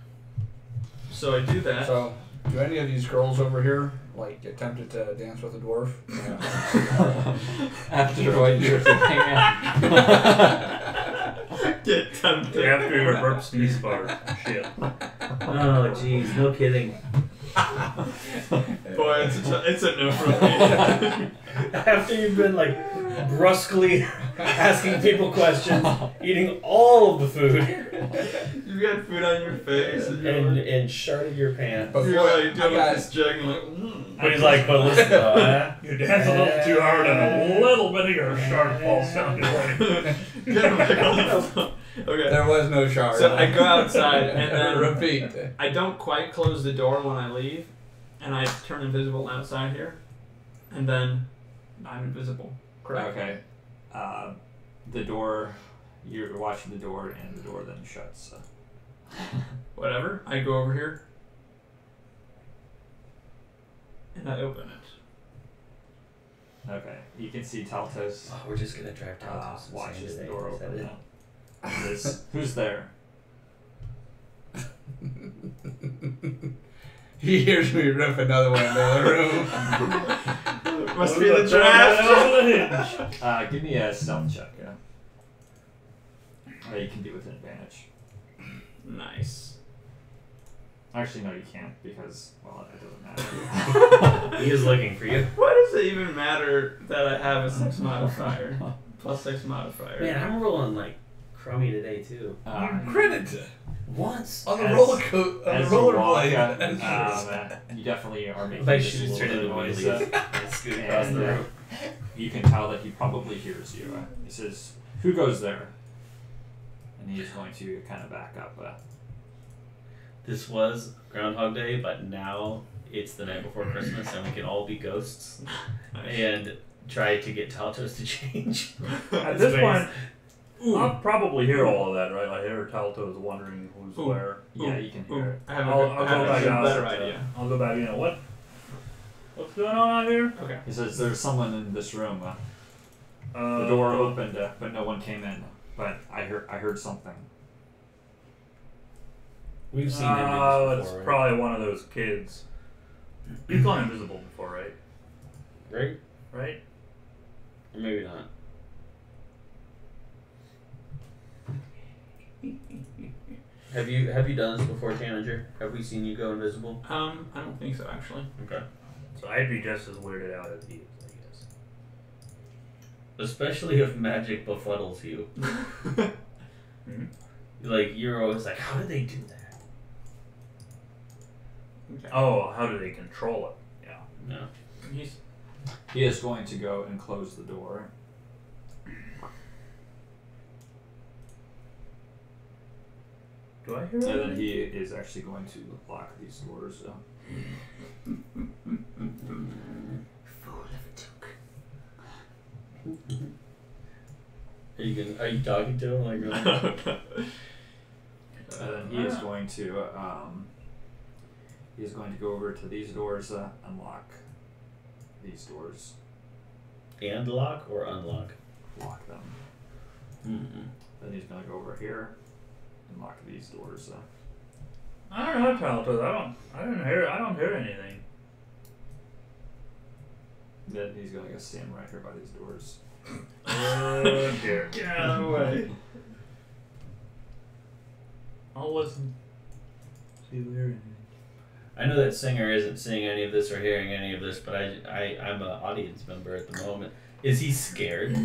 So I do that. So, do any of these girls over here like attempted to dance with a dwarf? After what you're thinking. Get tempted. After your burp sneeze bar. Shit. Oh, jeez, no kidding. Boy, it's a no from me. After you've been like brusquely asking people questions, eating all of the food, You got food on your face and and sharded your pants. But you're before- like doing I got- this jug and like, But he's like, but listen, though, You dance a little too hard and a little bit of your sharp falls down your leg. Get him back on the phone. Okay. There was no shard. So I go outside and then repeat. I don't quite close the door when I leave, and I turn invisible outside here, and then I'm invisible. Correct. Okay. The door, you're watching the door, and the door then shuts. Whatever. I go over here, and I open it. Okay. You can see Taltos Oh, we're just gonna drive down. watches the door open now. He says, who's there? He hears me rip another one in the other room. Must be the draft. Give me a stealth check. Or you can do with an advantage. Nice. Actually, no, you can't because, well, it doesn't matter. He is looking for you. Why does it even matter that I have a 6 modifier? Plus 6 modifier. Man, I'm rolling like crummy today too. You credit Once. on the As- roller coat on As the you walk, rollerblade. you definitely are making My this shoes little turn bit into of noise. wheelies. I scoot across the room. You can tell that he probably hears you. He says, who goes there? And he is going to kind of back up. This was Groundhog Day, but now it's the night before Christmas, and we can all be ghosts and try to get Taltos to change. At his this face. point, I'll probably hear all of that, right? I hear Taltos wondering who's Ooh. where. Yeah, you can hear it. I have I'll a go back out. better idea. I'll go back. You know what? What's going on out here? Okay. He says there's someone in this room. The door opened, but no one came in. But I heard something. We've seen Oh, it it's before, right? probably one of those kids. You've gone invisible before, right? Right? Right? Or maybe not. Have you done this before, Tanager? Have we seen you go invisible? I don't think so actually. Okay. So I'd be just as weirded out as he is, I guess. Especially if magic befuddles you. Mhm. Like, you're always like, how did they do that? Okay. Oh, how do they control it? Yeah. No. He is going to go and close the door. Do I hear And it? then he is actually going to lock these doors. So. Are you talking to him like really? And then he is going to go over to these doors, unlock these doors, And lock or unlock? lock them. Mm-hmm. Then he's gonna go over here and lock these doors. I don't know, Taltos. I don't hear anything. Then he's gonna go stand right here by these doors. Oh dear. Get out of the way. I'll listen. See if we hear anything. I know that Singer isn't seeing any of this or hearing any of this, but I'm an audience member at the moment. Is he scared?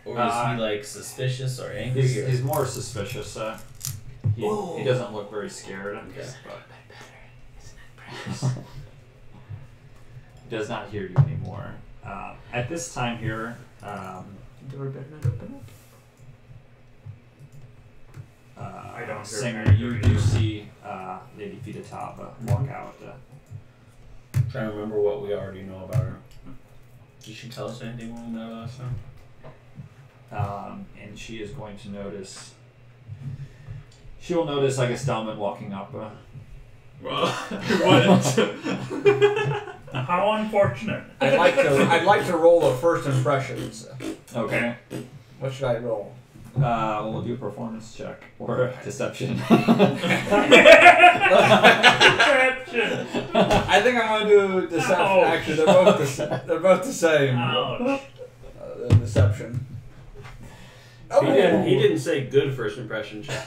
Or is he like suspicious or angry? He's more suspicious. He doesn't look very scared. Okay. But he does not hear you anymore. At this time here, Door better not open up. I don't hear Singer, Mary you Marie. do see Lady Fidatov walk out. I'm trying to remember what we already know about her. Did she tell us anything when we met her last time? And she is going to notice. She will notice, I guess, Dalman walking up. Well, what? How unfortunate. I'd like to roll a first impressions. Okay. What should I roll? We'll do a performance check or deception. Deception. I think I'm gonna do deception. Ouch. Actually, they're both the same. Ouch. Deception. Oh. He didn't say good first impression check.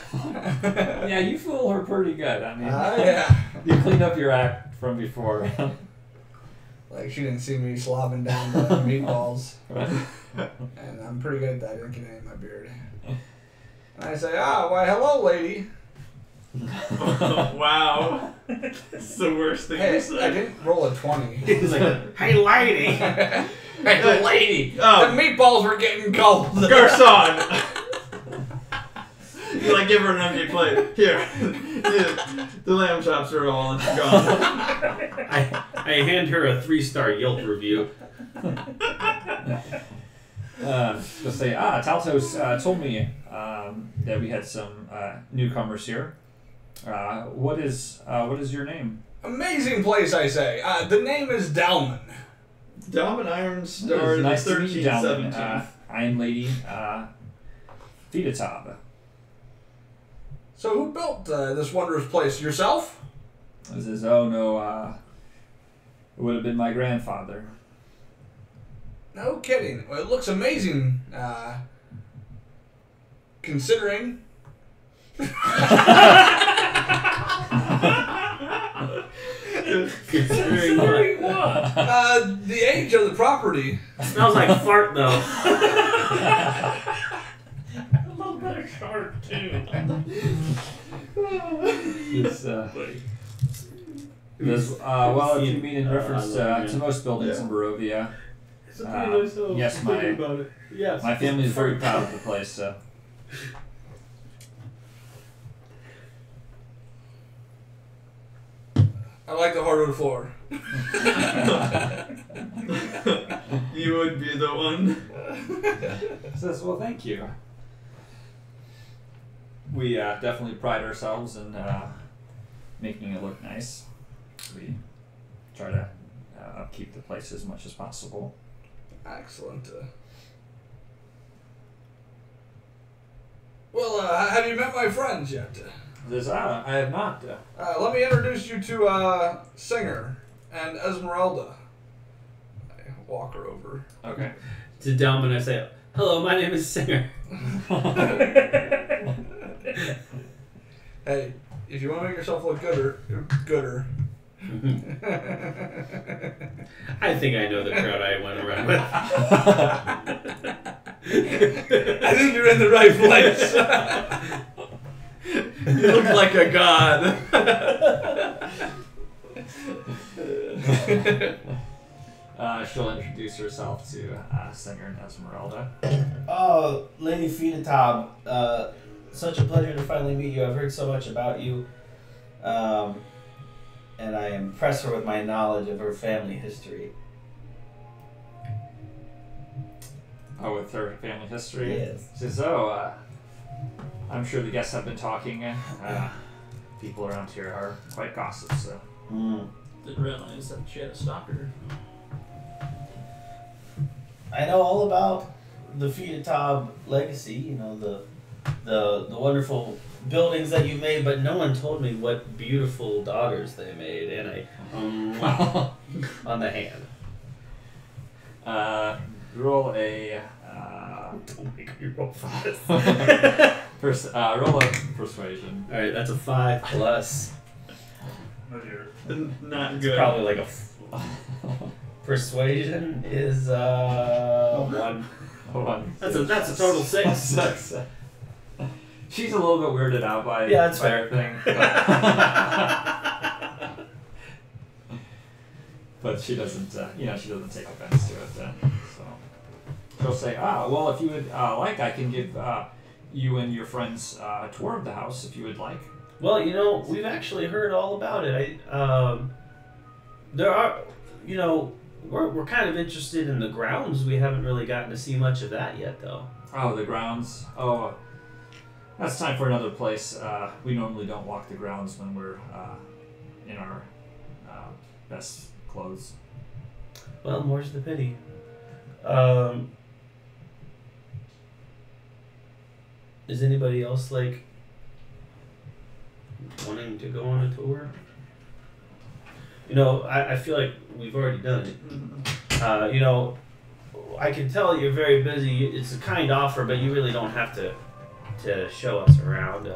Yeah, you fool her pretty good. I mean, Yeah. you cleaned up your act from before. Like she didn't see me slobbing down the meatballs, and I'm pretty good at that. I didn't get any in my beard. And I say, why, hello, lady. Wow. It's the worst thing Hey, to I say. didn't roll a 20. He's like, hey, lady. Hey, lady. The Oh, meatballs were getting cold. Garcon! You like give her an empty plate. Here. The lamb chops are all gone. I hand her a 3-star Yelp review. They'll say, Taltos told me that we had some newcomers here. What is your name? Amazing place, I say. The name is Dalman. Dom and Iron started Nice to 13, meet you, Dalman. 17. I am Lady Fidatov. So who built this wondrous place? Yourself? He says, oh no, it would have been my grandfather. No kidding. Well, it looks amazing, considering. Considering what? The age of the property. Smells like fart though. A little bit of shark too. This, well, if you mean in reference to most buildings in Barovia, yes, my family is very proud of the place. I like the hardwood floor. You would be the one. Says, well, thank you. We definitely pride ourselves in making it look nice. We try to keep the place as much as possible. Excellent. Well, have you met my friends yet? I have not. Let me introduce you to Singer and Esmeralda. I walk her over. Okay. To Delman, I say, "Hello, my name is Singer." Hey, if you want to make yourself look gooder. I think I know the crowd I went around with. I think you're in the right place. You look like a god. She'll introduce herself to Singer and Esmeralda. Oh, Lady Feetotob, such a pleasure to finally meet you. I've heard so much about you, and I impress her with my knowledge of her family history. Oh, with her family history? Yes. She says, I'm sure the guests have been talking. People around here are quite gossip, so. Didn't realize that she had a stalker. I know all about the Feetotob legacy, you know, the wonderful buildings that you made, but no one told me what beautiful daughters they made, and I on the hand. Roll a Don't make me roll for this. roll a persuasion. All right, that's a 5 plus. Oh dear. Not It's good. probably like a persuasion is 1. That's a total 6. She's a little bit weirded out by, Yeah, that's by fair. her thing. But she doesn't, she doesn't take offense to it. So she'll say, well, if you would like, I can give you and your friends a tour of the house if you would like. Well, you know, we've actually heard all about it. There are, you know, we're kind of interested in the grounds. We haven't really gotten to see much of that yet, though. Oh, the grounds. Oh, that's time for another place. We normally don't walk the grounds when we're in our best clothes. Well, more's the pity. Is anybody else, like, wanting to go on a tour? You know, I feel like we've already done it. You know, I can tell you're very busy. It's a kind offer, but you really don't have to show us around.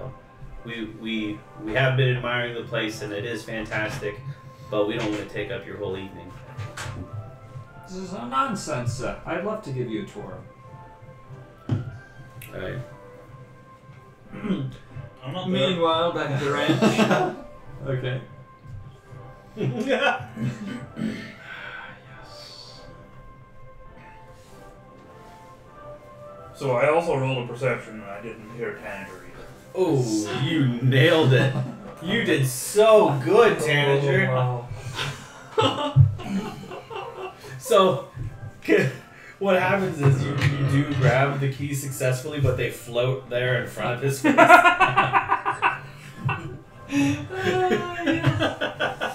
We have been admiring the place, and it is fantastic, but we don't want to take up your whole evening. This is nonsense. I'd love to give you a tour. All right. I'm not there. Meanwhile, back at the ranch. Okay. So I also rolled a perception and I didn't hear Tanager either. Oh, you nailed it. You did so good, Tanager. So, what happens is you do grab the key successfully, but they float there in front of his face.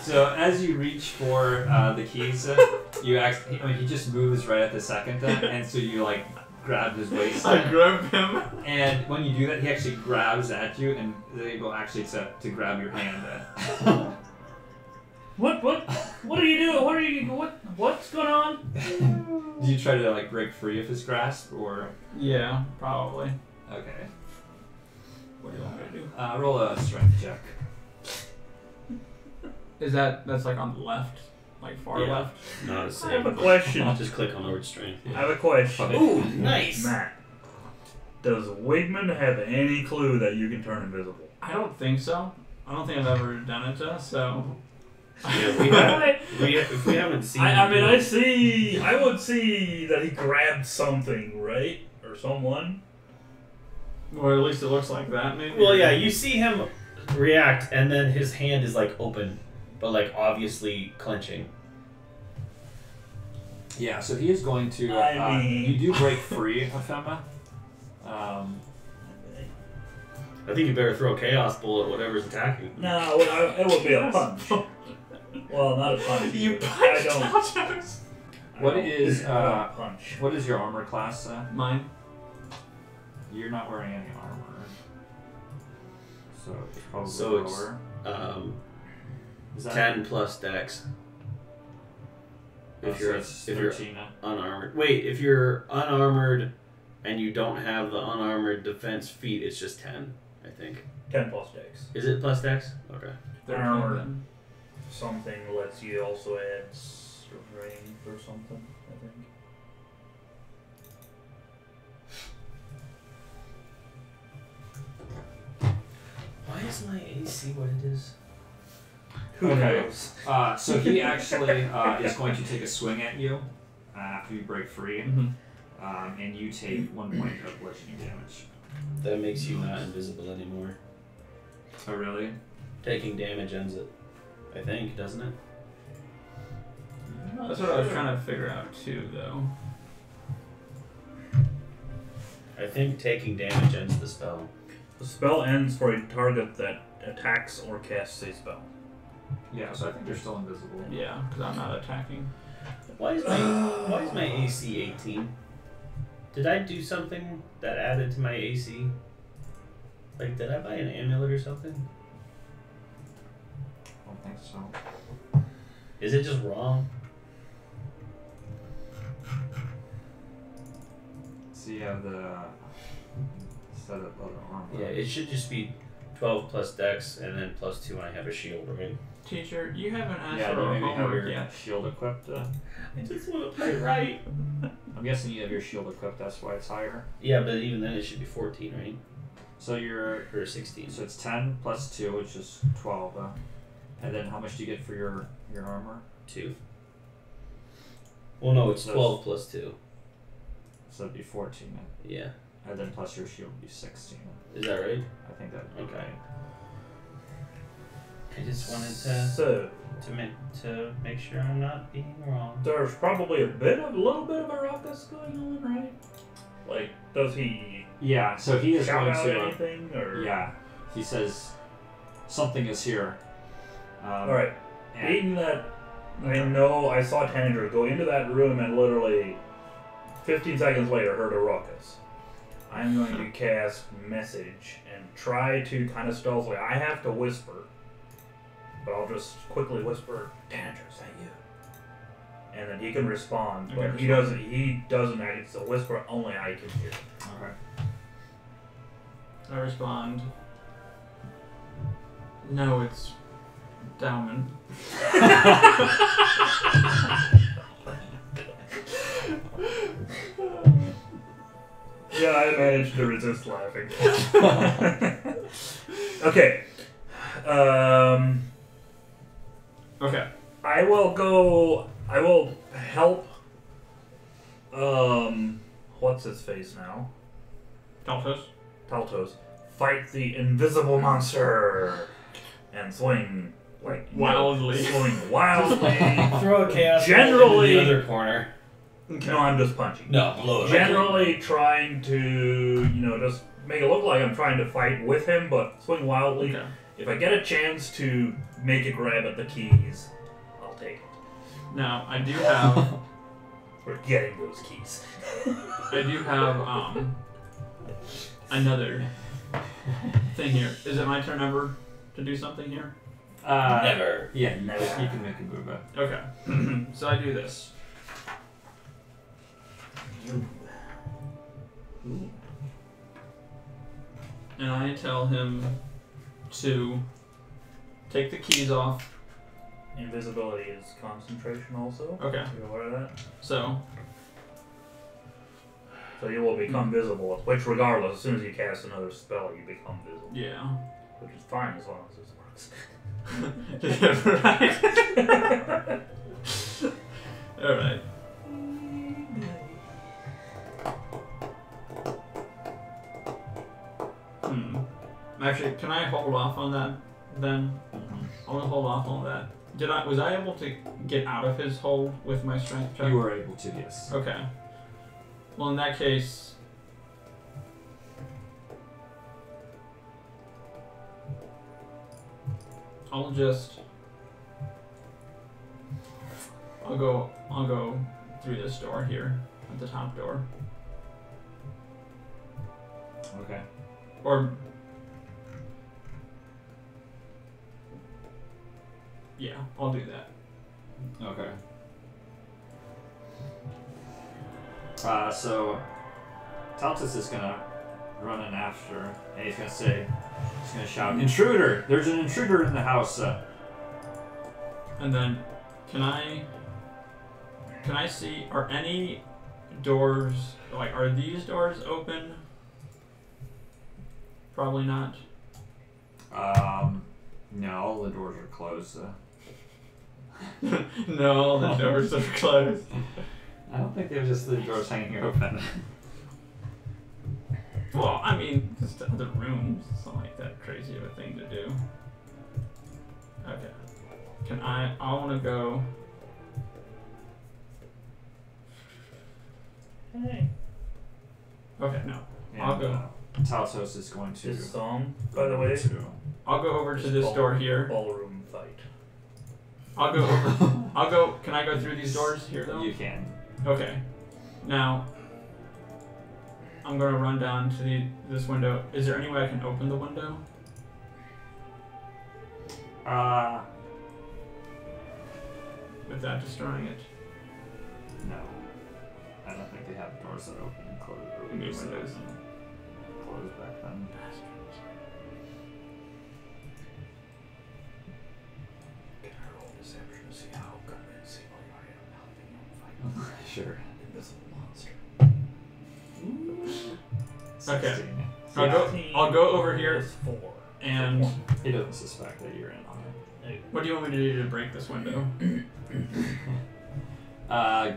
So as you reach for the keys, he just moves right at the second, and so you like grab his waist. I grab him. And when you do that, he actually grabs at you and is able actually to grab your hand. What are you doing? What's going on? Do you try to like break free of his grasp or? Yeah, probably. Okay. What do you want me to do? Roll a strength check. That's like on the left? Like far Yeah. left? Not a I have save. a question. Just click on the word strength. I have a question. Ooh, nice. Matt, does Wigman have any clue that you can turn invisible? I don't think so. I don't think I've ever done it so. Yeah, if we haven't seen. I would see that he grabbed something, right? Or someone. Or at least it looks like that, maybe. Well, yeah, you see him react, and then his hand is like open, but like obviously clenching. Yeah, so he is going to. I mean- You do break free of him. I think you better throw a chaos bolt at whatever's attacking. No, it would be a punch. Well, not a punch. You but punch I don't. nachos. What I don't- is, I don't punch? What is your armor class? Mine. You're not wearing any armor, so it's probably So it's- lower. Is that 10 plus dex. Oh, If so you're it's if you're 13. unarmored. Wait, if you're unarmored and you don't have the unarmored defense feat, it's just 10, I think. 10 plus dex. Is it plus dex? Okay. Armor. Then. Something lets you also add strength or something, I think. Why is my AC what it is? Who Okay. knows? So he actually is going to take a swing at you after you break free, and you take 1 point of bludgeoning damage. That makes you not invisible anymore. Oh, really? Taking damage ends it. I think, doesn't it? That's what I was trying to figure out too, though. I think taking damage ends the spell. The spell ends for a target that attacks or casts a spell. Yeah, so I think they're still invisible. Yeah, because I'm not attacking. Why is my AC 18? Did I do something that added to my AC? Like, did I buy an amulet or something? I don't think so. Is it just wrong? So you have the set of other armor. Yeah, it should just be 12 plus dex and then plus 2 when I have a shield, right? Teacher, you haven't asked Yeah, for you our maybe have homework your yet. shield equipped. I just want to play right. I'm guessing you have your shield equipped, that's why it's higher. Yeah, but even then it should be 14, right? So you're Or 16. so it's 10 plus 2, which is 12. And then how much do you get for your armor? 2. Well, no, it's So 12 plus 2. So it'd be 14. Yeah. And then plus your shield would be 16. Is that right? I think that would be Okay. right. I just wanted So, to make sure I'm not being wrong. there's probably a little bit of a ruckus going on, right? Like, does he Yeah, so he is shout going out to. anything, or? Yeah, he says something is here. Alright, and- being that I know I saw Tanager go into that room and literally 15 seconds later heard a ruckus, I'm going to cast Message and try to kind of stealthily. I have to whisper, but I'll just quickly whisper, Tanager, is that you? And then he can respond, but Okay, he doesn't it's a whisper only I can hear. Okay. I respond. No, it's Dowman. Yeah, I managed to resist laughing. Okay. Okay. I will help what's his face now? Daltos. Taltos fight the invisible monster and swing like Wildly. swing wildly. Throw a chaos Generally- ball into the other corner. Okay. No, I'm just punching. No, blow it. Generally trying to, just make it look like I'm trying to fight with him, but swing wildly. Okay. If I get a chance to make a grab at the keys, I'll take it. Now I do have We're getting those keys. another thing here. Is it my turn ever to do something here? Never. Yeah, you can make a move. Okay. So I do this. And I tell him to take the keys off. Invisibility is concentration also. Okay. You aware of that? So So you will become visible, which regardless, as soon as you cast another spell, you become visible. yeah. Which is fine as long as this Right. All right. Actually, can I hold off on that then? I want to hold off on that. Was I able to get out of his hold with my strength check? You were able to, yes. Okay. Well, in that case, I'll just I'll go through this door here at the top door. Okay. Or yeah, I'll do that. Okay. So Taltus is gonna run in after, and he's gonna shout, "Intruder! There's an intruder in the house!" And then, can I see? Are any doors are these doors open? Probably not. No, the doors are closed. No, the doors are closed. I don't think they're just the doors hanging open. Well, I mean, just other rooms. It's not like that crazy of a thing to do. Okay. I want to go. Hey. Okay, no. And, I'll go. Taltos is going to. This song, by the way, I'll go over to this door here. Ballroom fight. I'll go over. I'll go. Can I go through these doors here though? You can. Okay. Now, I'm gonna run down to this window. Is there any way I can open the window? Without destroying it? No. I don't think they have doors that open and close. Or New windows that windows. open and close back then. Can I roll deception to see how convincing you are in helping him fight Sure. invisible monster? Okay. 16. I'll go over here Plus 4. and He doesn't suspect that you're in on it. what do you want me to do to break this window?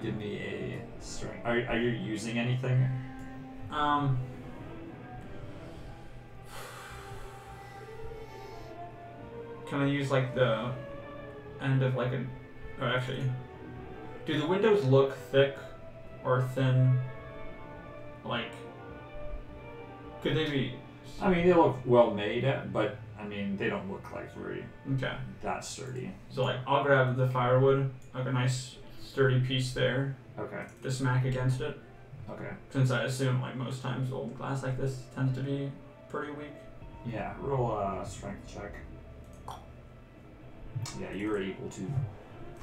Give me a strength. Are you using anything? Can I use like the end of like oh, actually, do the windows look thick or thin? Like, could they be? I mean, they look well made, but I mean, they don't look like very Okay. that sturdy. So like, I'll grab the firewood, like a nice sturdy piece there, Okay. to smack against it. Okay. Since I assume like most times old glass like this tends to be pretty weak. Yeah. Roll a strength check. Yeah, you were able to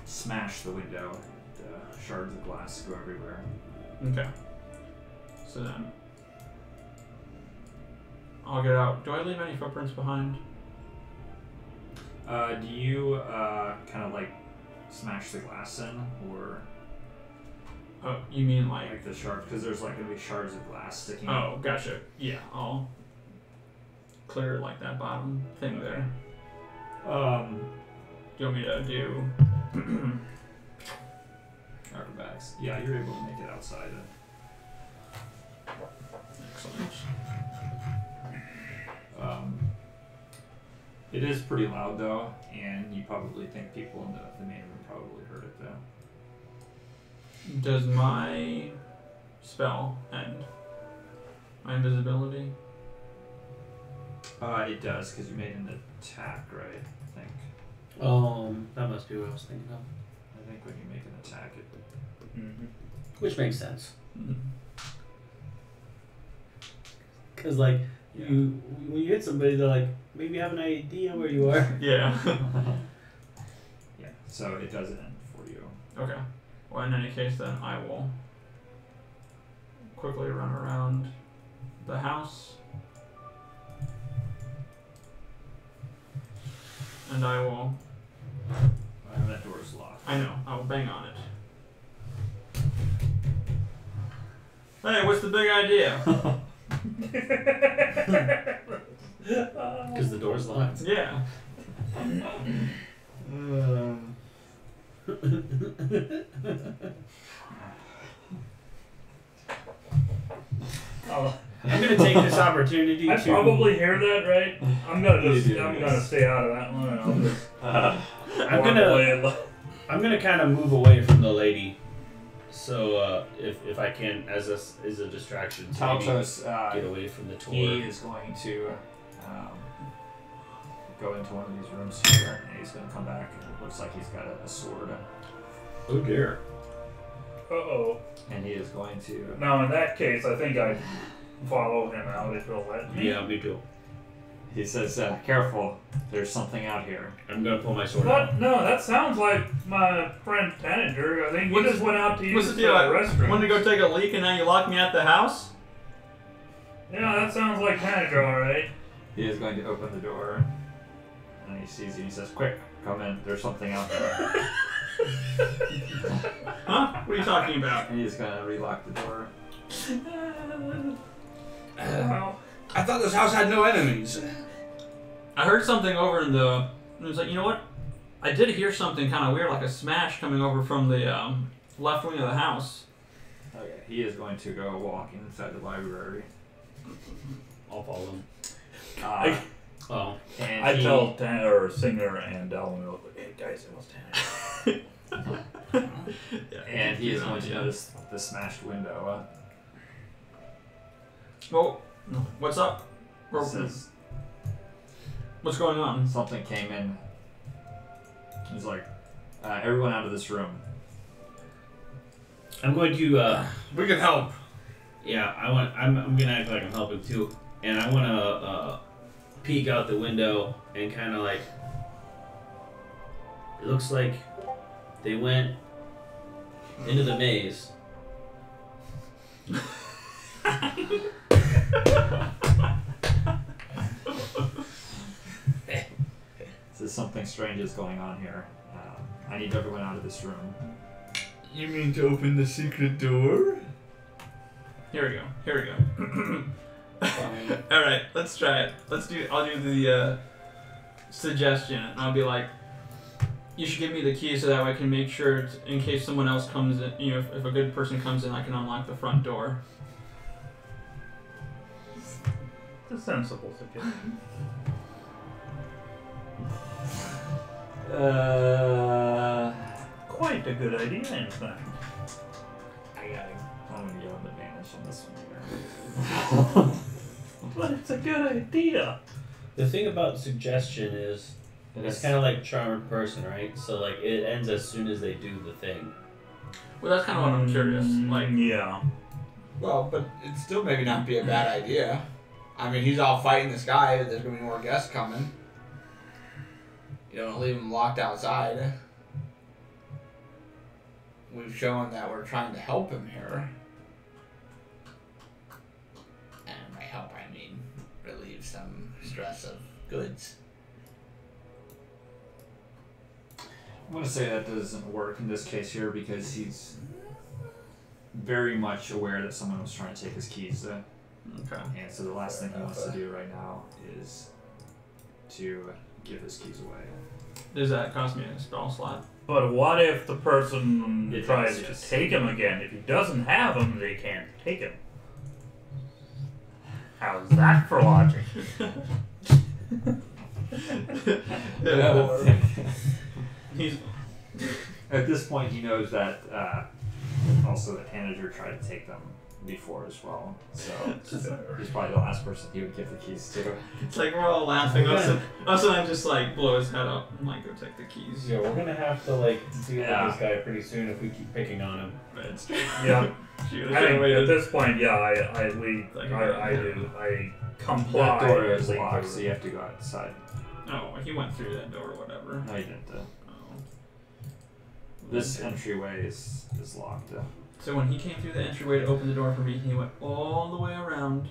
smash the window. And, shards of glass go everywhere. Okay. So then, I'll get out. Do I leave any footprints behind? Do you kind of like smash the glass in, or Oh, you mean like? like the shards? Because there's like gonna be shards of glass sticking. Oh, gotcha. Yeah, I'll clear like that bottom thing there. Do you want me to do? Acrobatics. Yeah, you're able to make it outside. Excellent. It is pretty loud though, and you probably think people in the main room probably heard it though. Does my spell end? My invisibility? It does, because you made an attack, right? I think. That must be what I was thinking of. I think when you make an attack, it. Mm-hmm. Which makes sense. Mhm. Because, like, when you hit somebody, they're like, maybe have an idea where you are. Yeah. Yeah. So it does end for you. Okay. Well, in any case, then I will quickly run around the house. And I will. That door is locked. I know. I will bang on it. Hey, what's the big idea? Because the door's locked. Yeah. I'm gonna take this opportunity I to. probably hear that, right? I'm gonna You just, do, I'm yes. gonna stay out of that one, and I'll just I'm walk gonna. away and I'm gonna kind of move away from the lady. So if I can, as a distraction, to maybe Taltos, get away from the tour. he is going to go into one of these rooms here, and he's going to come back, and it looks like he's got a sword. Oh dear. Uh-oh. And he is going to. Now, in that case, I think I'd follow him out if he'll let me. Yeah, me too. He says, "Careful, there's something out here." I'm gonna pull my sword out. What? No, that sounds like my friend Tanager. I think he just went out to use What's the the deal? restroom. Wanted to go take a leak and now you lock me at the house? Yeah, that sounds like Tanager, alright. He is going to open the door, and he sees you. He says, "Quick, come in. There's something out there." Huh? What are you talking about? And he's going to relock the door. I thought this house had no enemies. I heard something over in the. It was like, you know what? I did hear something kind of weird, like a smash coming over from the left wing of the house. Okay, he is going to go walk inside the library. I'll follow him. Uh, and I he- tell Singer and Delvin, hey guys, it was Tanager. And he is going to notice the smashed window. Well, what's up? Says What's going on? something came in. He's like, "Everyone out of this room." I'm going to. We can help. Yeah, I'm gonna act like I'm helping too, and I wanna peek out the window and kind of like. It looks like they went into the maze. Says something strange is going on here. I need everyone out of this room. You mean to open the secret door? Here we go. Here we go. All right, let's try it. I'll do the suggestion, and I'll be like, you should give me the key so that way I can make sure, in case someone else comes in, you know, if a good person comes in, I can unlock the front door. It's a sensible suggestion. Quite a good idea, in fact. I'm gonna give him advantage on this one here. But it's a good idea. The thing about suggestion is it's kind of like charmed person, right? So like it ends as soon as they do the thing. Well, that's kind of what I'm curious. Like, Yeah. Well, but it'd still maybe not be a bad idea. I mean, he's all fighting this guy. There's gonna be more guests coming. You don't leave him locked outside. We've shown that we're trying to help him here. And by help, I mean relieve some stress of goods. I'm gonna say that doesn't work in this case here because he's very much aware that someone was trying to take his keys. okay. And so the last thing he wants to do right now is to give his keys away. Does that cost me a spell slot? But what if the person It tries does, yes. to take him again? If he doesn't have him, they can't take him. How's that for logic? He's At this point, he knows that also that Tanager tried to take them before as well. So he's probably the last person he would give the keys to. it's like we're all laughing. Also, I just like blow his head up and like go take the keys. Yeah, we're gonna have to like deal Yeah. with this guy pretty soon if we keep picking on him. But it's Yeah. shoot, I think at this point, yeah, I That comply. door is and leave locked, the so you have to go outside. Oh, he went through that door or whatever. No, you didn't. Oh. This entryway is locked. So when he came through the entryway to open the door for me, he went all the way around,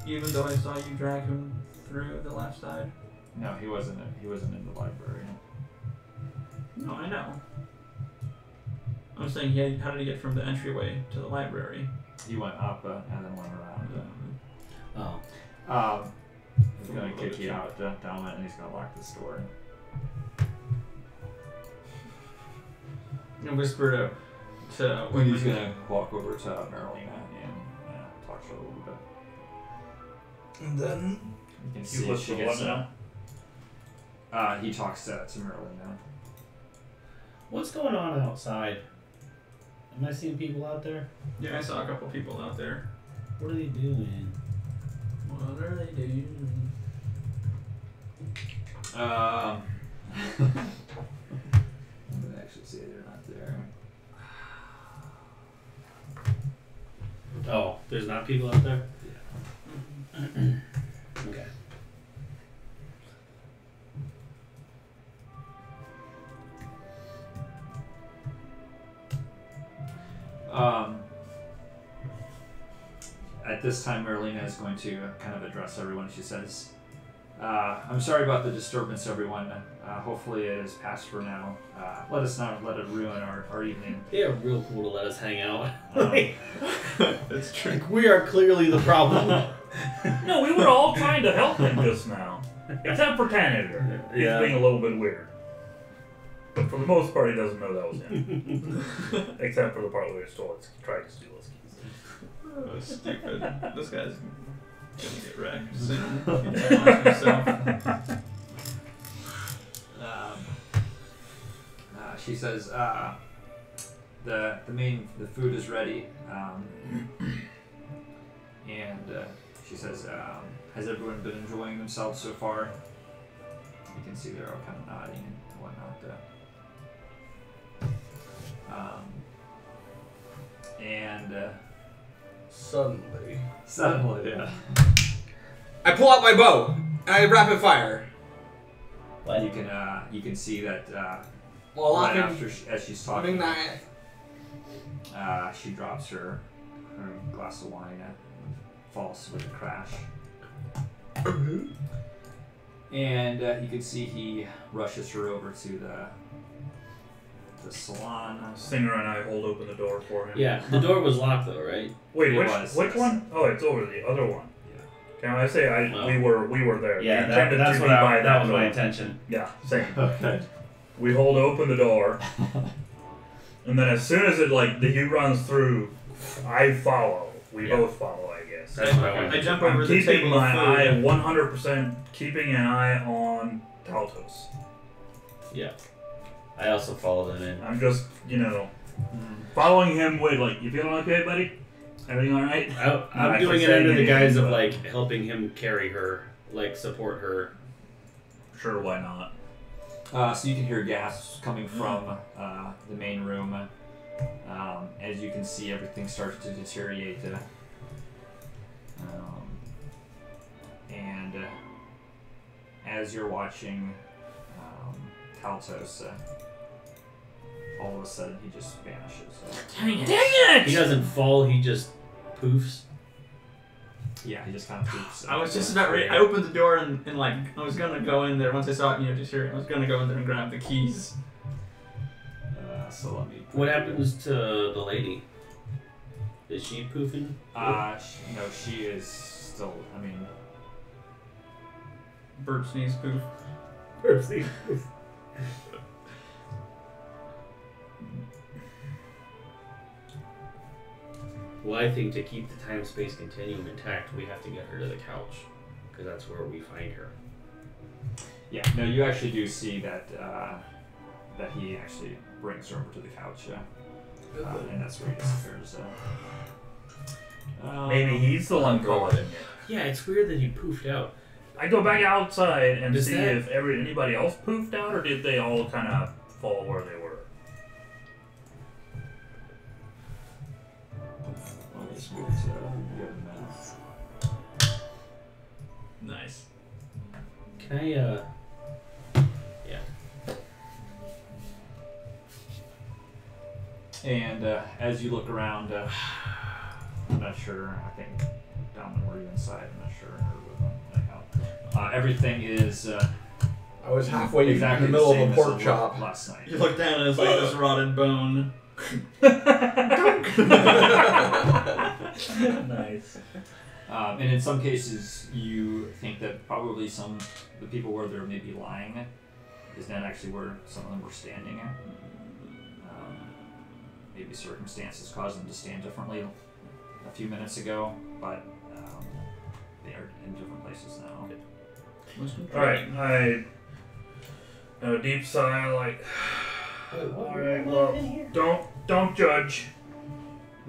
even though I saw you drag him through the left side. No, he wasn't. He wasn't in the library. No, I know. I'm saying how did he get from the entryway to the library? He went up and then went around. Oh. He's gonna kick you out, down it, and he's gonna lock this door. And whisper to When he's gonna walk over to Marlena and talk to her a little bit. And then You can You see whisper she what gets now? he talks to Marlena. What's going on outside? Am I seeing people out there? Yeah, I saw a couple people out there. What are they doing? What are they doing? I'm gonna actually say they're not there. He's gonna go there's not people out there? Okay. At this time, Merlina is going to kind of address everyone. She says, I'm sorry about the disturbance, everyone. Hopefully it is past for now. Let us not let it ruin our evening. They are real cool to let us hang out. It's true. Like, we are clearly the problem. No, we were all trying to help him just now. Except for Tanager. He's Yeah. being a little bit weird. But for the most part, he doesn't know that was him. Except for the part where he tried to steal his keys. Oh, stupid. This guy's gonna get wrecked soon. He wants himself. She says, the food is ready, and she says, has everyone been enjoying themselves so far? You can see they're all kind of nodding and whatnot. Suddenly, yeah. I pull out my bow and I rapid fire. You can see that Well, right I'm after as she's talking, that. she drops her glass of wine and falls with a crash. And you can see he rushes her over to the salon. Singer and I hold open the door for him. Yeah, the door was locked though, right? Wait, It which was, which yes. one? Oh, it's over the other one. Yeah. Can I say Well, we were there? Yeah, We intended that's to what be by that was door. my intention. Yeah, same. Okay. We hold open the door, and then as soon as he runs through, I follow. We Yeah. both follow, I guess. That's what I wanted. I jump I'm over the keeping table my of eye food. 100% keeping an eye on Taltos. Yeah. I also followed him in. I'm just, following him with you feeling okay, buddy? Everything all right? I'm Not doing it saying under the guise of anything, helping him carry her, support her. Sure, why not? So you can hear gasps coming from the main room. As you can see, everything starts to deteriorate. And as you're watching Taltos, all of a sudden he just vanishes. Dang it! Dang He doesn't fall, he just poofs. Yeah, he just kind of poops. I was just about ready. I opened the door and I was gonna go in there once I saw it. Just here, I was gonna go in there and grab the keys. So let me. What happens to the lady? Is she poofing? No, she is still. I mean, Burp, sneeze, poof. Well, I think to keep the time-space continuum intact, we have to get her to the couch, because that's where we find her. yeah. No, you actually do see that that he actually brings her over to the couch, and that's where he disappears. Maybe he's the one calling it. Yeah, it's weird that he poofed out. I go back outside and Does see that- if anybody else poofed out, or did they all kind of fall where they were? Let me just move to the other map. Nice. Can I, yeah. And as you look around, I'm not sure. I think Domin, were you inside? I'm not sure. Anyhow, everything is I was halfway exactly in the middle same of a as pork it chop. was last night. You look down and it's like this rotted bone. Nice. And in some cases, you think that probably some the people where they're maybe lying is not actually where some of them were standing. Maybe circumstances caused them to stand differently a few minutes ago, but they are in different places now. Alright, I deep sigh, alright, well, don't judge.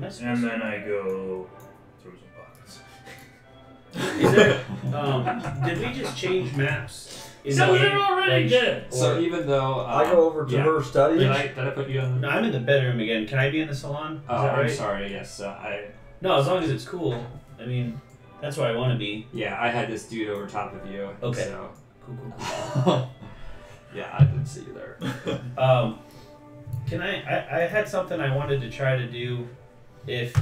And then I go through some pockets. Is there, did we just change maps? Is No, it, they're already like, dead. So even though I go over to yeah. her study. Did I put you in? No, I'm in the bedroom again. Can I be in the salon? Is Oh, that I'm right? sorry. Yes, I. No, as long as it's cool. I mean, that's where I want to be. Yeah, I had this dude over top of you. Okay. So. Cool. Yeah, I didn't see you there. Can I had something I wanted to try to do, if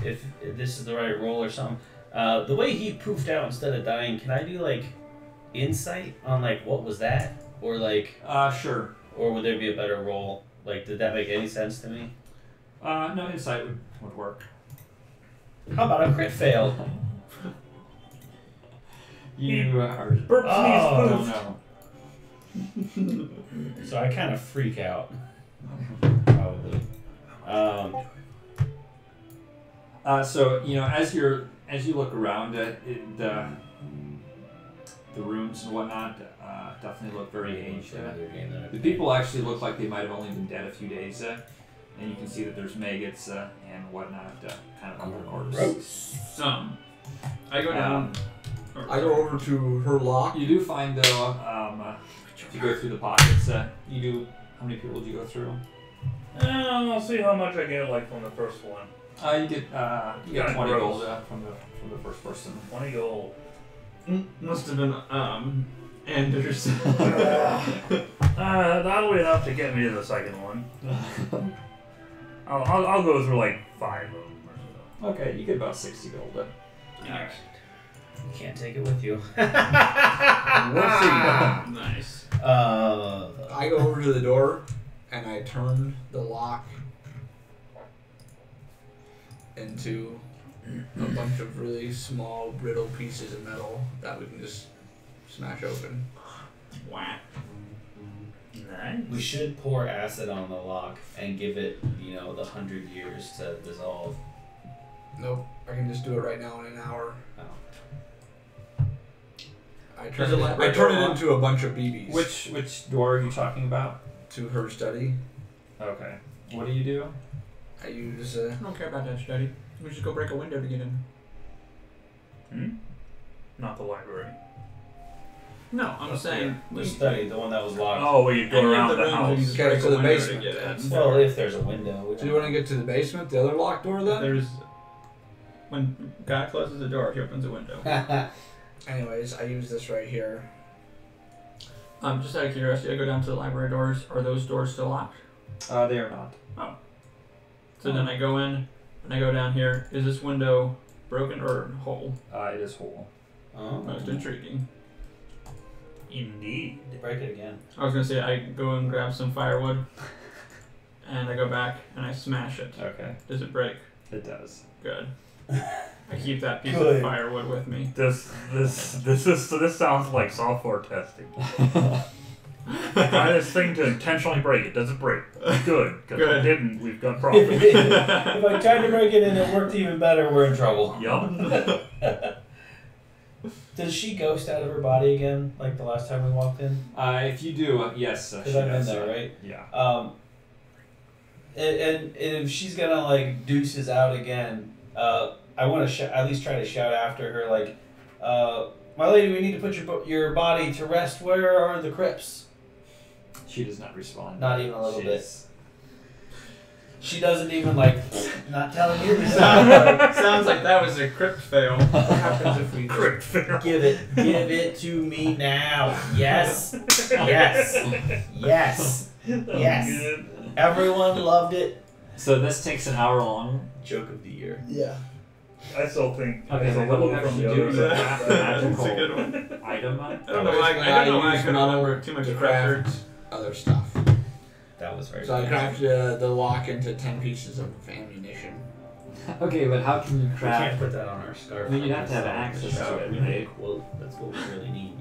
this is the right roll or something. The way he poofed out instead of dying, can I do like insight on like what was that, or like, Sure. or would there be a better roll? Like, did that make any sense to me? No, insight would work. How about a crit fail? You are. Burp, Oh. sneeze, Oh poof. no. So I kind of freak out. Probably. So as you look around, the rooms and whatnot definitely look very aged. The people actually look like they might have only been dead a few days, and you can see that there's maggots and whatnot kind of on their corpse. Some. I go down. I go over to her lock. You do find though, if you go through the pockets, you do. How many people do you go through? I'll see how much I get like from the first one. You get Kinda 20 gross. gold from the first person. 20 gold. Must have been Anders. That'll be enough to get me to the second one. I'll go through like 5 of them or so. Okay, you get about 60 gold. Alright. You can't take it with you. We'll see. Nice. I go over to the door and I turn the lock into a bunch of really small, brittle pieces of metal that we can just smash open. Wow. Nice. We should pour acid on the lock and give it, the 100 years to dissolve. Nope, I can just do it right now in an hour. Oh. I Does turn it it, like I turn it right into a bunch of BBs. Which door are you talking about? To her study. Okay. What do you do? I use I don't care about that study. We just go break a window to get in. Not the library. No, I'm saying The study, the one that was locked. Oh, well, you go any around of the the rooms house. you just Okay, break so a the window basement. to get in. Well, if there's a window. Do you want to get to the basement, the other locked door then? There's when guy closes the door, he opens a window. Anyways, I use this right here. Just out of curiosity, I go down to the library doors. Are those doors still locked? They are not. So then I go in and I go down here. Is this window broken or whole? It is whole. Most intriguing. Indeed. Break it again. I was gonna say I go and grab some firewood, and I go back and I smash it. Okay. Does it break? It does. Good. I keep that piece Good. of firewood with me. This sounds like software testing. Try this thing to intentionally break it. Does it break? Good. Because if it Good. didn't, we've got If problems. I tried to break it and it worked even better, we're in trouble. Yup. Does she ghost out of her body again, like the last time we walked in? If you do, yes. Because She I'm in does, there, right? Yeah. And if she's gonna like deuces out again, I want to at least try to shout after her like, "My lady, we need to put your body to rest. Where are the crypts?" She does not respond. Not even a little bit. She's- She doesn't even like, not telling you this. Sounds like that was a crypt fail. What happens if we Crypt fail. give it to me now? Yes, yes, yes, yes. Good. Everyone loved it. So this takes an hour long. Joke of the year. Yeah. I still think Okay, it's a so what do little you from actually the do? other You side. have a That's a magical good one. item. I don't know why. I don't know why I couldn't remember too much to pressure. craft other stuff. That was very. So I good. craft the lock into 10 pieces of ammunition. Okay, but how can you We can't craft? put that on our scarf. Well, you'd have to have That's access not to it, We need a right? quote. That's what we really need,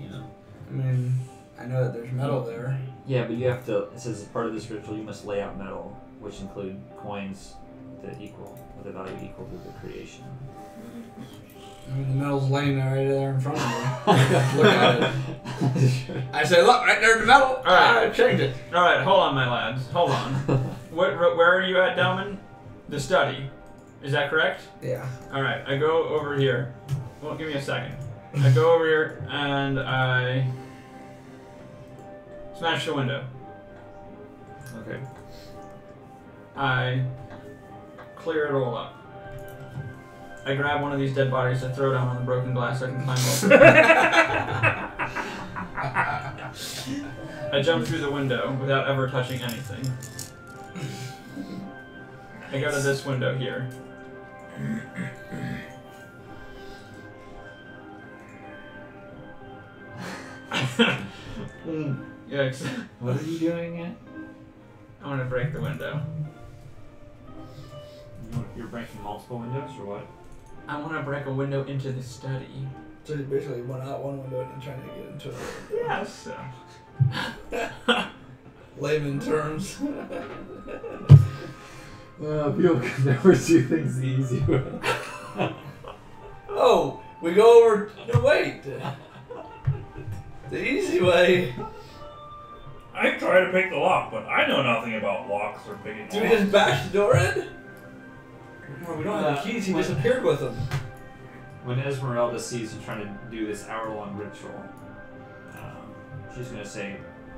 I mean, I know that there's metal there. Yeah, but you have to. It says as part of this ritual, you must lay out metal, which include coins with a value equal to the creation. I mean, the metal's laying there right there in front of me. Look at it. I say, look, right there's the metal. All right. Change it. All right, hold on, my lads. Hold on. Where are you at, Delman? The study. Is that correct? Yeah. All right, I go over here. Well, give me a second. I go over here and I smash the window. Okay. I clear it all up. I grab one of these dead bodies to throw down on the broken glass so I can climb over. I jump through the window without ever touching anything. I go to this window here. Yikes. What are you doing yet? I want to break the window. You're breaking multiple windows or what? I want to break a window into the study. So you basically went out one window and trying to get into it. Yes. Layman terms. People can never do things the easy way. Oh, we go over. No, wait. The easy way. I try to pick the lock, but I know nothing about locks or picking Do we locks. just bash the door in? Well, we don't have the keys. He disappeared with them. When Esmeralda sees you trying to do this hour-long ritual, she's going to say,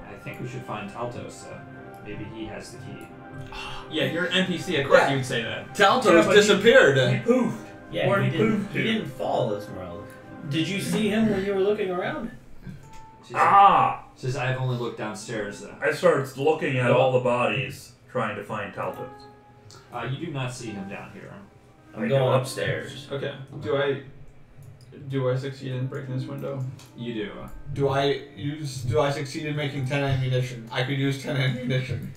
I think we should find Taltos. Maybe he has the key. Yeah, you're an NPC. Of course Yeah. you'd say that. Taltos Yeah, but disappeared. He poofed. Yeah, Where'd he he didn't, move he to? didn't fall, Esmeralda. Did you see him when you were looking around? She says, I've only looked downstairs. I start looking at all the bodies, trying to find Taltos. You do not see him down here. I'm going upstairs. Okay. Do I succeed in breaking this window? You do. Do I succeed in making 10 ammunition? I could use 10 ammunition.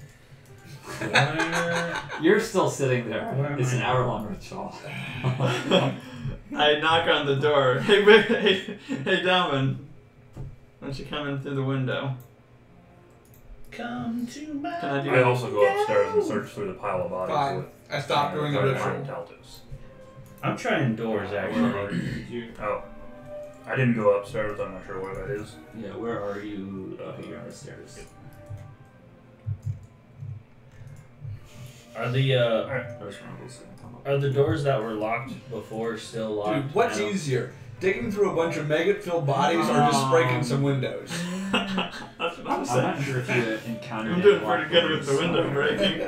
You're still sitting there. Where am It's an I? hour-long ritual. I knock on the door. Hey, Dalvin. Why don't you come in through the window? Come to my. Can I do I also go upstairs and search through the pile of bodies. Fine. I stopped doing the trying to find ritual. Taltos. I'm trying doors, actually. You, Oh. I didn't go upstairs, I'm not sure where that is. yeah, where are you? You're on the stairs. Are the First Rumble's gonna come up. are the doors that were locked before still locked? Dude, what's now? easier? Digging through a bunch of maggot-filled bodies or just breaking some windows? That's what I'm I'm saying. not sure if you encountered I'm any doing locked pretty good with the doors. window breaking.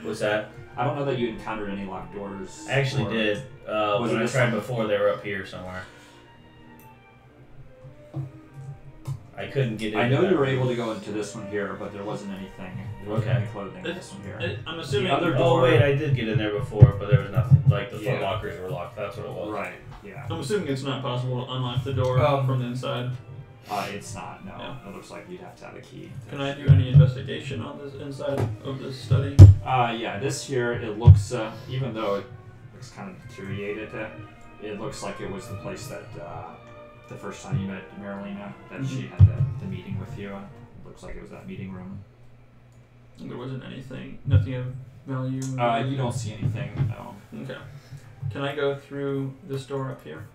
What's that? I don't know that you encountered any locked doors. I actually or- did. Was When it I this tried one? before, they were up here somewhere. I couldn't get in. I know you were able to go into this one here, but there wasn't anything. There wasn't Okay. any clothing in this one here. I'm assuming. The other Oh door- wait, I did get in there before, but there was nothing. Like the Yeah. foot lockers were locked. That's what it was. Right. Yeah. I'm assuming it's not possible to unlock the door from the inside. It's not. No. Yeah. It looks like you'd have to have a key. Can I do any investigation on this inside of this study? Yeah. This here, it looks. Even though it looks kind of deteriorated, it looks like it was the place that the first time you met Marilena, that she had the meeting with you. It looks like it was that meeting room. There wasn't nothing of value. You don't see anything. No. Okay. Can I go through this door up here?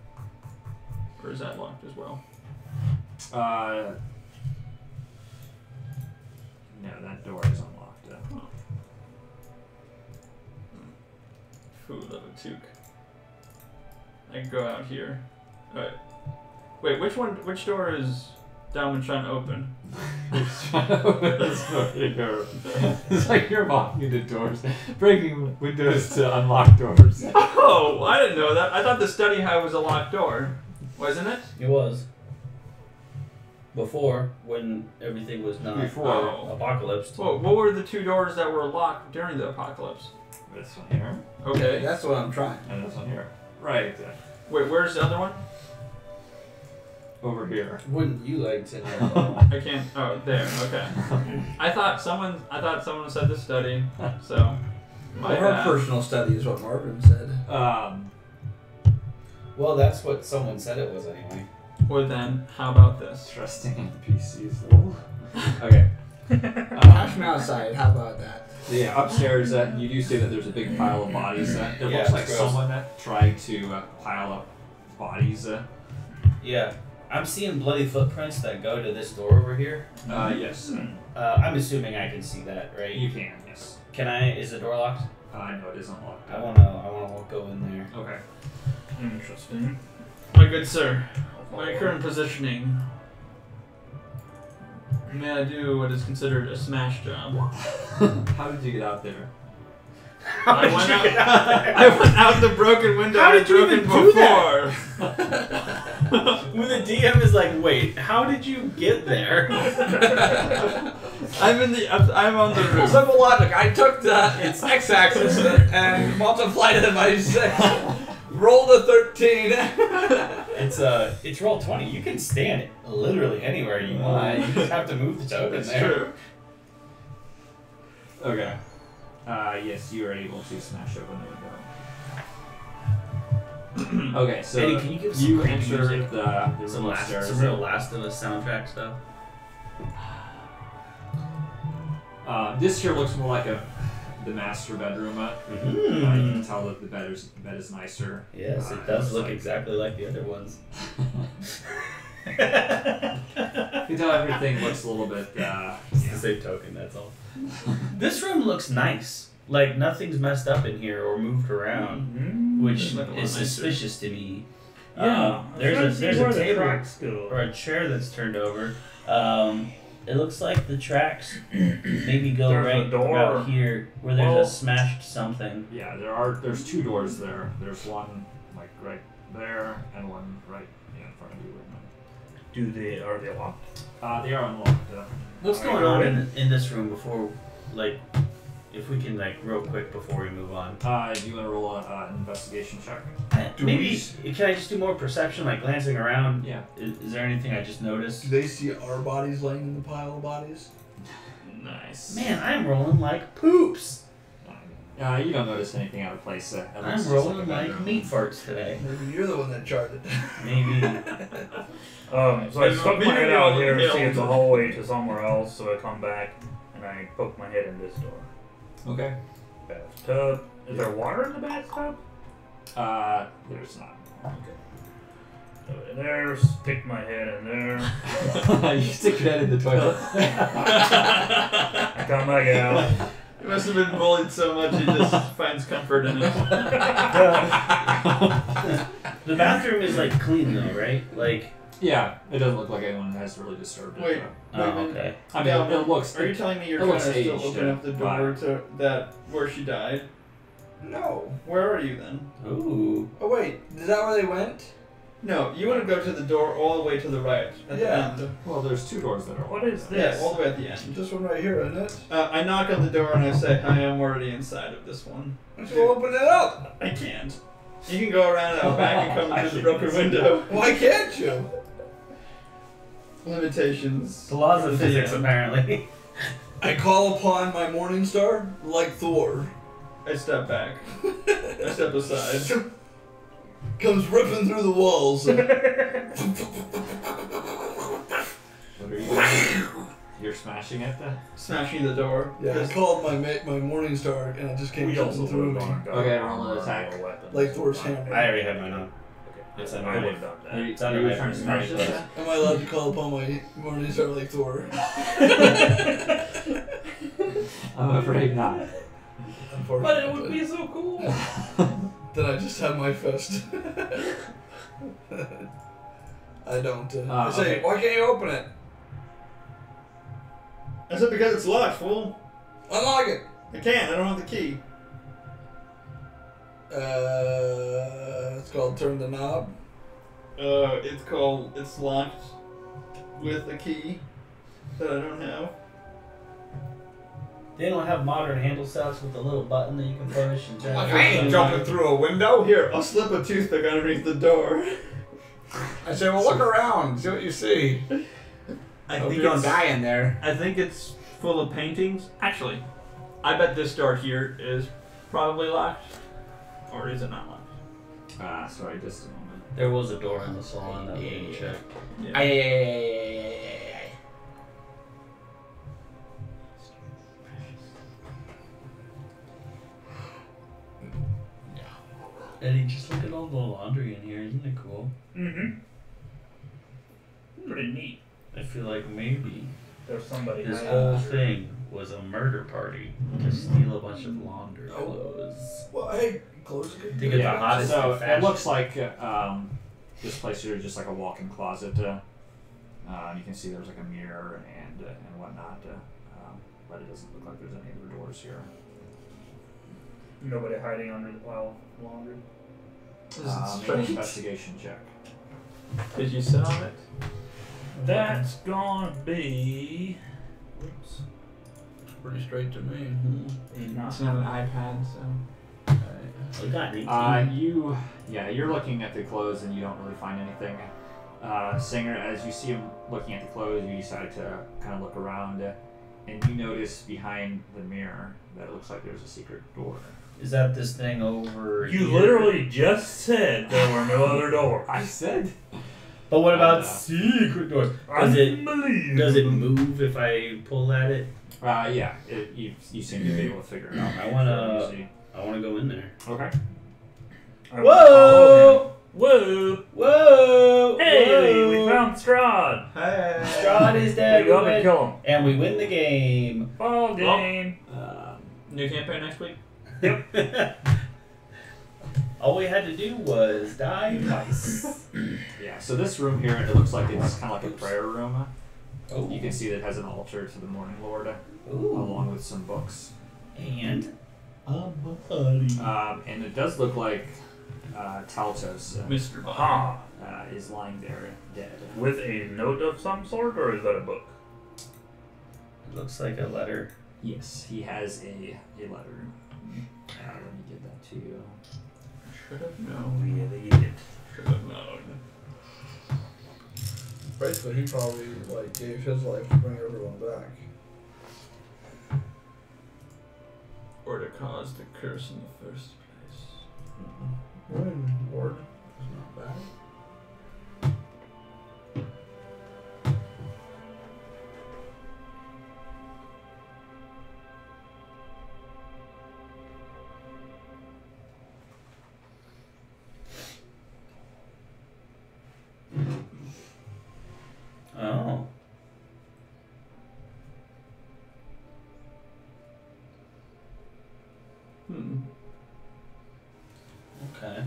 Or is that locked as well? No, that door is unlocked. Food of a toque. I can go out here. Alright. Wait, which door is Dalvin trying to open? It's like you're locking the doors, breaking windows to unlock doors. Oh, I didn't know that. I thought the study hall was a locked door. Wasn't it? It was. Before, when everything was not Before. apocalypse. Well, what were the two doors that were locked during the apocalypse? This one here, Okay. That's what I'm trying. and this one here. Right. Wait, where's the other one? Over here. Wouldn't you like to know? I can't. Oh, there. Okay. I thought someone said the study. So. My Well, her bad. personal study is what Marvin said. Well, that's what someone said it was anyway. Well then, how about this? Trusting NPCs. Okay. Hash me outside. How about that? Yeah, upstairs, you do see that there's a big pile of bodies. It Yeah, looks like it's gross. someone tried to pile up bodies. Yeah. I'm seeing bloody footprints that go to this door over here. Yes. I'm assuming I can see that, right? You can, yes. Can I? Is the door locked? No, it isn't locked. I wanna go in there. Okay. Interesting. My good sir, my current positioning. May I do what is considered a smash job? How did you get out there? How I did went you out. get out there? I went out the broken window. How I did you broken even do before. When the DM is like, wait, how did you get there? I'm on the roof. Simple logic. I took the x-axis and multiplied it by 6. Rolled a 13. It's roll 20. You can stand it literally anywhere you want. You just have to move the token It's there. true. Okay. Yes, you are able to smash open the window. Okay, so Eddie, can you give some you creepy enter music? the Some room last, upstairs. some real Last of Us soundtrack stuff. This here looks more like the master bedroom. You can tell that the bed is nicer. Yes, it It does looks look like- exactly like the other ones. You can tell everything looks a little bit. It's the same token, that's all. This room looks nice. Like nothing's messed up in here or moved around, which Look a lot is nicer. suspicious to me. Yeah. There's a table go. or a chair that's turned over. It looks like the tracks maybe go There's a right door. about here where there's Well- a smashed something. Yeah, there's 2 doors there. There's one like right there and one right in front of you. Are they locked? They are unlocked. What's Are you going on going? in this room before, like, if we can, like, real quick before we move on? Do you want to roll an investigation check? Maybe, can I just do more perception, like glancing around? Yeah. Is there anything I just noticed? Do they see our bodies laying in the pile of bodies? Nice. Man, I'm rolling like poops. You don't notice anything out of place. It looks I'm just rolling like, a like bedroom. meat farts today. Maybe you're the one that charted. Maybe. So I stuck my head out here to see if the Hill. hallway to somewhere else, so I come back and I poke my head in this door. Okay. Bathtub. Is there water in the bathtub? There's not. Go in there, stick my head in there. You stick your head in the toilet. I come back out. He must have been bullied so much he just finds comfort in it. The bathroom is, like, clean, though, right? Like, Yeah, it doesn't look like anyone has really disturbed it. Wait. oh, okay. I mean, it looks. Are you telling me you're it trying to looks still aged, open up the door to that where she died? No. Where are you then? Ooh. Oh wait, is that where they went? No, you want to go to the door all the way to the right at Yeah. the end. Well, there's 2 doors that are. What is Yeah, this? all the way at the end. This one right here, isn't it? I knock on the door and I say, "Hi, I'm already inside of this one." Why don't you open it up? I can't. You can go around out back and come I into the should broken consider window. Why can't you? Limitations. The laws of for the physics, DM. apparently. I call upon my morning star like Thor. I step back. I step aside. Comes ripping through the walls. What are you doing? You're smashing it then? Smashing the door. Yeah, I called my morning star and it just came We also jumping through would me. have gone Okay, down roll an attack. our weapons. Like Thor's hammer. I already have mine on. It's I on would my have done that. Are you, It's under are you my trying to smash first this? name. Am I allowed to call upon my morning star like Thor? I'm afraid not. Unfortunately. But it would be so cool. Then I just have my fist. I don't. I say, okay. why can't you open it? I said because it's locked, fool. Unlock it. I can't. I don't have the key. It's called turn the knob. It's locked with a key that I don't have. They don't have modern handle sets with a little button that you can push and turn. Like, it I ain't on. jumping through a window. Here, I'll slip a toothpick underneath the door. I say, well, look around, see what you see. I Hope think you don't it's, die in there. I think it's full of paintings. Actually, I bet this door here is probably locked. Or is it not locked? Sorry, just a moment. There was a door in the salon that we didn't check. Eddie, just look at all the laundry in here. Isn't it cool? Mm-hmm. Pretty neat. I feel like maybe There's somebody. this hiding. whole thing was a murder party to steal a bunch of laundry Oh. clothes. Well, hey, close it. To get the hottest so in fashion. it looks like this place here is just like a walk-in closet. And you can see there's like a mirror and whatnot. But it doesn't look like there's any other doors here. Nobody hiding under the pile of laundry. This is Make an strange. investigation check. Did you sit on it? That's gonna be. Whoops. Pretty straight to me. It's not an iPad, so. We got 18. You're looking at the clothes and you don't really find anything. Singer, as you see him looking at the clothes, you decide to kind of look around, and you notice behind the mirror that it looks like there's a secret door. Is that this thing over You here? literally just said there were no other doors. I said. But what about know. secret doors? Does it move if I pull at it? Yeah. You seem to be able to figure it out. I wanna go in there. Okay. I will follow him. Whoa! Whoa! Whoa! Hey, Whoa. we found Strahd. Strahd is dead. We go up win. and kill him. And we win the game. Ball game. New campaign next week? All we had to do was die twice. Yeah. So this room here, it looks like it's kind of like a prayer room. Oh. You can see that it has an altar to the Morning Lord, Ooh. along with some books. And a body. And it does look like Taltos Mr. Aha. is lying there dead. With a note of some sort, or is that a book? It looks like a letter. Yes, he has a letter. Let me give that to you. Should have known. Yeah, they did. Should have known. Basically, he probably gave his life to bring everyone back. Or to cause the curse in the first place. Lord is not bad. Oh. Okay.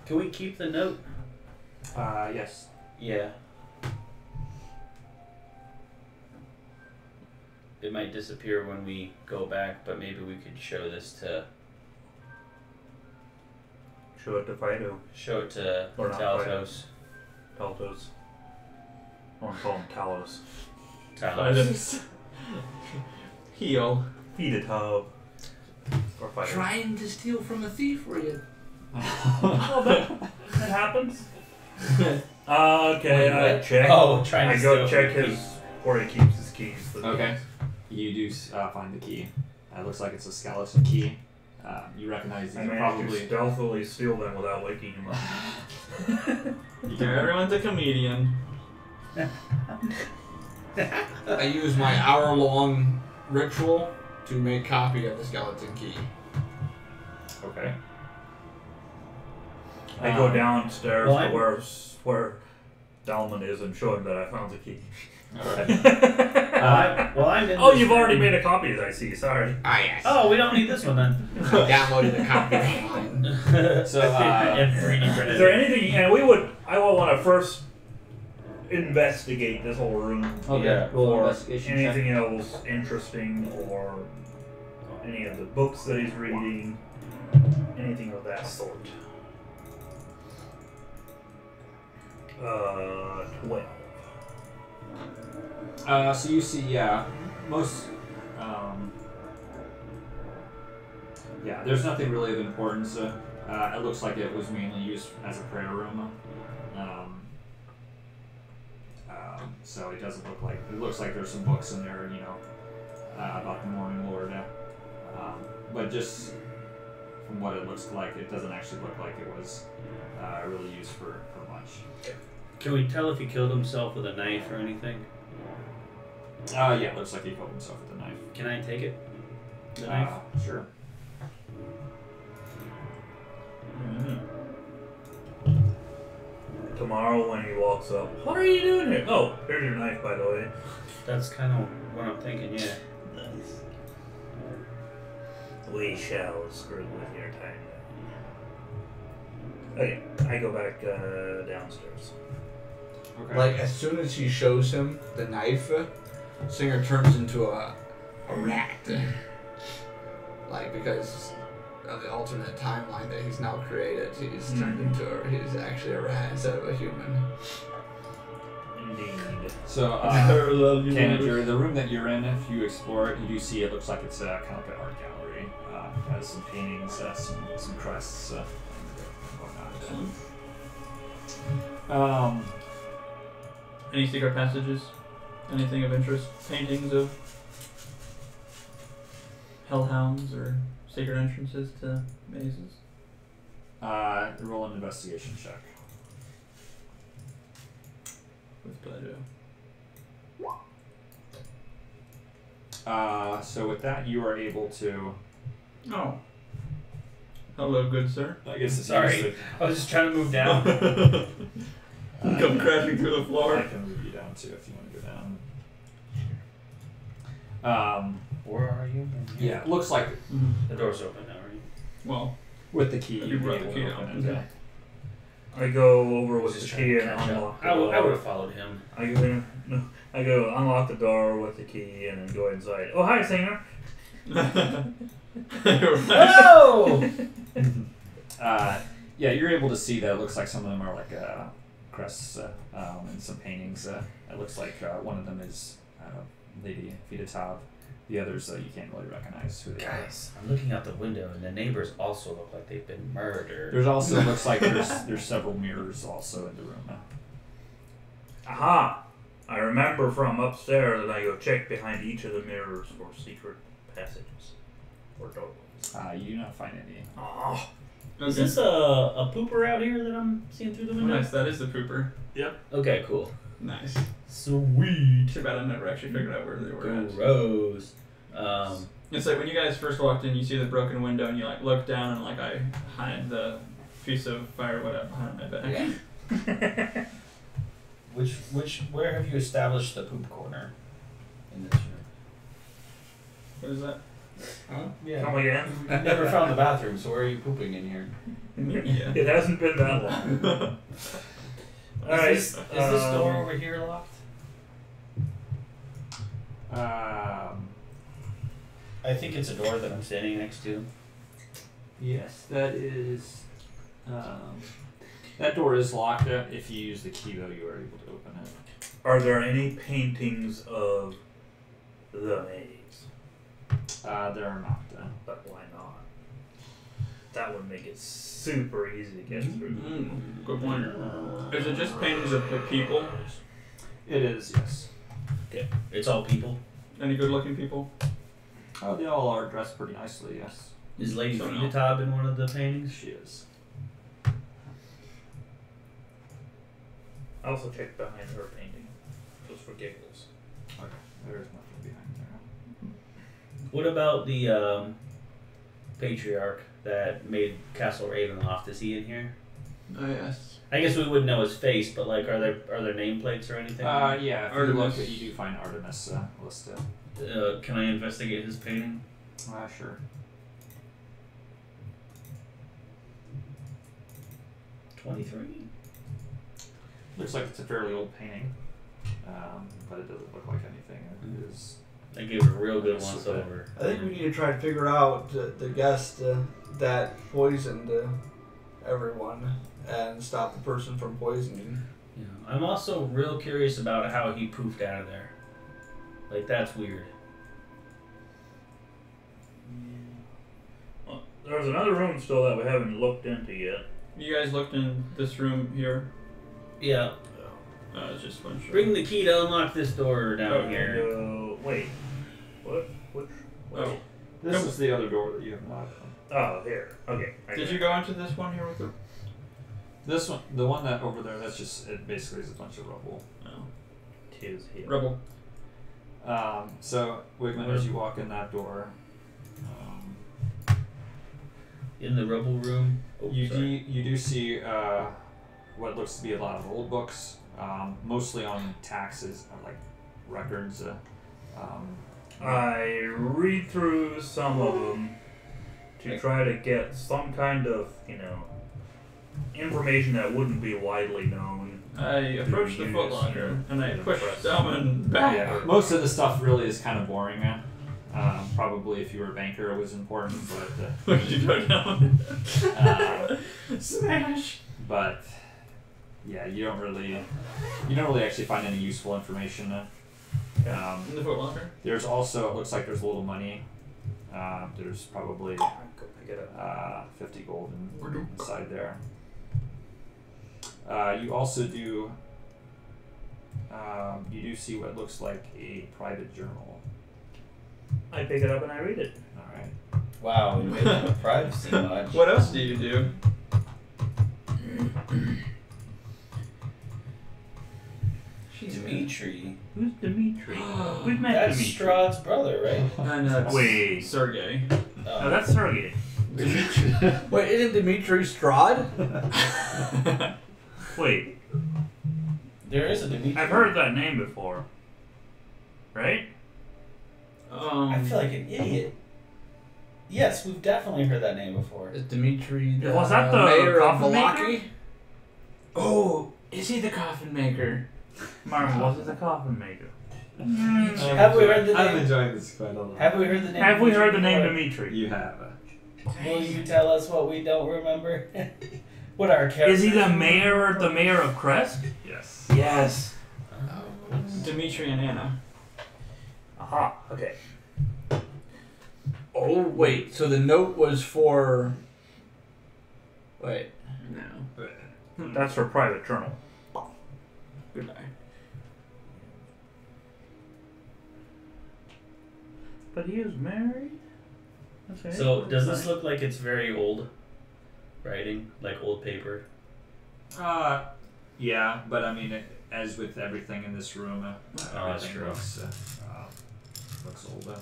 Can we keep the note? Yes. Yeah. It might disappear when we go back, but maybe we could show this to Show it to Fido. show it to Or not Taltos. Taltos. I want to call him Talos. Talos. Heal. Feed a tub. Or Fido. Trying to steal from a thief, were you? Oh, that happens. Okay, I check. Oh, trying to I go steal check from the his where he keeps his keys. For the Okay. keys. You do find the key. It looks like it's a skeleton key. You recognize I you managed to probably. stealthily steal them without waking him up. Everyone's a comedian. I use my hour-long ritual to make copy of the skeleton key. Okay. I go downstairs well, to where Dalman is and show him that I found the key. Alright. I'm in Oh, this you've already room. made a copy, as I see. Sorry. Ah, yes. Oh, we don't need this one then. I downloaded the copy online. So, and 3D printed. Is there anything? And I will want to first investigate this whole room. Okay. Yeah. Roll Or investigation check. anything else interesting, or any of the books that he's reading, anything of that sort. 12. So you see, most, there's nothing really of importance. It looks like it was mainly used as a prayer room. So it doesn't look like, it looks like there's some books in there, about the Morning Lord. But just from what it looks like, it doesn't actually look like it was really used for much. Can we tell if he killed himself with a knife or anything? Yeah, it looks like he killed himself with a knife. Can I take it? The knife? Sure. Tomorrow when he walks up, what are you doing here? Oh, here's your knife, by the way. That's kind of what I'm thinking, yeah. Nice. We shall screw with your time. Okay, I go back downstairs. Okay. Like, as soon as he shows him the knife, Singer turns into a rat. like because of the alternate timeline that he's now created, he's turned into he's actually a rat instead of a human. Indeed. So, Tanager, the room that you're in, if you explore it, you do see it looks like it's kind of like an art gallery. It has some paintings, some crests, and whatnot. Any secret passages? Anything of interest? Paintings of hellhounds or secret entrances to mazes? Roll an investigation check. With pleasure. So with that, you are able to. Oh. Hello, good sir. I guess it's Sorry, I was just trying to move down. Come crashing through the I floor. can move you down too if you want to go down. Where are you? Yeah, it looks like The door's open now, right? Well, with the key You you'd be brought the able key to out. open it. Okay. I go over with Just the trying key to and catch unlock up. the I door. would have followed him. I go unlock the door with the key and then go inside. Oh, hi, singer. Hello! Yeah, you're able to see that it looks like some of them are like crests and some paintings. It looks like one of them is Lady Fidatab. The others you can't really recognize who they are. Guys, I'm looking out the window and the neighbors also look like they've been murdered. There's also looks like there's several mirrors also in the room. Aha! I remember from upstairs that I go check behind each of the mirrors for secret passages or doorways. You do not find any. Oh, Is this a pooper out here that I'm seeing through the Oh, window? nice. That is the pooper. Okay, cool. Nice. Sweet. Too bad I never actually figured out where they were at. Gross. It's like when you guys first walked in, you see the broken window, and you like look down, and like I hide the piece of fire, whatever, behind my back. Where have you established the poop corner in this room? What is that? Huh? come again? I've never found the bathroom, so where are you pooping in here? Yeah. It hasn't been that long. Alright. Is this door over here locked? I think it's a door that I'm standing next to. Yes, that is. That door is locked. If you use the key, though, you are able to open it. Are there any paintings of the maze? There are not. But why not? That would make it super easy to get through. Good point. Is it just paintings of the people? It is, yes. Okay. It's all people. Any good-looking people? Oh, they all are dressed pretty nicely, yes. Is Lady So no. Fidatab in one of the paintings? She is. I also checked behind her painting, just for giggles. Okay, there's nothing behind there. What about the patriarch that made Castle Ravenloft? Is he in here? Oh, yes. I guess we wouldn't know his face, but like, are there nameplates or anything? Yeah, if you Artemis. look, you do find Artemis listed. Can I investigate his painting? Sure. 23. Looks like it's a fairly old painting, but it doesn't look like anything. It is. I gave it a real good That's once okay. over. I think we need to try to figure out the guest that poisoned everyone and stop the person from poisoning. Yeah. I'm also real curious about how he poofed out of there. Like, that's weird. Well, there's another room still that we haven't looked into yet. You guys looked in this room here? Yeah. It's just one shot. Bring the key to unlock this door down Okay, here. wait. What? Which? Oh. This is the other door that you have not. Oh, here. Okay. I Did got you it. go into this one here with the... This one, the one that over there, that's just it. Basically, is a bunch of rubble. Oh. Tis here. Rebel. So Wigman, as you walk in that door, In the rubble room. Oh, you sorry. do see what looks to be a lot of old books, mostly on taxes, like records. I read through some of them to try to get some kind of, information that wouldn't be widely known. I approached the footlocker and I pushed Salmon back. Yeah, most of the stuff really is kind of boring. Probably if you were a banker, it was important, but Where did you go down? Smash. But yeah, you don't really actually find any useful information. In the Foot Locker? There's also, it looks like there's a little money. There's probably Go pick it up. 50 gold inside there. You also do. You do see what looks like a private journal. I pick it up and I read it. All right. Wow, we made it a privacy much. What else do you do? Dimitri. Who's Dimitri? We've met That's Dimitri. Strahd's brother, right? And Wait. Sergey. Oh, that's Sergey. Wait, isn't Dimitri Strahd? Wait, There is a Dimitri. I've heard that name before. Right? I feel like an idiot. Yes, we've definitely heard that name before. Is Dimitri the Was that the mayor of coffin maker? Valaki? Oh, is he the coffin maker? Marvin, was it the coffin maker? Have we heard the I'm name? enjoying this quite a lot. Have we heard the name? Have we heard the Dimitri name before? Dimitri? You have. Will you tell us what we don't remember? What our character? Is he the mayor of Crest? Yes. Yes. Dimitri and Anna. Aha, okay. Oh, wait. So the note was for. Wait. No. That's for private journal. Good eye. But he is married? Okay. So does this look like it's very old writing, like old paper? Yeah, but I mean, as with everything in this room, that's everything true. looks older.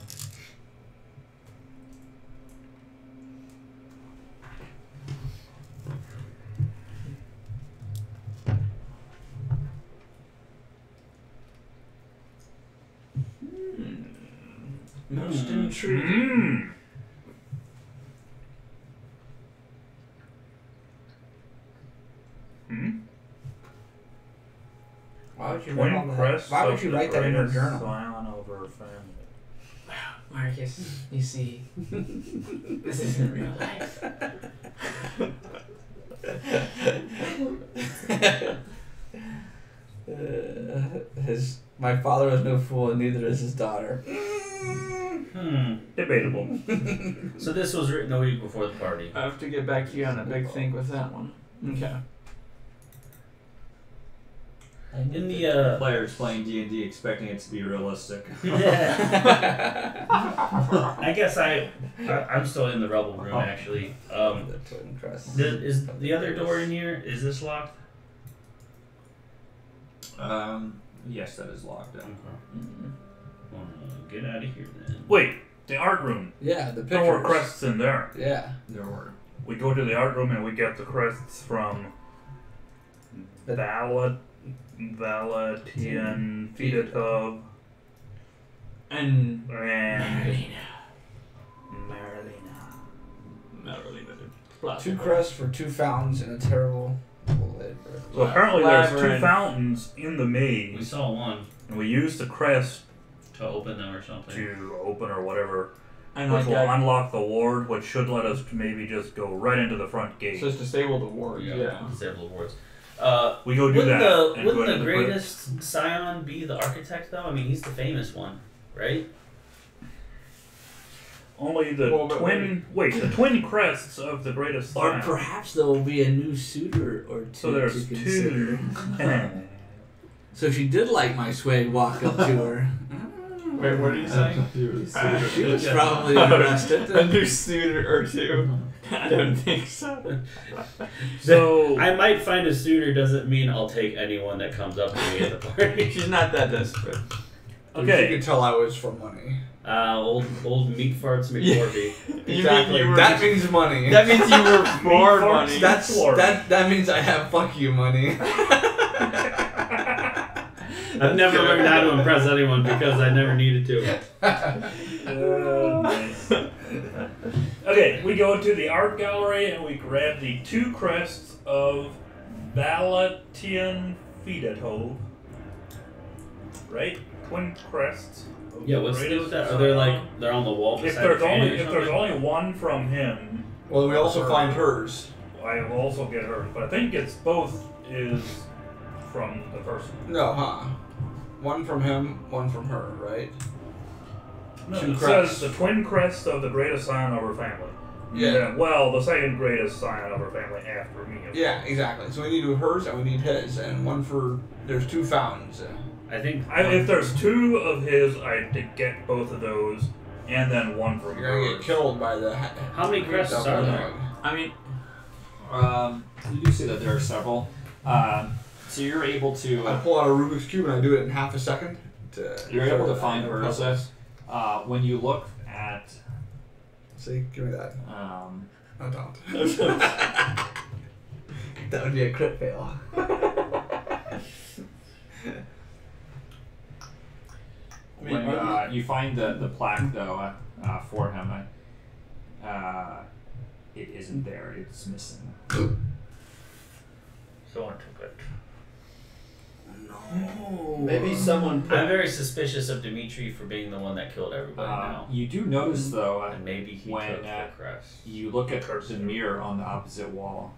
Most intriguing. Mmm. Hmm? Why would you write all Twin that? crests Why would of you the write that in your greatest journal? scion of her family. Marcus, you see, this isn't real life. My father was no fool, and neither is his daughter. Debatable. So this was written a week before the party. I have to get back to you on a big think with that one. Okay. In the Players playing D&D expecting it to be realistic. I guess I'm still in the rebel room actually. The twin crest. Is the other door in here? Is this locked? Yes, that is locked Okay. in. Well, get out of here then. Wait, the art room. Yeah, the There were pictures. crests in there. Yeah. There were. We go to the art room and we get the crests from Valatian Fedatov And and Marlena. Plus. Two crests for two fountains and a terrible labor. So apparently there's two Labyrinth. fountains in the We maze, saw one and we use the crest to open them or something. to open or whatever, And which like will that, unlock the ward, which should let us maybe just go right into the front gate. so it's disable the wards. Yeah. Disable wards. We go do Wouldn't that. the and go wouldn't into the crypt. greatest scion be the architect though? I mean, he's the famous one, right? Only the Well, but the twin crests of the greatest Or scion. perhaps there will be a new suitor or two. So there's to consider. two. So she did like my swag walk up to her. Wait, what are you saying? She was probably interested. A new suitor or two. I don't think so. So I might find a suitor doesn't mean I'll take anyone that comes up to me at the party. She's not that desperate. You okay, could tell I was for money. Old meat farts McCorvey. Exactly. That means money. That means you were for farts, money. That's Lord. that means I have fuck you money. I've never learned how to impress anyone because I never needed to. nice. Okay, we go to the art gallery and we grab the two crests of Valatian Fedatov. right? Twin crests. of Yeah, the what's the deal with greatest that? Are they like son. they're on the wall If beside there's the fan only or if something? there's only one from him, Well, we also find hers. I will also get hers. But I think it's both is from the person. No, huh? One from him, one from her, right? No, Two it crests. says the twin crest of the greatest scion of her family. Yeah. Well, the second greatest scion of her family after me. of Yeah, course. exactly. So we need hers and we need his, and one for. There's 2 fountains. I think If there's 2 of his, I'd get both of those, and then one from You're gonna hers. get killed by the. How many crests double are there? dog. I mean, You do see that there are several. So you're able to. I pull out a Rubik's cube and I do it in half a second. You're able to show find that I know hers. puzzles. When you look at. See, give me that. No, don't. That would be a crit fail. When you find the plaque, though, for him, it isn't there. It's missing. Someone took it. No. Maybe someone put. I'm very suspicious of Dimitri for being the one that killed everybody now. You do notice, though, And maybe he when, took the crest. you look at the mirror on the opposite wall.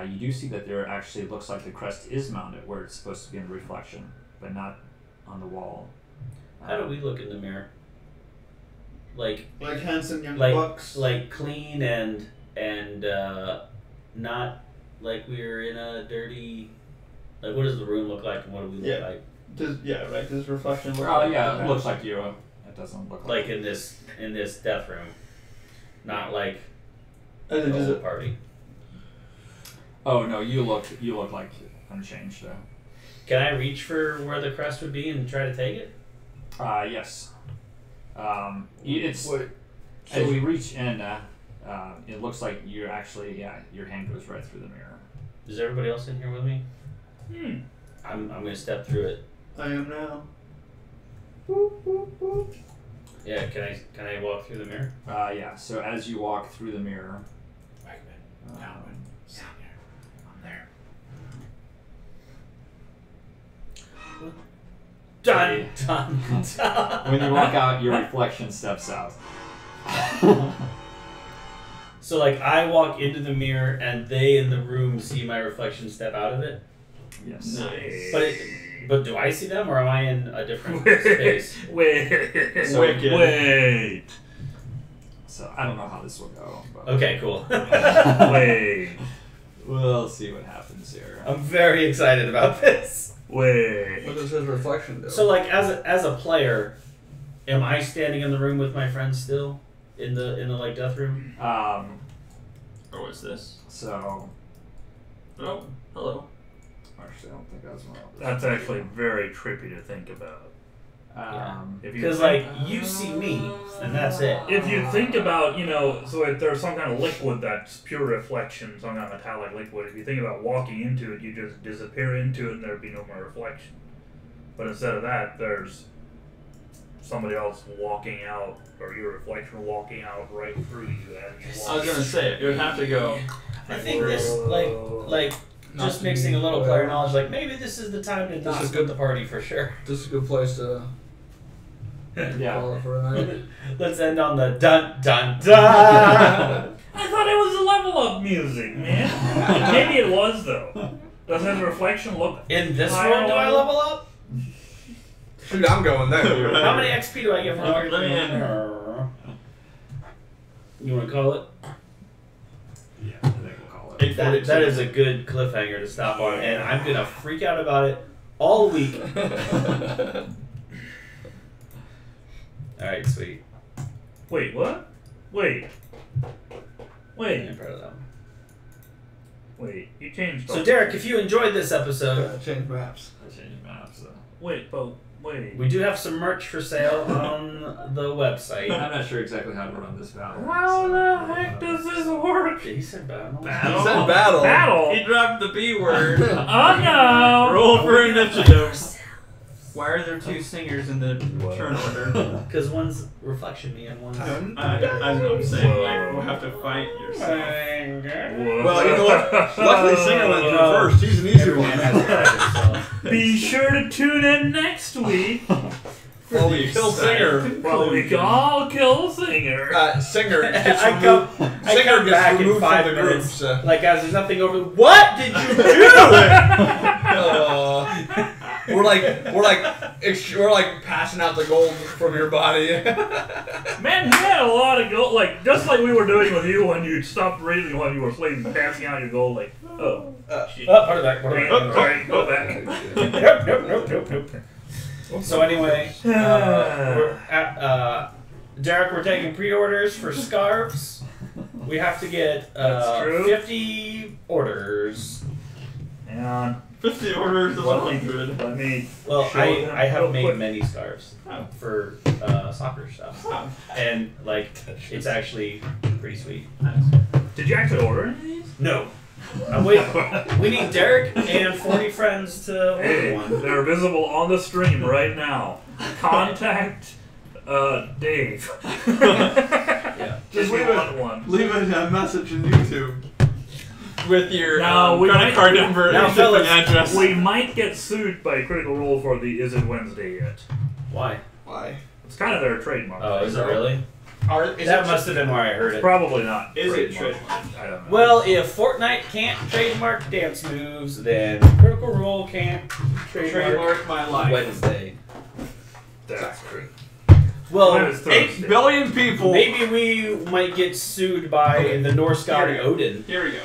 You do see that there actually looks like the crest is mounted where it's supposed to be in reflection, but not on the wall. How do we look in the mirror? Like Like handsome young like bucks. like clean and not like we're in a dirty. Like what does the room look like and what do we look Yeah. like? Right. Does reflection look Oh like yeah, that? it looks like you. It doesn't look like. Like in this death room, not like As the in, does whole it, party. Oh no, you look like unchanged though. Can I reach for where the crest would be and try to take it? Yes. It's Wait. as you reach in, it looks like you're actually your hand goes right through the mirror. Is everybody else in here with me? Hmm. I'm gonna step through it. I am now. Yeah, can I walk through the mirror? Yeah. So as you walk through the mirror, Dun dun dun. when you walk out, your reflection steps out. So like I walk into the mirror and they in the room see my reflection step out of it. Yes. Nice. But do I see them or am I in a different space? Wait. So- Wait. So I don't know how this will go. But Okay, cool. Wait. we'll see what happens here. I'm very excited about this. Wait. What does his reflection do? So like as a player, am I standing in the room with my friends still? In the like death room? or what's this? So Oh, hello. actually, I don't think that's one. That's actually very trippy to think about. If you Because like you see me and that's it. If you think about, so if there's some kind of liquid that's pure reflection, some kind of metallic liquid, if you think about walking into it, you just disappear into it and there'd be no more reflection. But instead of that, there's somebody else walking out, or your reflection walking out right through you as you walk. I was gonna say it would have to go. I think this like Not just to mixing be a little whatever. player knowledge, like maybe this is the time to not is split good. the party for sure. This is a good place to Yeah. call it for a night. Let's end on the dun dun dun. I thought it was a level up music, man. Maybe it was though. Does his reflection look? In this higher world, do I level up? Shoot, I'm going there. How many XP do I get from Oh, everything? man. You want to call it? Yeah, I think we'll call it. That is a good cliffhanger to stop on, and I'm gonna freak out about it all week. All right, sweet. Wait, what? Wait. Wait. I'm proud of that one. Wait. You changed. So, Derek, if you enjoyed this episode, Change maps. I changed maps. So. Wait, but wait. we do have some merch for sale on the website. I'm not sure exactly how to run this battle. How so, the heck does this work? He said battle. Battle. He said battle. Battle. He dropped the B word. Oh no! Roll for initiative. Why are there 2 singers in the turn order? Because one's reflection me and one's. I'm saying, like, we'll have to fight yourself. Well, you know what? Luckily, Singer went through first. He's an easy Everyone one. has to fight himself. Be sure to tune in next week. Well, we kill Singer. Well, we can all kill Singer. Singer gets I removed. come Singer gets back in removed 5 from the group. minutes. So. Like, guys, there's nothing over. What did you do? We're like passing out the gold from your body. Man, you had a lot of gold, like just like we were doing with you when you stopped breathing while you were sleeping, passing out your gold. Like, oh, Part of that. sorry, go back. Nope. So anyway, Derek, we're taking pre-orders for scarves. We have to get That's true. 50 orders. Hang on, 50 orders is 100. let me. Well, show I them have real made quick. many scarves for soccer stuff, Oh, and like it's actually pretty sweet. nice. Did you actually order any of these? No, I'm waiting. We need Derek and 40 friends to order Hey, one. they're visible on the stream right now. Contact Dave. Yeah. Just leave want one. Leave a message in YouTube. With your No, we credit might- card number Now, and shipping fellas, address. We might get sued by Critical Role for the Is It Wednesday yet. Why? Why? It's kind of their trademark. Oh, is it really? Is That it must have been where I heard it. Probably not. Is it trademarked. I don't know. Well, if Fortnite can't trademark dance moves, then Critical Role can't trademark my life. Wednesday. That's true. Well, When it's Thursday. 8 billion people. maybe we might get sued by the Norse god Here. Odin. Here we go.